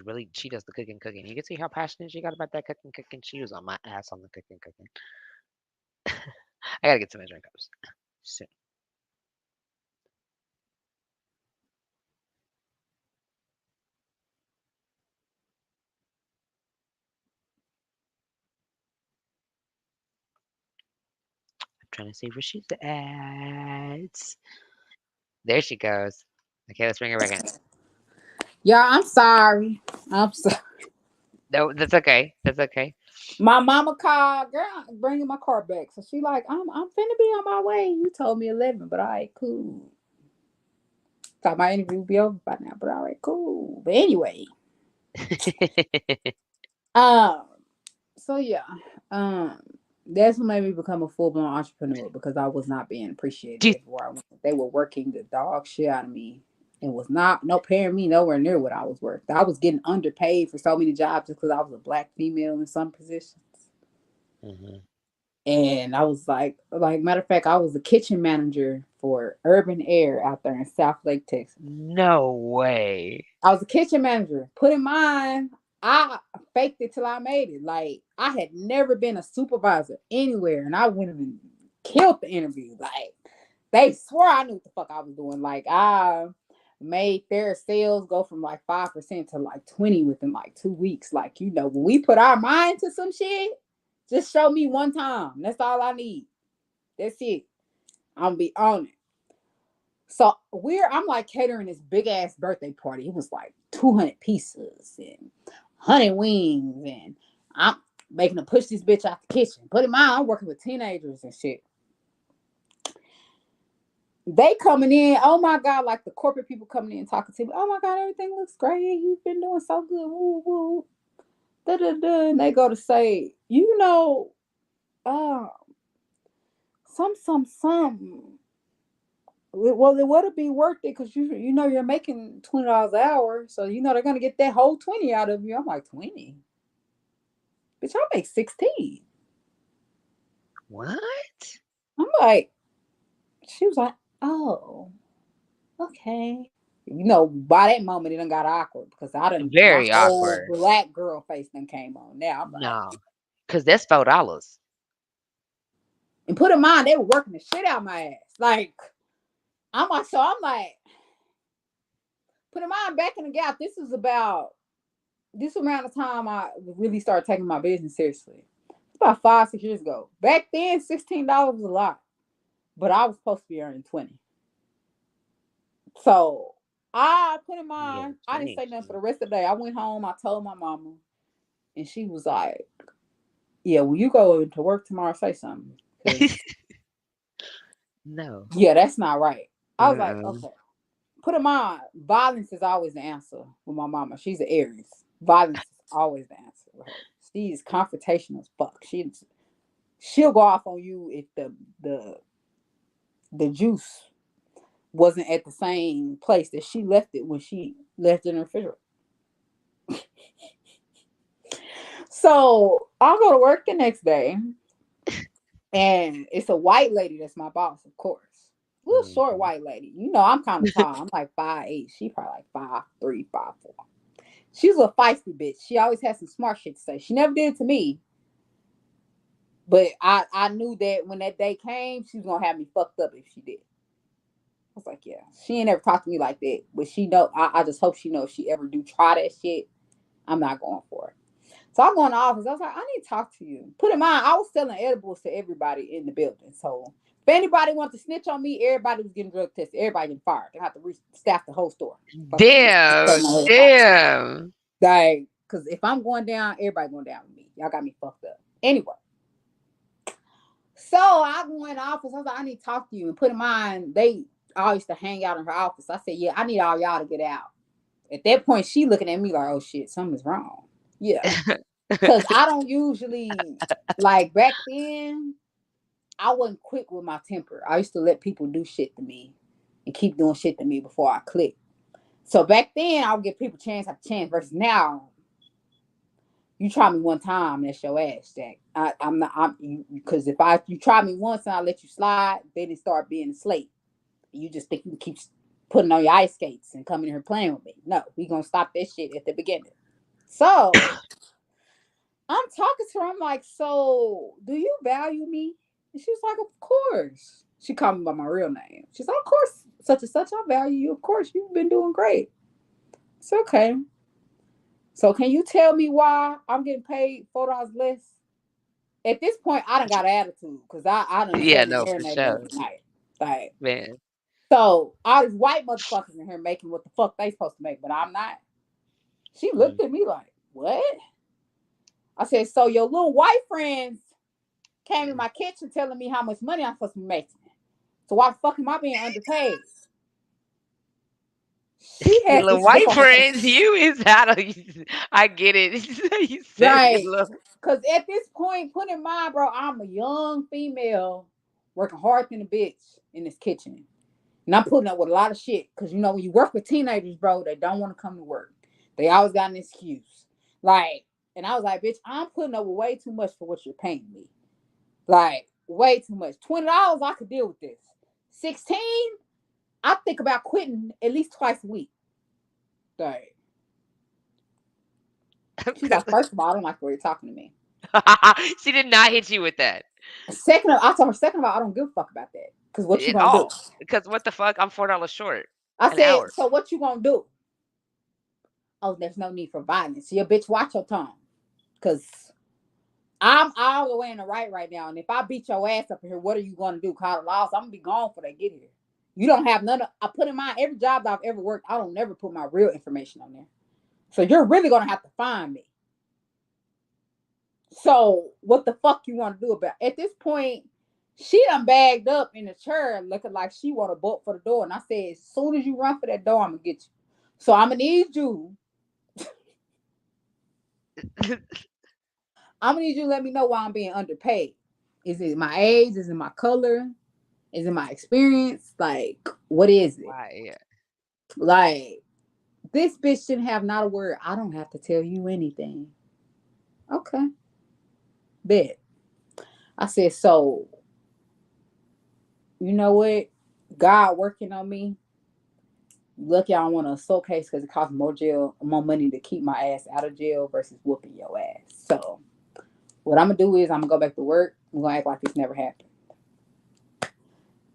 does the cooking. You can see how passionate she got about that cooking. She was on my ass on the cooking. I gotta get some measuring cups soon. I'm trying to see where she's at. There she goes. Okay, let's bring her back in. Y'all, I'm sorry. I'm sorry. No, that's okay. That's okay. My mama called, girl, I'm bringing my car back. So she like, I'm finna be on my way. You told me 11, but all right, cool. Thought my interview would be over by now, but all right, cool. But anyway, um, so yeah, um, that's what made me become a full blown entrepreneur because I was not being appreciated Do you- everywhere I went. They were working the dog shit out of me and was not no paying me nowhere near what I was worth. I was getting underpaid for so many jobs just because I was a black female in some positions. Mhm. And I was like matter of fact, I was the kitchen manager for Urban Air out there in South Lake, Texas. No way. I was a kitchen manager. Put in mind, I faked it till I made it. Like I had never been a supervisor anywhere, and I went and killed the interview. Like they swore I knew what the fuck I was doing. Like I made their sales go from like 5% to like 20 within like 2 weeks. Like when we put our mind to some shit, just show me one time. That's all I need. That's it. I'm gonna be on it. So I'm like catering this big ass birthday party. It was like 200 pieces and 100 wings, and I'm making them push this bitch out the kitchen. Put in mind, I'm working with teenagers and shit. They coming in, oh my god, like the corporate people coming in talking to me. Oh my god, everything looks great. You've been doing so good. Woo woo. Da da da. And they go to say, uh, some. Well, it would be worth it because you're making $20 an hour, so they're gonna get that whole 20 out of you. I'm like 20, bitch. I make 16. What? I'm like, she was like, oh, okay. By that moment it done got awkward because my Very whole awkward. black girl face done came on. Now I'm like, No, cause that's $4. and put in mind they were working the shit out my ass. Like I'm like, put in mind back in the gap. This around the time I really started taking my business seriously. It's about 5, 6 years ago. Back then, $16 was a lot, but I was supposed to be earning 20. So I put in Yeah, mind, I didn't say change. nothing for the rest of the day. I went home, I told my mama, and she was like, yeah, when you go into work tomorrow, say something. Because, No. yeah, that's not right. I was like, Uh-uh. okay. Put in mind, violence is always the answer with my mama. She's an Aries. Violence is always the answer with her. She is confrontational as fuck. She'll go off on you if the the juice wasn't at the same place that she left it when she left it in the refrigerator. So I'll go to work the next day, and it's a white lady that's my boss, of course. Little short Mhm. white lady. You know, I'm kind of tall. I'm like 5'8". She probably like 5'3", 5'4". She's a feisty bitch. She always has some smart shit to say. She never did it to me, but I knew that when that day came, she was gonna have me fucked up if she did. I was like, yeah, she ain't ever talked to me like that, but she know. I just hope she knows if she ever do try that shit, I'm not going for it. So I'm going to the office. I was like, I need to talk to you. Put in mind, I was selling edibles to everybody in the building. So if anybody wants to snitch on me, everybody was getting drug tested. Everybody getting fired. They have to staff the whole store. Fuck with me. Damn, damn. Like, because if I'm going down, everybody going down with me. Y'all got me fucked up. Anyway, so I went in the office. I was like, I need to talk to you. And put in mind, they all used to hang out in her office. I said, yeah, I need all y'all to get out. At that point, she looking at me like, oh shit, something's wrong. Yeah. Because I don't usually, like back then, I wasn't quick with my temper. I used to let people do shit to me and keep doing shit to me before I click. So back then, I would give people chance after chance. Versus now, you try me one time, that's your ass, Jack. I'm not. Because if you try me once and I let you slide, then it start being a slate. You just think you can keep putting on your ice skates and coming here playing with me. No, we gonna stop that shit at the beginning. So I'm talking to her. I'm like, so do you value me? And she was like, of course. She called me by my real name. She's like, of course, such and such, I value you. Of course, you've been doing great. It's okay. So can you tell me why I'm getting paid $4 less? At this point, I done got an attitude because I done Yeah, sat and no, for marinated on sure, it tonight. Like, man. so all these white motherfuckers in here making what the fuck they supposed to make, but I'm not. She Mm. looked at me like, what? I said, so your little white friends came in my kitchen telling me how much money I'm supposed to be making. So why the fuck am I being underpaid? She Your had little this white look on her friends, face. you is out of. I get it. You said your Right. little. Cause at this point, put in mind, bro, I'm a young female working hard than a bitch in this kitchen. And I'm putting up with a lot of shit. Cause you know, when you work with teenagers, bro, they don't want to come to work. They always got an excuse. Like, and I was like, bitch, I'm putting up with way too much for what you're paying me. Like, way too much. $20, I could deal with this. 16, I think about quitting at least twice a week. Like, she's like, first of all, I don't like the way you're talking to me. She did not hit you with that Second of all, I told her, second of all, I don't give a fuck about that. Cause what you at gonna do? all. Because what the fuck? I'm $4 short I an said, hour. so what you gonna do? Oh, there's no need for violence. So your bitch, watch your tongue. Cause I'm all the way in the right now. And if I beat your ass up here, what are you gonna do? Call the laws? I'm gonna be gone for they get here. You don't have none of I put in mind every job that I've ever worked, I don't never put my real information on there. So you're really gonna have to find me. So what the fuck you want to do about it? At this point? She done bagged up in the chair, looking like she want to bolt for the door. And I said, as soon as you run for that door, I'm gonna get you. So I'm gonna need you. I'm gonna need you to let me know why I'm being underpaid. Is it my age? Is it my color? Is it my experience? Like, what is it? Why? Yeah. Like, this bitch didn't have not a word. I don't have to tell you anything. Okay, bet. I said, so you know what? God working on me. Lucky I don't want a assault case because it costs more money to keep my ass out of jail versus whooping your ass. So what I'm gonna do is I'm gonna go back to work. I'm gonna act like this never happened.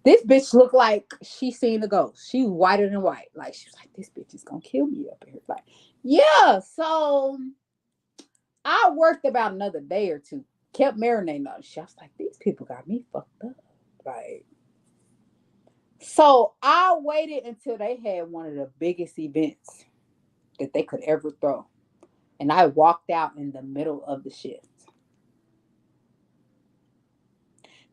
This bitch looked like she seen a ghost. She was whiter than white. Like she was like, this bitch is gonna kill me up here. Like, yeah. So I worked about another day or two. Kept marinating on shit. I was like, these people got me fucked up. Like, So I waited until they had one of the biggest events that they could ever throw. And I walked out in the middle of the shift.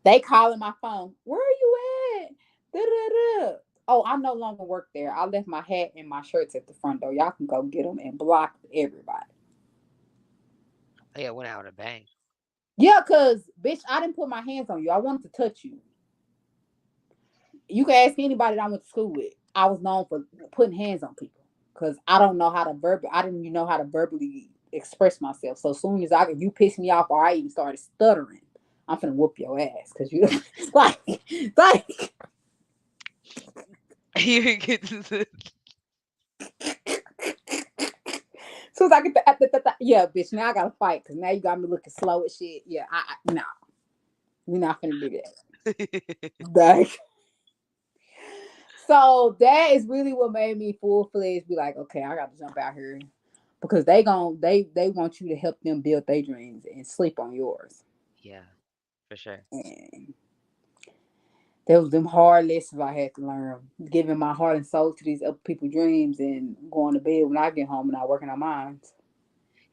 They calling my phone. Where are you at? Da-da-da. Oh, I no longer work there. I left my hat and my shirts at the front door. Y'all can go get them and block everybody. Oh, yeah, went out with a bang. Yeah, cause bitch, I didn't put my hands on you. I wanted to touch you. You can ask anybody that I went to school with. I was known for putting hands on people because I don't know how to I didn't even know how to verbally express myself. So as soon as you piss me off or I even started stuttering, I'm finna whoop your ass because you like like. You get to Soon as I get yeah, bitch. Now I gotta fight because now you got me looking slow as shit. Yeah, no, we're not finna do that. Like, so that is really what made me full fledged be like, okay, I got to jump out here because they want you to help them build their dreams and sleep on yours. Yeah, for sure. And there was them hard lessons I had to learn, giving my heart and soul to these other people's dreams and going to bed when I get home and not working on mine.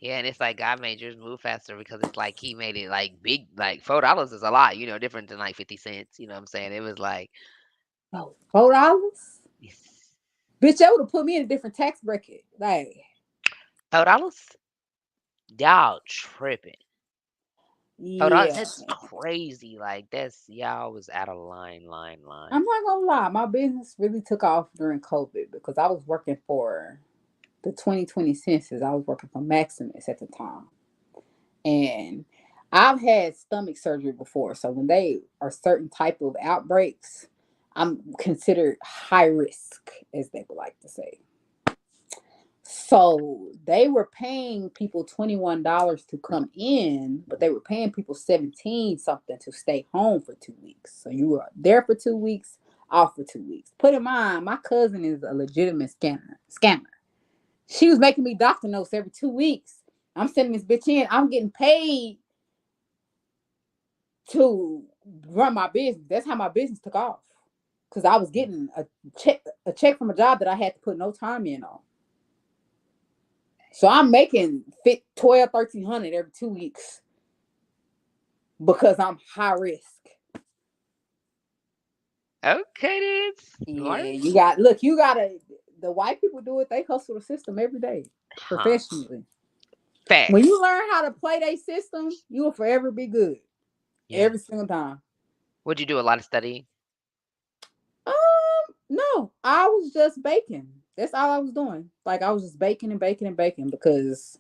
Yeah, and it's like God made yours move faster because it's like He made it like big, like $4 is a lot, different than like 50 cents. You know what I'm saying? It was like, Oh, $4? yes. Bitch, that would have put me in a different tax bracket. Like, $4, y'all tripping. $4, yeah. that's crazy. Like y'all was out of line. I'm not gonna lie, my business really took off during COVID because I was working for the 2020 census. I was working for Maximus at the time. And I've had stomach surgery before. So when they are certain type of outbreaks, I'm considered high risk, as they would like to say. So they were paying people $21 to come in, but they were paying people 17 something to stay home for 2 weeks. So you were there for 2 weeks, off for 2 weeks. Put in mind, my cousin is a legitimate scammer. She was making me doctor notes every 2 weeks. I'm sending this bitch in. I'm getting paid to run my business. That's how my business took off. Cause I was getting a check from a job that I had to put no time in on. So I'm making 12, 1300 every 2 weeks because I'm high risk. Okay, Yeah, then. you gotta, the white people do it, they hustle the system every day Huh. professionally. When Facts. you learn how to play their system, you will forever be good. Yeah. Every single time. Would you do a lot of studying? No, I was just baking. That's all I was doing. Like I was just baking and baking and baking because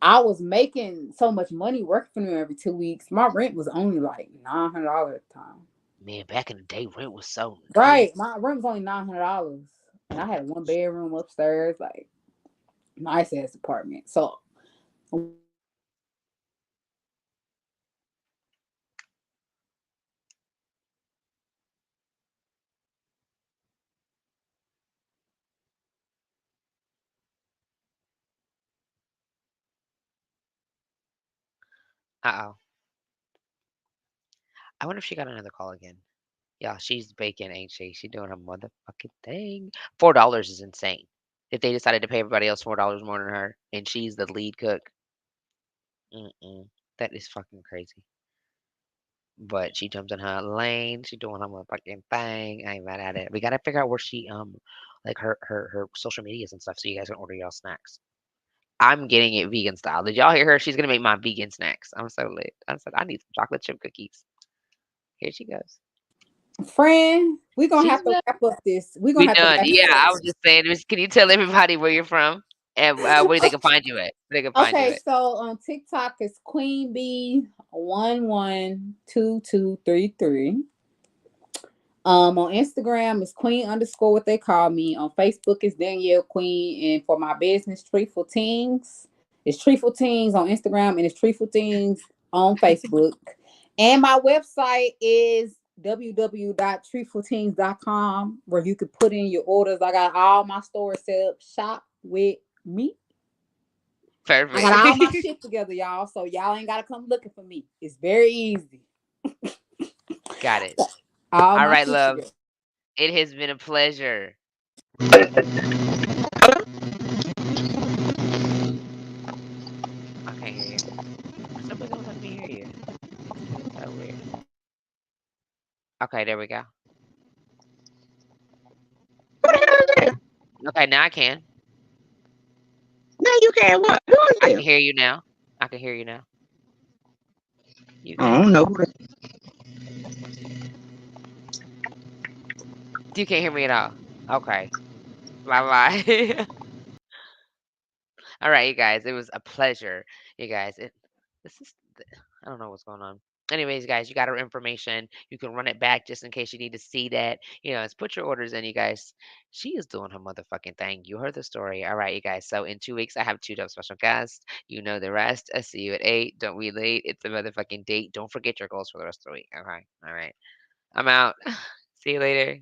I was making so much money working for them every 2 weeks. My rent was only like $900 at the time. Man, back in the day, rent was so Right, nice. my rent was only $900, and I had a 1 bedroom upstairs, like nice ass apartment. So Uh-oh. I wonder if she got another call again. Yeah, she's baking, ain't she? She doing her motherfucking thing. $4 is insane. If they decided to pay everybody else $4 more than her, and she's the lead cook, that is fucking crazy. But she jumps in her lane. She doing her motherfucking thing. I ain't mad at it. We gotta figure out where she like her social medias and stuff, so you guys can order y'all snacks. I'm getting it vegan style. Did y'all hear her? She's gonna make my vegan snacks. I'm so lit. I said I need some chocolate chip cookies. Here she goes. friend, we're gonna She's have to wrap up this. We're gonna We have to done. wrap Yeah, I this. was just saying, can you tell everybody where you're from and where they can find you at? Where they can find you Okay, at? so on TikTok it's QueenV 112233. On Instagram it's Queen underscore what they call me. On Facebook it's Danielle Queen, and for my business, Treatful Teens, it's Treatful Teens on Instagram, and it's Treatful Teens on Facebook. And my website is www.treatfulteens.com, where you can put in your orders. I got all my stores set up. Shop with me. I got Perfect. all my shit together, y'all. So y'all ain't gotta come looking for me. It's very easy. Got it. All All my right, shit love. together. It has been a pleasure. I can't hear you. For some reason, it won't let me hear you. It's so weird. Okay, there we go. Okay, now I can. Now you can't what? Who is I can this? hear you now. I can hear you now. You I can't. don't know. You can't hear me at all. Okay. Bye bye. All right, you guys. It was a pleasure, you guys. This is I don't know what's going on. Anyways, guys, you got our information. You can run it back just in case you need to see that. Let's put your orders in, you guys. She is doing her motherfucking thing. You heard the story. All right, you guys. So in 2 weeks, I have two dope special guests. You know the rest. I see you at 8. Don't be late. It's a motherfucking date. Don't forget your goals for the rest of the week. Okay. All right. I'm out. See you later.